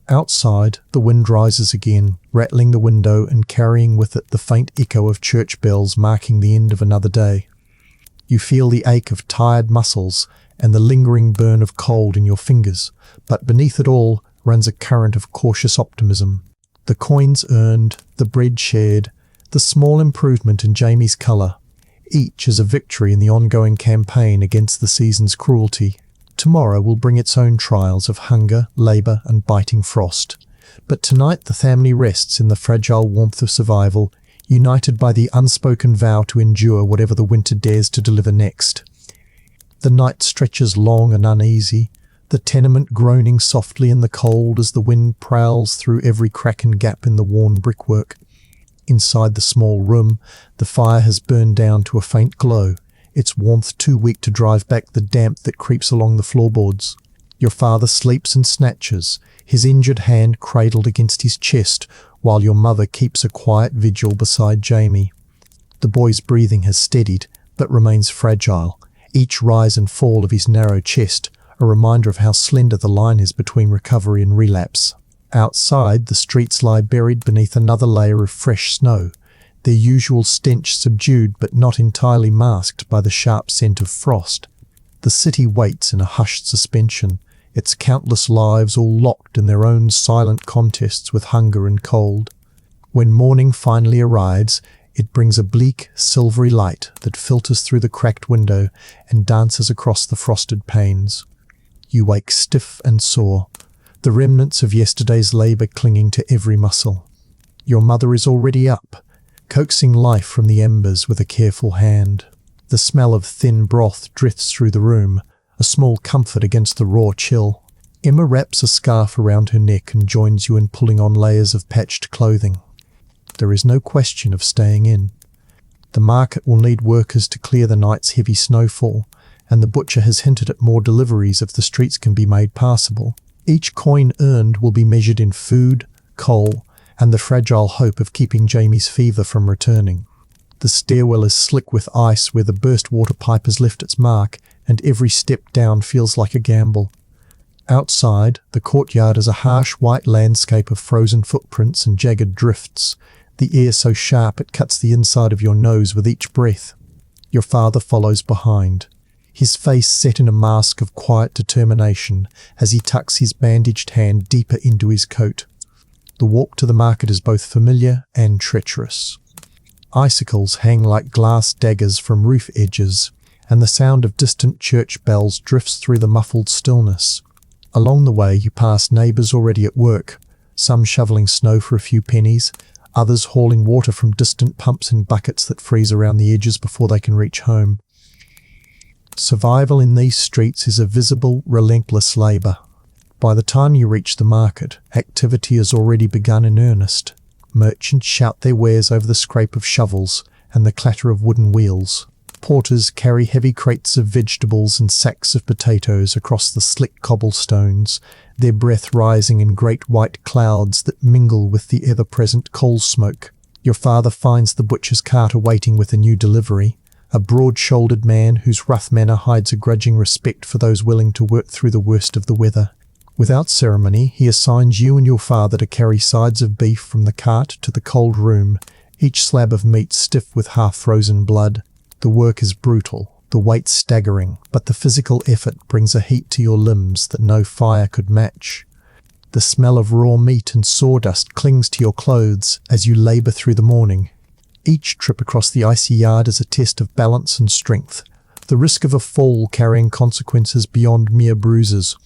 Outside, the wind rises again, rattling the window and carrying with it the faint echo of church bells marking the end of another day. You feel the ache of tired muscles and the lingering burn of cold in your fingers, but beneath it all runs a current of cautious optimism. The coins earned, the bread shared, the small improvement in Jamie's colour, each is a victory in the ongoing campaign against the season's cruelty. Tomorrow will bring its own trials of hunger, labour and biting frost. But tonight the family rests in the fragile warmth of survival, united by the unspoken vow to endure whatever the winter dares to deliver next. The night stretches long and uneasy, the tenement groaning softly in the cold as the wind prowls through every crack and gap in the worn brickwork. Inside the small room, the fire has burned down to a faint glow, its warmth too weak to drive back the damp that creeps along the floorboards. Your father sleeps in snatches, his injured hand cradled against his chest, while your mother keeps a quiet vigil beside Jamie. The boy's breathing has steadied, but remains fragile, each rise and fall of his narrow chest a reminder of how slender the line is between recovery and relapse. Outside, the streets lie buried beneath another layer of fresh snow, their usual stench subdued but not entirely masked by the sharp scent of frost. The city waits in a hushed suspension, its countless lives all locked in their own silent contests with hunger and cold. When morning finally arrives, it brings a bleak, silvery light that filters through the cracked window and dances across the frosted panes. You wake stiff and sore, the remnants of yesterday's labour clinging to every muscle. Your mother is already up, coaxing life from the embers with a careful hand. The smell of thin broth drifts through the room, a small comfort against the raw chill. Emma wraps a scarf around her neck and joins you in pulling on layers of patched clothing. There is no question of staying in. The market will need workers to clear the night's heavy snowfall, and the butcher has hinted at more deliveries if the streets can be made passable. Each coin earned will be measured in food, coal, and the fragile hope of keeping Jamie's fever from returning. The stairwell is slick with ice where the burst water pipe has left its mark, and every step down feels like a gamble. Outside, the courtyard is a harsh white landscape of frozen footprints and jagged drifts, the air so sharp it cuts the inside of your nose with each breath. Your father follows behind, his face set in a mask of quiet determination as he tucks his bandaged hand deeper into his coat. The walk to the market is both familiar and treacherous. Icicles hang like glass daggers from roof edges, and the sound of distant church bells drifts through the muffled stillness. Along the way you pass neighbours already at work, some shoveling snow for a few pennies, others hauling water from distant pumps in buckets that freeze around the edges before they can reach home. Survival in these streets is a visible, relentless labour. By the time you reach the market, activity has already begun in earnest. Merchants shout their wares over the scrape of shovels and the clatter of wooden wheels. Porters carry heavy crates of vegetables and sacks of potatoes across the slick cobblestones, their breath rising in great white clouds that mingle with the ever-present coal smoke. Your father finds the butcher's cart awaiting with a new delivery, a broad-shouldered man whose rough manner hides a grudging respect for those willing to work through the worst of the weather. Without ceremony, he assigns you and your father to carry sides of beef from the cart to the cold room, each slab of meat stiff with half-frozen blood. The work is brutal, the weight staggering, but the physical effort brings a heat to your limbs that no fire could match. The smell of raw meat and sawdust clings to your clothes as you labour through the morning. Each trip across the icy yard is a test of balance and strength, the risk of a fall carrying consequences beyond mere bruises.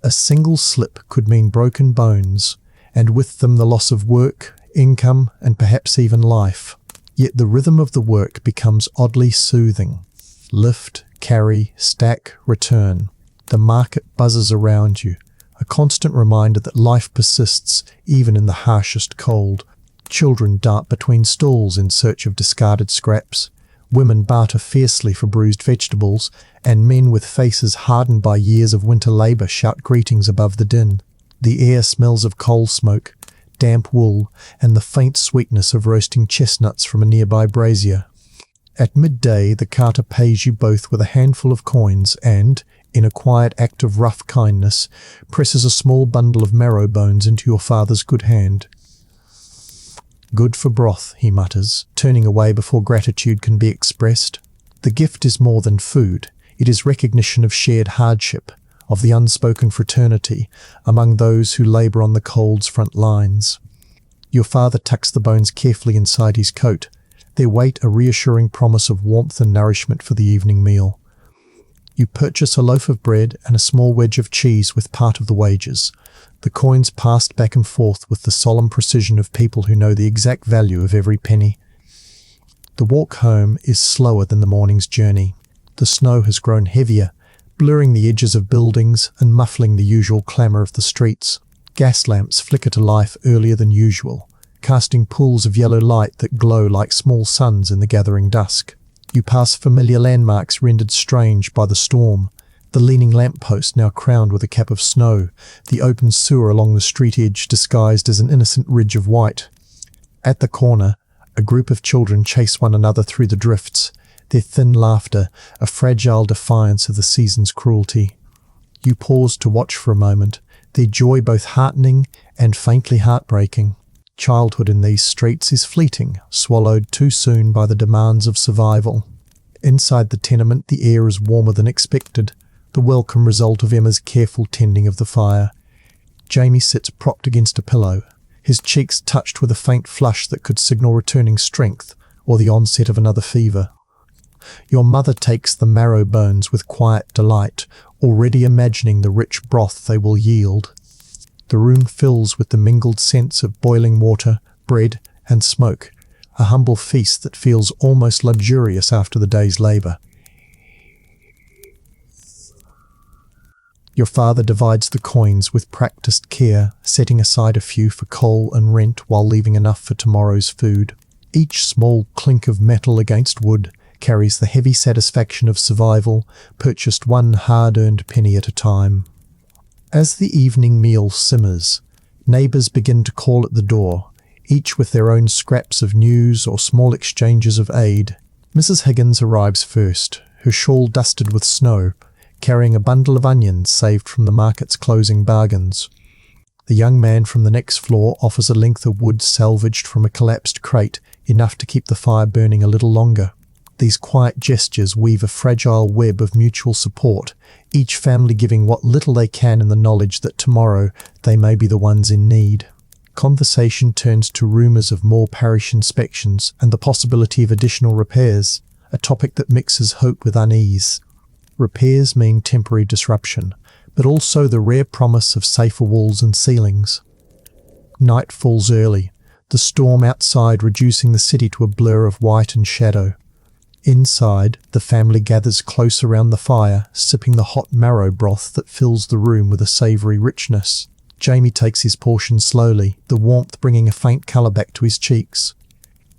A single slip could mean broken bones, and with them the loss of work, income, and perhaps even life. Yet the rhythm of the work becomes oddly soothing. Lift, carry, stack, return. The market buzzes around you, a constant reminder that life persists even in the harshest cold. Children dart between stalls in search of discarded scraps. Women barter fiercely for bruised vegetables, and men with faces hardened by years of winter labour shout greetings above the din. The air smells of coal smoke, damp wool, and the faint sweetness of roasting chestnuts from a nearby brazier. At midday, the carter pays you both with a handful of coins and, in a quiet act of rough kindness, presses a small bundle of marrow bones into your father's good hand. "Good for broth," he mutters, turning away before gratitude can be expressed. The gift is more than food. It is recognition of shared hardship, of the unspoken fraternity among those who labour on the cold's front lines. Your father tucks the bones carefully inside his coat, their weight a reassuring promise of warmth and nourishment for the evening meal. You purchase a loaf of bread and a small wedge of cheese with part of the wages, the coins passed back and forth with the solemn precision of people who know the exact value of every penny. The walk home is slower than the morning's journey. The snow has grown heavier, blurring the edges of buildings and muffling the usual clamour of the streets. Gas lamps flicker to life earlier than usual, casting pools of yellow light that glow like small suns in the gathering dusk. You pass familiar landmarks rendered strange by the storm, the leaning lamppost now crowned with a cap of snow, the open sewer along the street edge disguised as an innocent ridge of white. At the corner, a group of children chase one another through the drifts, their thin laughter a fragile defiance of the season's cruelty. You pause to watch for a moment, their joy both heartening and faintly heartbreaking. Childhood in these streets is fleeting, swallowed too soon by the demands of survival. Inside the tenement the air is warmer than expected, the welcome result of Emma's careful tending of the fire. Jamie sits propped against a pillow, his cheeks touched with a faint flush that could signal returning strength or the onset of another fever. Your mother takes the marrow bones with quiet delight, already imagining the rich broth they will yield. The room fills with the mingled scents of boiling water, bread, and smoke, a humble feast that feels almost luxurious after the day's labour. Your father divides the coins with practised care, setting aside a few for coal and rent while leaving enough for tomorrow's food. Each small clink of metal against wood carries the heavy satisfaction of survival, purchased one hard-earned penny at a time. As the evening meal simmers, neighbours begin to call at the door, each with their own scraps of news or small exchanges of aid. Mrs. Higgins arrives first, her shawl dusted with snow, carrying a bundle of onions saved from the market's closing bargains. The young man from the next floor offers a length of wood salvaged from a collapsed crate, enough to keep the fire burning a little longer. These quiet gestures weave a fragile web of mutual support, each family giving what little they can in the knowledge that tomorrow they may be the ones in need. Conversation turns to rumours of more parish inspections and the possibility of additional repairs, a topic that mixes hope with unease. Repairs mean temporary disruption, but also the rare promise of safer walls and ceilings. Night falls early, the storm outside reducing the city to a blur of white and shadow. Inside, the family gathers close around the fire, sipping the hot marrow broth that fills the room with a savoury richness. Jamie takes his portion slowly, the warmth bringing a faint colour back to his cheeks.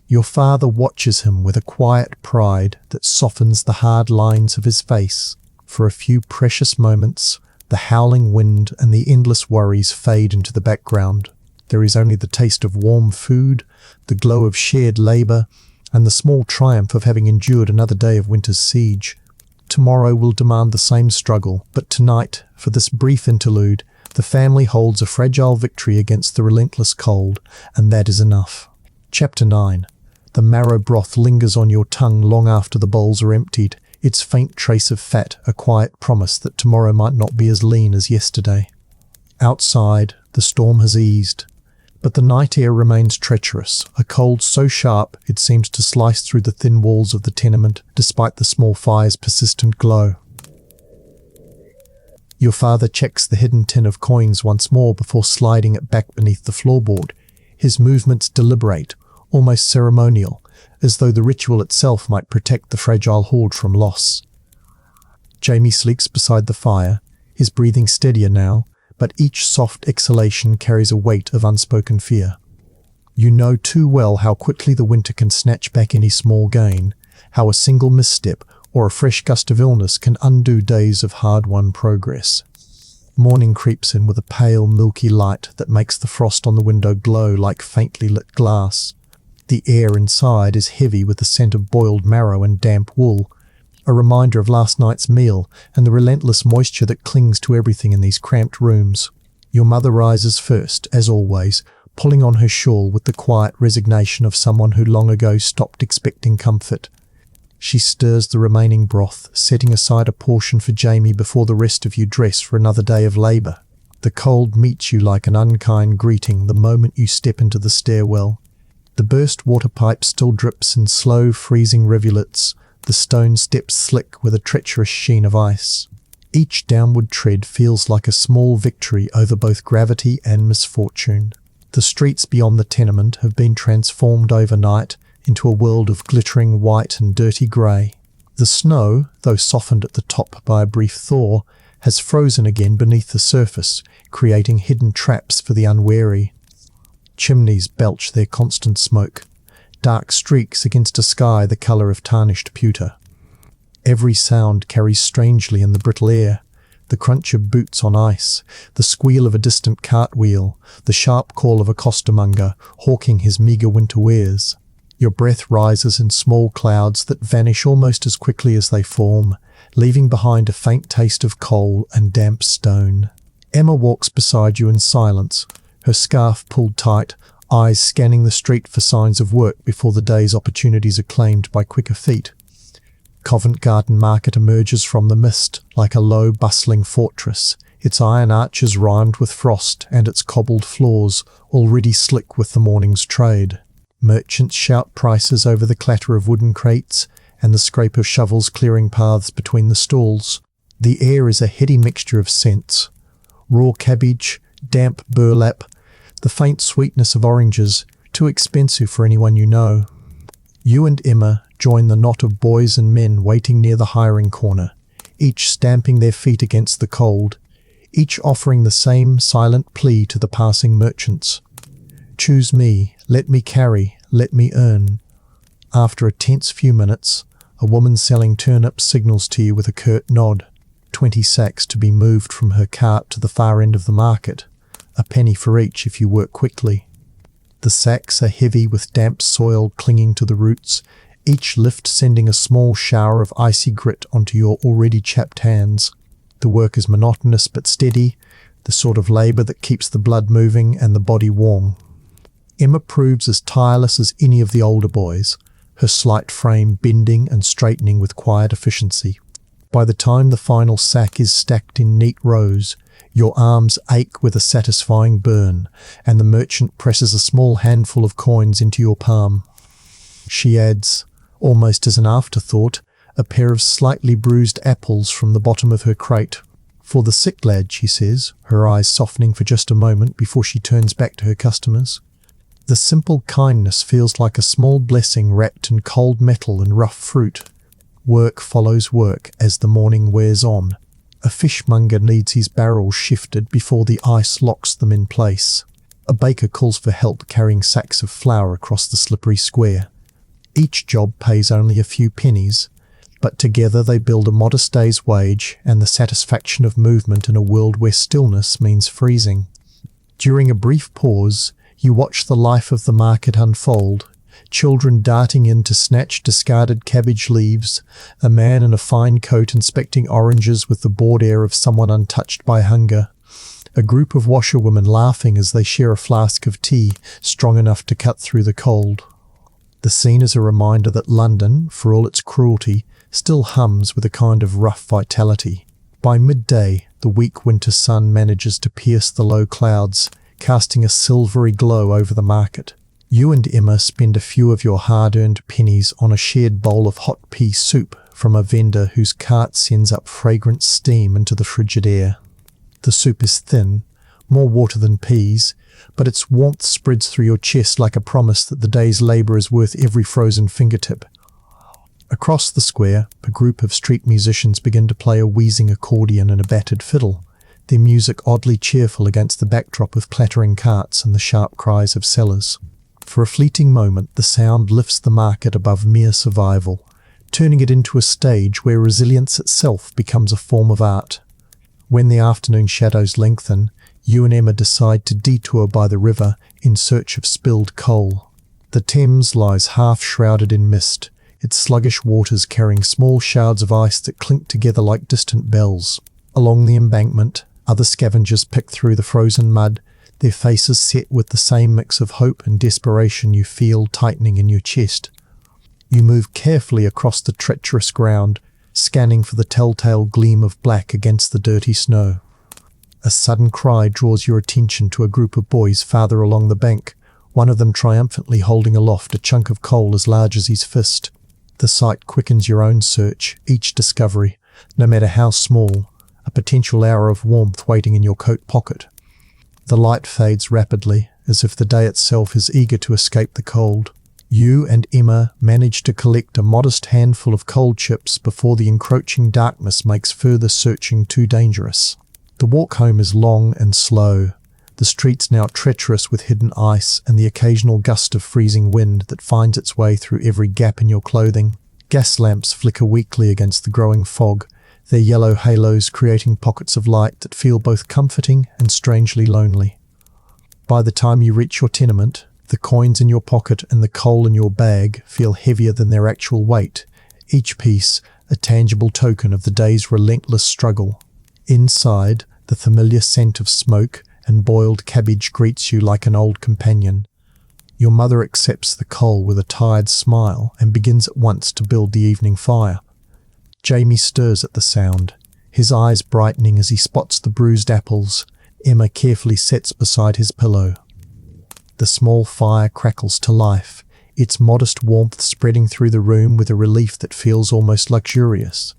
Your father watches him with a quiet pride that softens the hard lines of his face. For a few precious moments, the howling wind and the endless worries fade into the background. There is only the taste of warm food, the glow of shared labour, and the small triumph of having endured another day of winter's siege. Tomorrow will demand the same struggle, but tonight, for this brief interlude, the family holds a fragile victory against the relentless cold, and that is enough. Chapter 9. The marrow broth lingers on your tongue long after the bowls are emptied, its faint trace of fat a quiet promise that tomorrow might not be as lean as yesterday. Outside, the storm has eased, but the night air remains treacherous, a cold so sharp it seems to slice through the thin walls of the tenement despite the small fire's persistent glow. Your father checks the hidden tin of coins once more before sliding it back beneath the floorboard, his movements deliberate, almost ceremonial, as though the ritual itself might protect the fragile hoard from loss. Jamie sleeps beside the fire, his breathing steadier now, but each soft exhalation carries a weight of unspoken fear. You know too well how quickly the winter can snatch back any small gain, how a single misstep or a fresh gust of illness can undo days of hard-won progress. Morning creeps in with a pale, milky light that makes the frost on the window glow like faintly lit glass. The air inside is heavy with the scent of boiled marrow and damp wool, a reminder of last night's meal and the relentless moisture that clings to everything in these cramped rooms. Your mother rises first, as always, pulling on her shawl with the quiet resignation of someone who long ago stopped expecting comfort. She stirs the remaining broth, setting aside a portion for Jamie before the rest of you dress for another day of labour. The cold meets you like an unkind greeting the moment you step into the stairwell. The burst water pipe still drips in slow, freezing rivulets, the stone steps slick with a treacherous sheen of ice. Each downward tread feels like a small victory over both gravity and misfortune. The streets beyond the tenement have been transformed overnight into a world of glittering white and dirty grey. The snow, though softened at the top by a brief thaw, has frozen again beneath the surface, creating hidden traps for the unwary. Chimneys belch their constant smoke, dark streaks against a sky the colour of tarnished pewter. Every sound carries strangely in the brittle air, the crunch of boots on ice, the squeal of a distant cartwheel, the sharp call of a costermonger hawking his meagre winter wares. Your breath rises in small clouds that vanish almost as quickly as they form, leaving behind a faint taste of coal and damp stone. Emma walks beside you in silence, her scarf pulled tight, eyes scanning the street for signs of work before the day's opportunities are claimed by quicker feet. Covent Garden Market emerges from the mist like a low, bustling fortress, its iron arches rimed with frost and its cobbled floors already slick with the morning's trade. Merchants shout prices over the clatter of wooden crates and the scrape of shovels clearing paths between the stalls. The air is a heady mixture of scents: raw cabbage, damp burlap, the faint sweetness of oranges, too expensive for anyone you know. You and Emma join the knot of boys and men waiting near the hiring corner, each stamping their feet against the cold, each offering the same silent plea to the passing merchants. Choose me, let me carry, let me earn. After a tense few minutes, a woman selling turnips signals to you with a curt nod, 20 sacks to be moved from her cart to the far end of the market, a penny for each if you work quickly. The sacks are heavy with damp soil clinging to the roots, each lift sending a small shower of icy grit onto your already chapped hands. The work is monotonous but steady, the sort of labour that keeps the blood moving and the body warm. Emma proves as tireless as any of the older boys, her slight frame bending and straightening with quiet efficiency. By the time the final sack is stacked in neat rows, your arms ache with a satisfying burn, and the merchant presses a small handful of coins into your palm. She adds, almost as an afterthought, a pair of slightly bruised apples from the bottom of her crate. "For the sick lad," she says, her eyes softening for just a moment before she turns back to her customers. The simple kindness feels like a small blessing wrapped in cold metal and rough fruit. Work follows work as the morning wears on. A fishmonger needs his barrels shifted before the ice locks them in place. A baker calls for help carrying sacks of flour across the slippery square. Each job pays only a few pennies, but together they build a modest day's wage and the satisfaction of movement in a world where stillness means freezing. During a brief pause, you watch the life of the market unfold, children darting in to snatch discarded cabbage leaves, a man in a fine coat inspecting oranges with the bored air of someone untouched by hunger, a group of washerwomen laughing as they share a flask of tea strong enough to cut through the cold. The scene is a reminder that London, for all its cruelty, still hums with a kind of rough vitality. By midday, the weak winter sun manages to pierce the low clouds, casting a silvery glow over the market. You and Emma spend a few of your hard-earned pennies on a shared bowl of hot pea-soup from a vendor whose cart sends up fragrant steam into the frigid air. The soup is thin, more water than peas, but its warmth spreads through your chest like a promise that the day's labour is worth every frozen fingertip. Across the square, a group of street musicians begin to play a wheezing accordion and a battered fiddle, their music oddly cheerful against the backdrop of clattering carts and the sharp cries of sellers. For a fleeting moment, the sound lifts the market above mere survival, turning it into a stage where resilience itself becomes a form of art. When the afternoon shadows lengthen, you and Emma decide to detour by the river in search of spilled coal. The Thames lies half-shrouded in mist, its sluggish waters carrying small shards of ice that clink together like distant bells. Along the embankment, other scavengers pick through the frozen mud, their faces set with the same mix of hope and desperation you feel tightening in your chest. You move carefully across the treacherous ground, scanning for the telltale gleam of black against the dirty snow. A sudden cry draws your attention to a group of boys farther along the bank, one of them triumphantly holding aloft a chunk of coal as large as his fist. The sight quickens your own search, each discovery, no matter how small, a potential hour of warmth waiting in your coat pocket. The light fades rapidly, as if the day itself is eager to escape the cold. You and Emma manage to collect a modest handful of coal chips before the encroaching darkness makes further searching too dangerous. The walk home is long and slow, the streets now treacherous with hidden ice and the occasional gust of freezing wind that finds its way through every gap in your clothing. Gas lamps flicker weakly against the growing fog, their yellow halos creating pockets of light that feel both comforting and strangely lonely. By the time you reach your tenement, the coins in your pocket and the coal in your bag feel heavier than their actual weight, each piece a tangible token of the day's relentless struggle. Inside, the familiar scent of smoke and boiled cabbage greets you like an old companion. Your mother accepts the coal with a tired smile and begins at once to build the evening fire. Jamie stirs at the sound, his eyes brightening as he spots the bruised apples Emma carefully sets beside his pillow. The small fire crackles to life, its modest warmth spreading through the room with a relief that feels almost luxurious.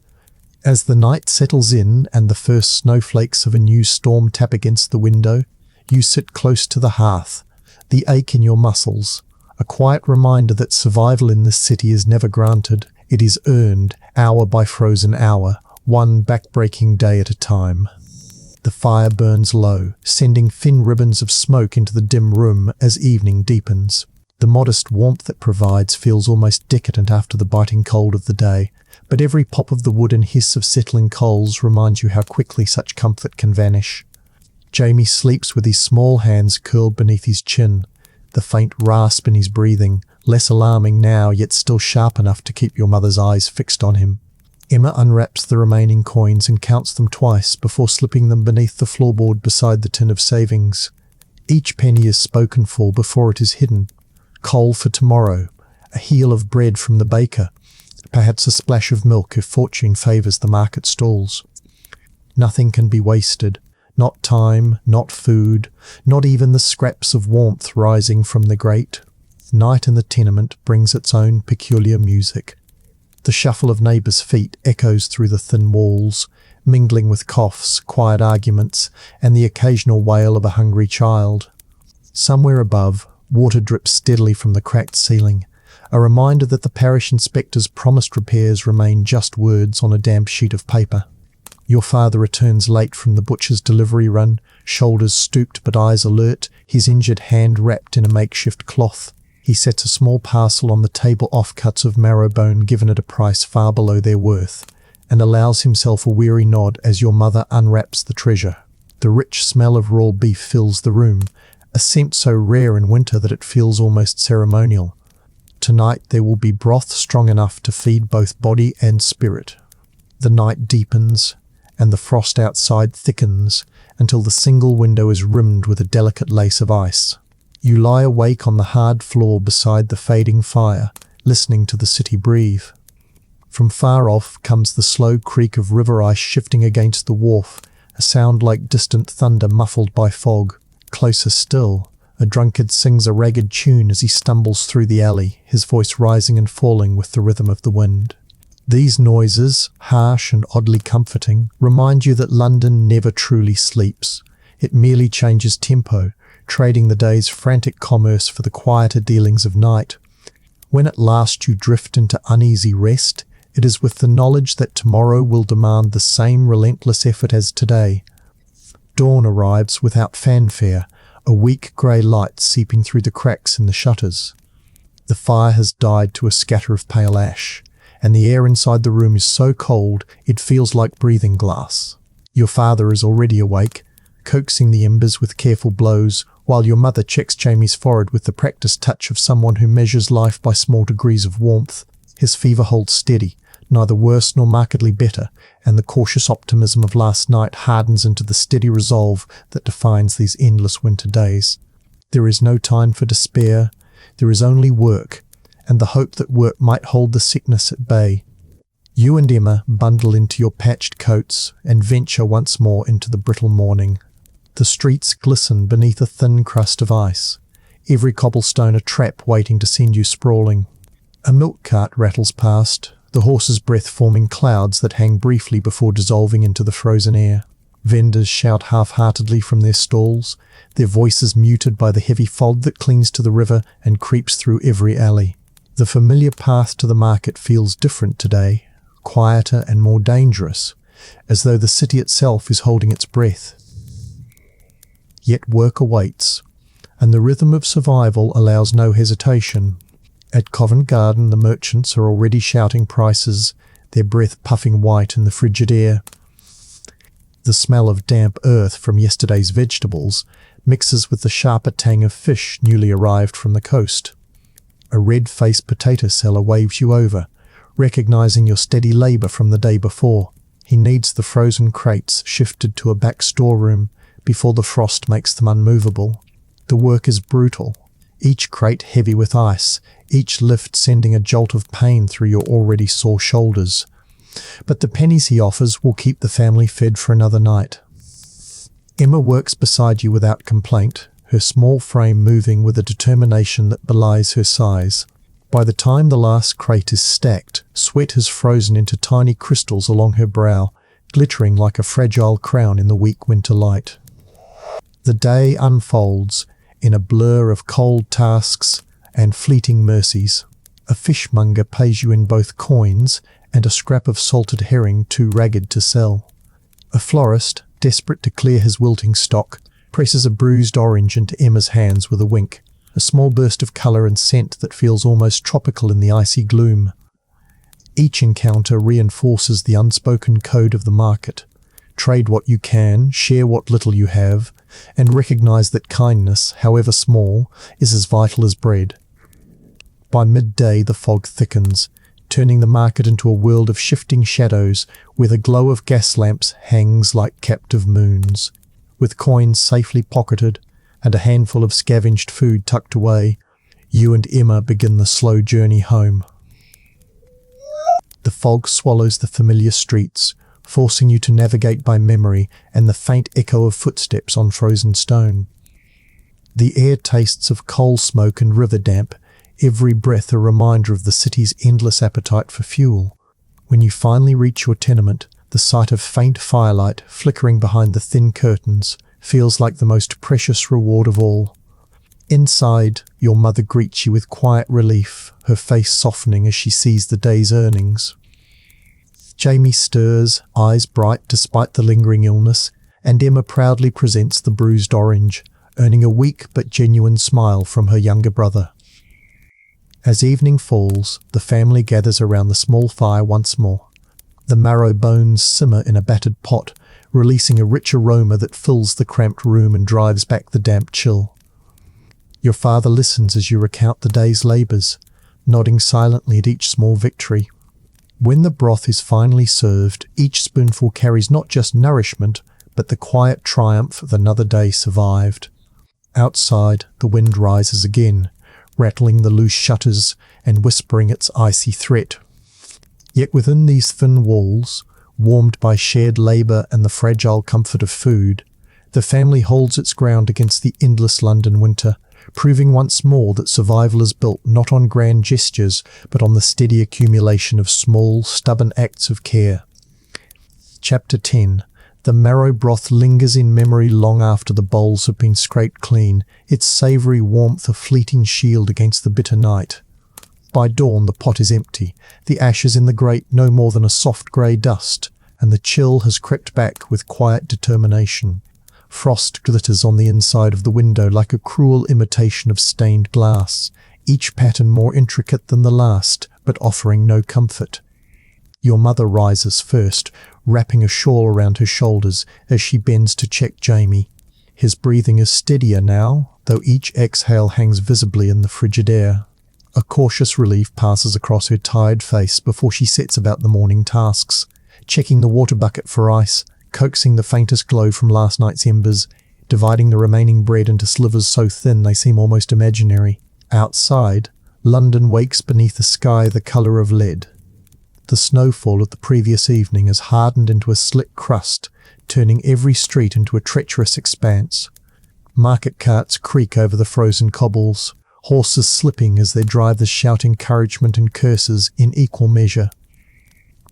As the night settles in and the first snowflakes of a new storm tap against the window, you sit close to the hearth, the ache in your muscles, a quiet reminder that survival in this city is never granted. It is earned, hour by frozen hour, one back-breaking day at a time. The fire burns low, sending thin ribbons of smoke into the dim room as evening deepens. The modest warmth it provides feels almost decadent after the biting cold of the day, but every pop of the wood and hiss of settling coals reminds you how quickly such comfort can vanish. Jamie sleeps with his small hands curled beneath his chin, the faint rasp in his breathing, less alarming now yet still sharp enough to keep your mother's eyes fixed on him. Emma unwraps the remaining coins and counts them twice before slipping them beneath the floorboard beside the tin of savings. Each penny is spoken for before it is hidden. Coal for tomorrow, a heel of bread from the baker, perhaps a splash of milk if fortune favours the market stalls. Nothing can be wasted, not time, not food, not even the scraps of warmth rising from the grate. Night in the tenement brings its own peculiar music. The shuffle of neighbours' feet echoes through the thin walls, mingling with coughs, quiet arguments, and the occasional wail of a hungry child. Somewhere above, water drips steadily from the cracked ceiling, a reminder that the parish inspector's promised repairs remain just words on a damp sheet of paper. Your father returns late from the butcher's delivery run, shoulders stooped but eyes alert, his injured hand wrapped in a makeshift cloth. He sets a small parcel on the table, offcuts of marrowbone given at a price far below their worth, and allows himself a weary nod as your mother unwraps the treasure. The rich smell of raw beef fills the room, a scent so rare in winter that it feels almost ceremonial. Tonight there will be broth strong enough to feed both body and spirit. The night deepens, and the frost outside thickens until the single window is rimmed with a delicate lace of ice. You lie awake on the hard floor beside the fading fire, listening to the city breathe. From far off comes the slow creak of river ice shifting against the wharf, a sound like distant thunder muffled by fog. Closer still, a drunkard sings a ragged tune as he stumbles through the alley, his voice rising and falling with the rhythm of the wind. These noises, harsh and oddly comforting, remind you that London never truly sleeps. It merely changes tempo, trading the day's frantic commerce for the quieter dealings of night. When at last you drift into uneasy rest, it is with the knowledge that tomorrow will demand the same relentless effort as today. Dawn arrives without fanfare, a weak grey light seeping through the cracks in the shutters. The fire has died to a scatter of pale ash, and the air inside the room is so cold it feels like breathing glass. Your father is already awake, coaxing the embers with careful blows, while your mother checks Jamie's forehead with the practiced touch of someone who measures life by small degrees of warmth. His fever holds steady, neither worse nor markedly better, and the cautious optimism of last night hardens into the steady resolve that defines these endless winter days. There is no time for despair, there is only work, and the hope that work might hold the sickness at bay. You and Emma bundle into your patched coats and venture once more into the brittle morning. The streets glisten beneath a thin crust of ice, every cobblestone a trap waiting to send you sprawling. A milk cart rattles past, the horse's breath forming clouds that hang briefly before dissolving into the frozen air. Vendors shout half-heartedly from their stalls, their voices muted by the heavy fog that clings to the river and creeps through every alley. The familiar path to the market feels different today, quieter and more dangerous, as though the city itself is holding its breath. Yet work awaits, and the rhythm of survival allows no hesitation. At Covent Garden the merchants are already shouting prices, their breath puffing white in the frigid air. The smell of damp earth from yesterday's vegetables mixes with the sharper tang of fish newly arrived from the coast. A red-faced potato seller waves you over, recognizing your steady labour from the day before. He needs the frozen crates shifted to a back storeroom before the frost makes them unmovable. The work is brutal, each crate heavy with ice, each lift sending a jolt of pain through your already sore shoulders. But the pennies he offers will keep the family fed for another night. Emma works beside you without complaint, her small frame moving with a determination that belies her size. By the time the last crate is stacked, sweat has frozen into tiny crystals along her brow, glittering like a fragile crown in the weak winter light. The day unfolds in a blur of cold tasks and fleeting mercies. A fishmonger pays you in both coins and a scrap of salted herring too ragged to sell. A florist, desperate to clear his wilting stock, presses a bruised orange into Emma's hands with a wink, a small burst of colour and scent that feels almost tropical in the icy gloom. Each encounter reinforces the unspoken code of the market. Trade what you can, share what little you have, and recognise that kindness, however small, is as vital as bread. By midday the fog thickens, turning the market into a world of shifting shadows where the glow of gas lamps hangs like captive moons. With coins safely pocketed and a handful of scavenged food tucked away, you and Emma begin the slow journey home. The fog swallows the familiar streets, forcing you to navigate by memory and the faint echo of footsteps on frozen stone. The air tastes of coal smoke and river damp, every breath a reminder of the city's endless appetite for fuel. When you finally reach your tenement, the sight of faint firelight flickering behind the thin curtains feels like the most precious reward of all. Inside, your mother greets you with quiet relief, her face softening as she sees the day's earnings. Jamie stirs, eyes bright despite the lingering illness, and Emma proudly presents the bruised orange, earning a weak but genuine smile from her younger brother. As evening falls, the family gathers around the small fire once more. The marrow bones simmer in a battered pot, releasing a rich aroma that fills the cramped room and drives back the damp chill. Your father listens as you recount the day's labours, nodding silently at each small victory. When the broth is finally served, each spoonful carries not just nourishment, but the quiet triumph of another day survived. Outside, the wind rises again, rattling the loose shutters and whispering its icy threat. Yet within these thin walls, warmed by shared labour and the fragile comfort of food, the family holds its ground against the endless London winter, proving once more that survival is built not on grand gestures, but on the steady accumulation of small, stubborn acts of care. Chapter 10. The marrow broth lingers in memory long after the bowls have been scraped clean, its savoury warmth a fleeting shield against the bitter night. By dawn the pot is empty, the ashes in the grate no more than a soft grey dust, and the chill has crept back with quiet determination. Frost glitters on the inside of the window like a cruel imitation of stained glass, each pattern more intricate than the last, but offering no comfort. Your mother rises first, wrapping a shawl around her shoulders as she bends to check Jamie. His breathing is steadier now, though each exhale hangs visibly in the frigid air. A cautious relief passes across her tired face before she sets about the morning tasks, checking the water bucket for ice, coaxing the faintest glow from last night's embers, dividing the remaining bread into slivers so thin they seem almost imaginary. Outside, London wakes beneath a sky the colour of lead. The snowfall of the previous evening has hardened into a slick crust, turning every street into a treacherous expanse. Market carts creak over the frozen cobbles, horses slipping as their drivers shout encouragement and curses in equal measure.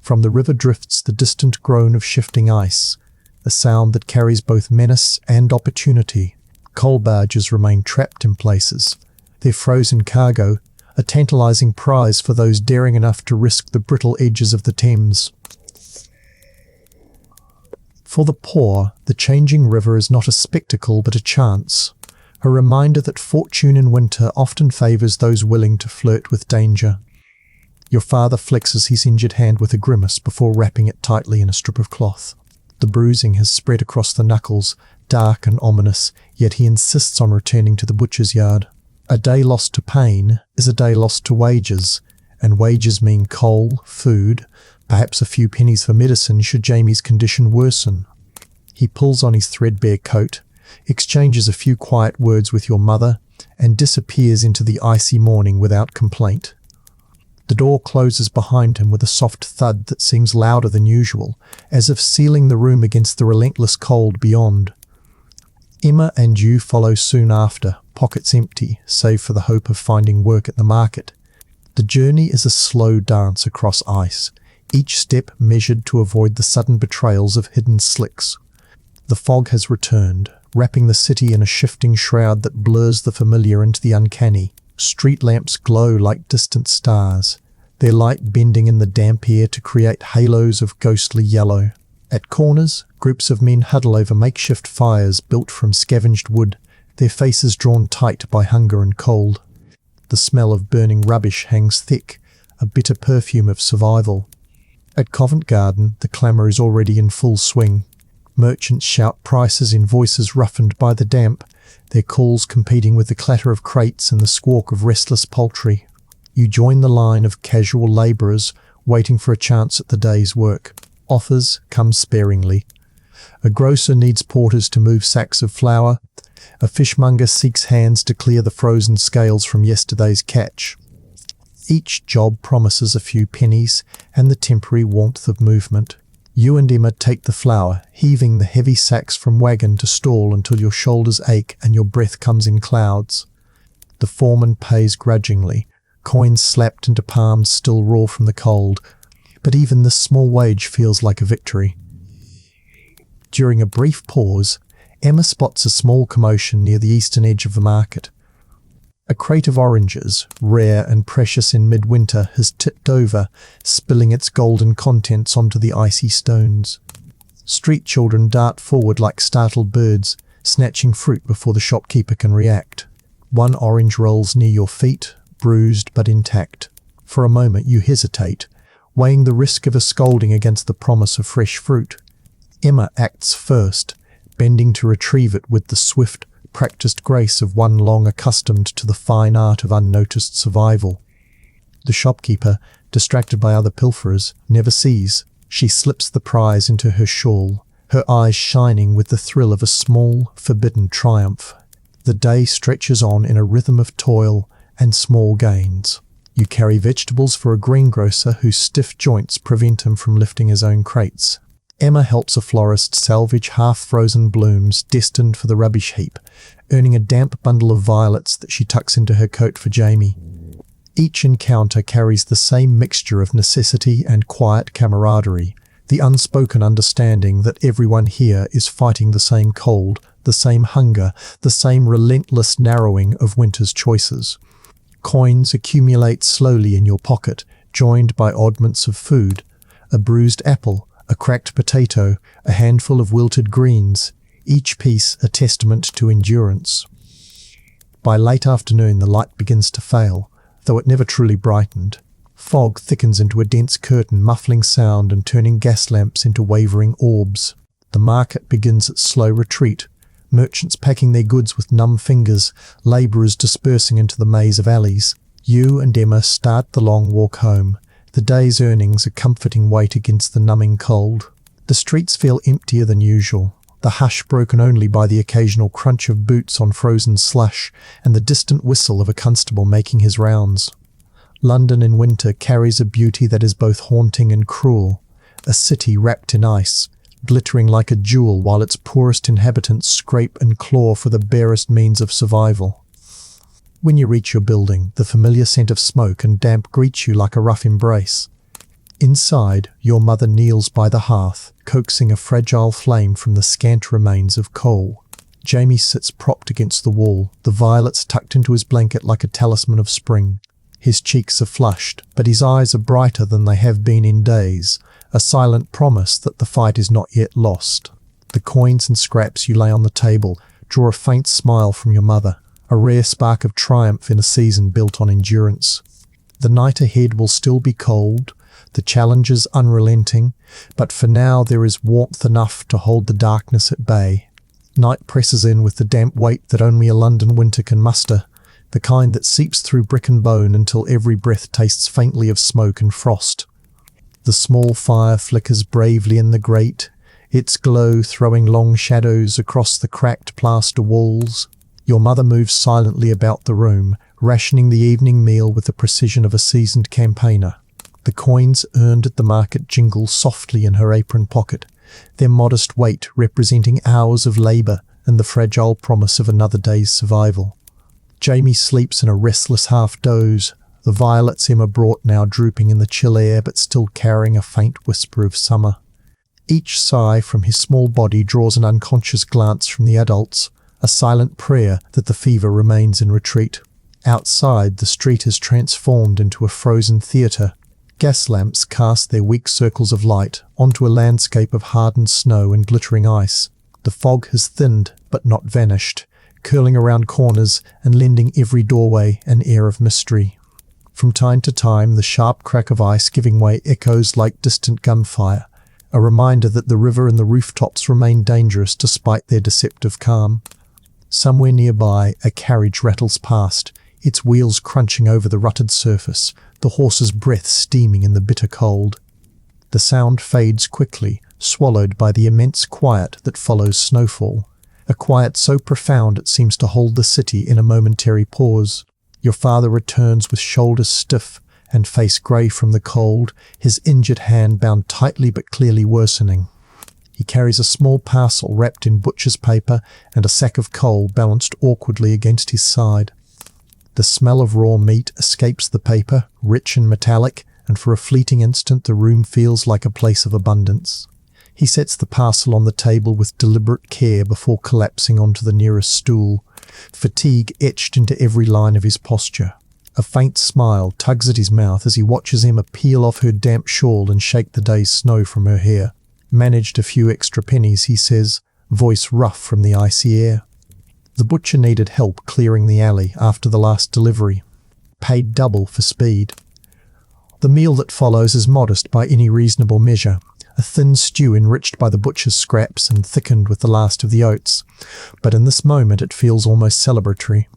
From the river drifts the distant groan of shifting ice, a sound that carries both menace and opportunity. Coal barges remain trapped in places, their frozen cargo a tantalizing prize for those daring enough to risk the brittle edges of the Thames. For the poor, the changing river is not a spectacle but a chance, a reminder that fortune in winter often favours those willing to flirt with danger. Your father flexes his injured hand with a grimace before wrapping it tightly in a strip of cloth. The bruising has spread across the knuckles, dark and ominous, yet he insists on returning to the butcher's yard. A day lost to pain is a day lost to wages, and wages mean coal, food, perhaps a few pennies for medicine should Jamie's condition worsen. He pulls on his threadbare coat, exchanges a few quiet words with your mother, and disappears into the icy morning without complaint. The door closes behind him with a soft thud that seems louder than usual, as if sealing the room against the relentless cold beyond. Emma and you follow soon after, pockets empty, save for the hope of finding work at the market. The journey is a slow dance across ice, each step measured to avoid the sudden betrayals of hidden slicks. The fog has returned, wrapping the city in a shifting shroud that blurs the familiar into the uncanny. Street lamps glow like distant stars, their light bending in the damp air to create halos of ghostly yellow. At corners, groups of men huddle over makeshift fires built from scavenged wood, their faces drawn tight by hunger and cold. The smell of burning rubbish hangs thick, a bitter perfume of survival. At Covent Garden, the clamour is already in full swing. Merchants shout prices in voices roughened by the damp, their calls competing with the clatter of crates and the squawk of restless poultry. You join the line of casual labourers waiting for a chance at the day's work. Offers come sparingly. A grocer needs porters to move sacks of flour. A fishmonger seeks hands to clear the frozen scales from yesterday's catch. Each job promises a few pennies and the temporary warmth of movement. You and Emma take the flour, heaving the heavy sacks from wagon to stall until your shoulders ache and your breath comes in clouds. The foreman pays grudgingly, coins slapped into palms still raw from the cold, but even this small wage feels like a victory. During a brief pause, Emma spots a small commotion near the eastern edge of the market. A crate of oranges, rare and precious in midwinter, has tipped over, spilling its golden contents onto the icy stones. Street children dart forward like startled birds, snatching fruit before the shopkeeper can react. One orange rolls near your feet, bruised but intact. For a moment you hesitate, weighing the risk of a scolding against the promise of fresh fruit. Emma acts first, bending to retrieve it with the swift, practiced grace of one long accustomed to the fine art of unnoticed survival. The shopkeeper, distracted by other pilferers, never sees. She slips the prize into her shawl, her eyes shining with the thrill of a small, forbidden triumph. The day stretches on in a rhythm of toil and small gains. You carry vegetables for a greengrocer whose stiff joints prevent him from lifting his own crates. Emma helps a florist salvage half-frozen blooms destined for the rubbish heap, earning a damp bundle of violets that she tucks into her coat for Jamie. Each encounter carries the same mixture of necessity and quiet camaraderie, the unspoken understanding that everyone here is fighting the same cold, the same hunger, the same relentless narrowing of winter's choices. Coins accumulate slowly in your pocket, joined by oddments of food, a bruised apple, a cracked potato, a handful of wilted greens, each piece a testament to endurance. By late afternoon the light begins to fail, though it never truly brightened. Fog thickens into a dense curtain, muffling sound and turning gas lamps into wavering orbs. The market begins its slow retreat, merchants packing their goods with numb fingers, labourers dispersing into the maze of alleys. You and Emma start the long walk home, the day's earnings a comforting weight against the numbing cold. The streets feel emptier than usual, the hush broken only by the occasional crunch of boots on frozen slush and the distant whistle of a constable making his rounds. London in winter carries a beauty that is both haunting and cruel, a city wrapped in ice, glittering like a jewel while its poorest inhabitants scrape and claw for the barest means of survival. When you reach your building, the familiar scent of smoke and damp greets you like a rough embrace. Inside, your mother kneels by the hearth, coaxing a fragile flame from the scant remains of coal. Jamie sits propped against the wall, the violets tucked into his blanket like a talisman of spring. His cheeks are flushed, but his eyes are brighter than they have been in days, a silent promise that the fight is not yet lost. The coins and scraps you lay on the table draw a faint smile from your mother, a rare spark of triumph in a season built on endurance. The night ahead will still be cold, the challenges unrelenting, but for now there is warmth enough to hold the darkness at bay. Night presses in with the damp weight that only a London winter can muster, the kind that seeps through brick and bone until every breath tastes faintly of smoke and frost. The small fire flickers bravely in the grate, its glow throwing long shadows across the cracked plaster walls. Your mother moves silently about the room, rationing the evening meal with the precision of a seasoned campaigner. The coins earned at the market jingle softly in her apron pocket, their modest weight representing hours of labour and the fragile promise of another day's survival. Jamie sleeps in a restless half-doze, the violets Emma brought now drooping in the chill air but still carrying a faint whisper of summer. Each sigh from his small body draws an unconscious glance from the adults, a silent prayer that the fever remains in retreat. Outside, the street is transformed into a frozen theatre. Gas lamps cast their weak circles of light onto a landscape of hardened snow and glittering ice. The fog has thinned but not vanished, curling around corners and lending every doorway an air of mystery. From time to time, the sharp crack of ice giving way echoes like distant gunfire, a reminder that the river and the rooftops remain dangerous despite their deceptive calm. Somewhere nearby, a carriage rattles past, its wheels crunching over the rutted surface, the horse's breath steaming in the bitter cold. The sound fades quickly, swallowed by the immense quiet that follows snowfall, a quiet so profound it seems to hold the city in a momentary pause. Your father returns with shoulders stiff and face grey from the cold, his injured hand bound tightly but clearly worsening. He carries a small parcel wrapped in butcher's paper and a sack of coal balanced awkwardly against his side. The smell of raw meat escapes the paper, rich and metallic, and for a fleeting instant the room feels like a place of abundance. He sets the parcel on the table with deliberate care before collapsing onto the nearest stool, fatigue etched into every line of his posture. A faint smile tugs at his mouth as he watches Emma peel off her damp shawl and shake the day's snow from her hair. Managed a few extra pennies, he says, voice rough from the icy air. The butcher needed help clearing the alley after the last delivery. Paid double for speed. The meal that follows is modest by any reasonable measure. A thin stew enriched by the butcher's scraps and thickened with the last of the oats. But in this moment it feels almost celebratory.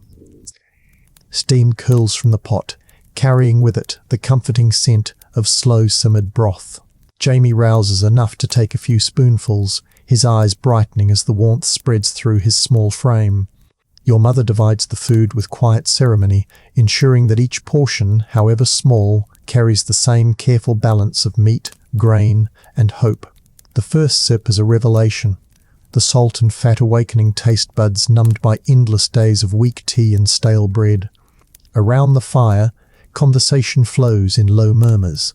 Steam curls from the pot, carrying with it the comforting scent of slow-simmered broth. Jamie rouses enough to take a few spoonfuls, his eyes brightening as the warmth spreads through his small frame. Your mother divides the food with quiet ceremony, ensuring that each portion, however small, carries the same careful balance of meat, grain, and hope. The first sip is a revelation, the salt and fat awakening taste buds numbed by endless days of weak tea and stale bread. Around the fire, conversation flows in low murmurs.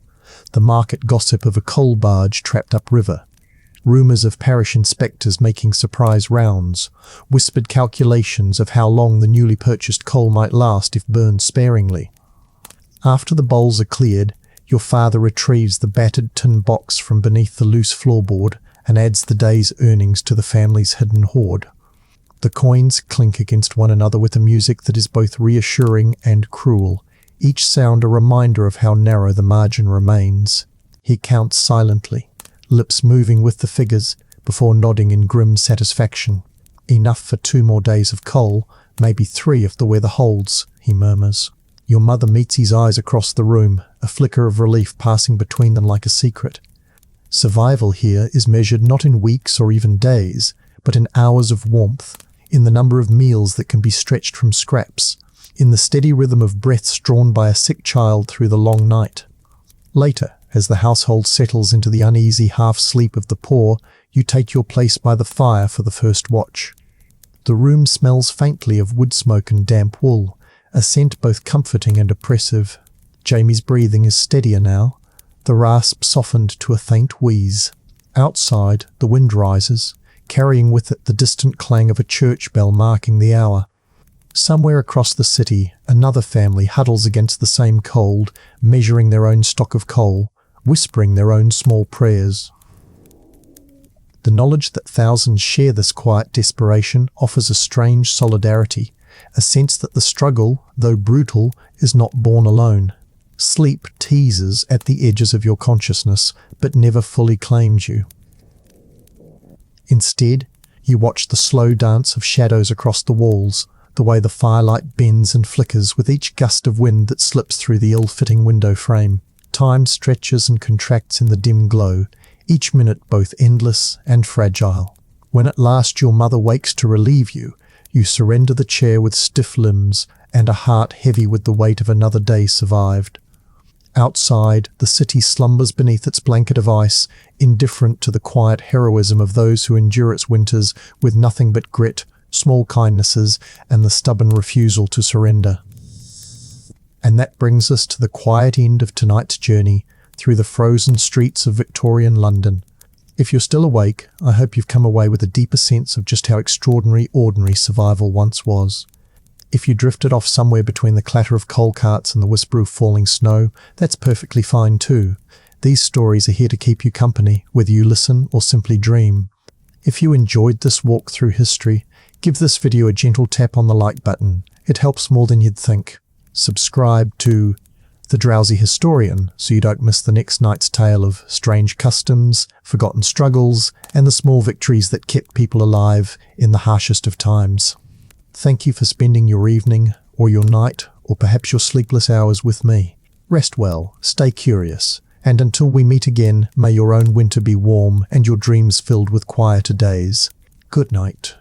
The market gossip of a coal barge trapped upriver, rumours of parish inspectors making surprise rounds, whispered calculations of how long the newly purchased coal might last if burned sparingly. After the bowls are cleared, your father retrieves the battered tin box from beneath the loose floorboard and adds the day's earnings to the family's hidden hoard. The coins clink against one another with a music that is both reassuring and cruel, each sound a reminder of how narrow the margin remains. He counts silently, lips moving with the figures, before nodding in grim satisfaction. Enough for 2 more days of coal, maybe 3 if the weather holds, he murmurs. Your mother meets his eyes across the room, a flicker of relief passing between them like a secret. Survival here is measured not in weeks or even days, but in hours of warmth, in the number of meals that can be stretched from scraps, in the steady rhythm of breaths drawn by a sick child through the long night. Later, as the household settles into the uneasy half-sleep of the poor, you take your place by the fire for the first watch. The room smells faintly of wood smoke and damp wool, a scent both comforting and oppressive. Jamie's breathing is steadier now, the rasp softened to a faint wheeze. Outside, the wind rises, carrying with it the distant clang of a church bell marking the hour. Somewhere across the city, another family huddles against the same cold, measuring their own stock of coal, whispering their own small prayers. The knowledge that thousands share this quiet desperation offers a strange solidarity, a sense that the struggle, though brutal, is not borne alone. Sleep teases at the edges of your consciousness, but never fully claims you. Instead, you watch the slow dance of shadows across the walls, the way the firelight bends and flickers with each gust of wind that slips through the ill-fitting window frame. Time stretches and contracts in the dim glow, each minute both endless and fragile. When at last your mother wakes to relieve you, you surrender the chair with stiff limbs and a heart heavy with the weight of another day survived. Outside, the city slumbers beneath its blanket of ice, indifferent to the quiet heroism of those who endure its winters with nothing but grit, small kindnesses, and the stubborn refusal to surrender. And that brings us to the quiet end of tonight's journey through the frozen streets of Victorian London. If you're still awake, I hope you've come away with a deeper sense of just how extraordinary ordinary survival once was. If you drifted off somewhere between the clatter of coal carts and the whisper of falling snow, that's perfectly fine too. These stories are here to keep you company, whether you listen or simply dream. If you enjoyed this walk through history, give this video a gentle tap on the like button. It helps more than you'd think. Subscribe to The Drowsy Historian so you don't miss the next night's tale of strange customs, forgotten struggles, and the small victories that kept people alive in the harshest of times. Thank you for spending your evening, or your night, or perhaps your sleepless hours with me. Rest well, stay curious, and until we meet again, may your own winter be warm and your dreams filled with quieter days. Good night.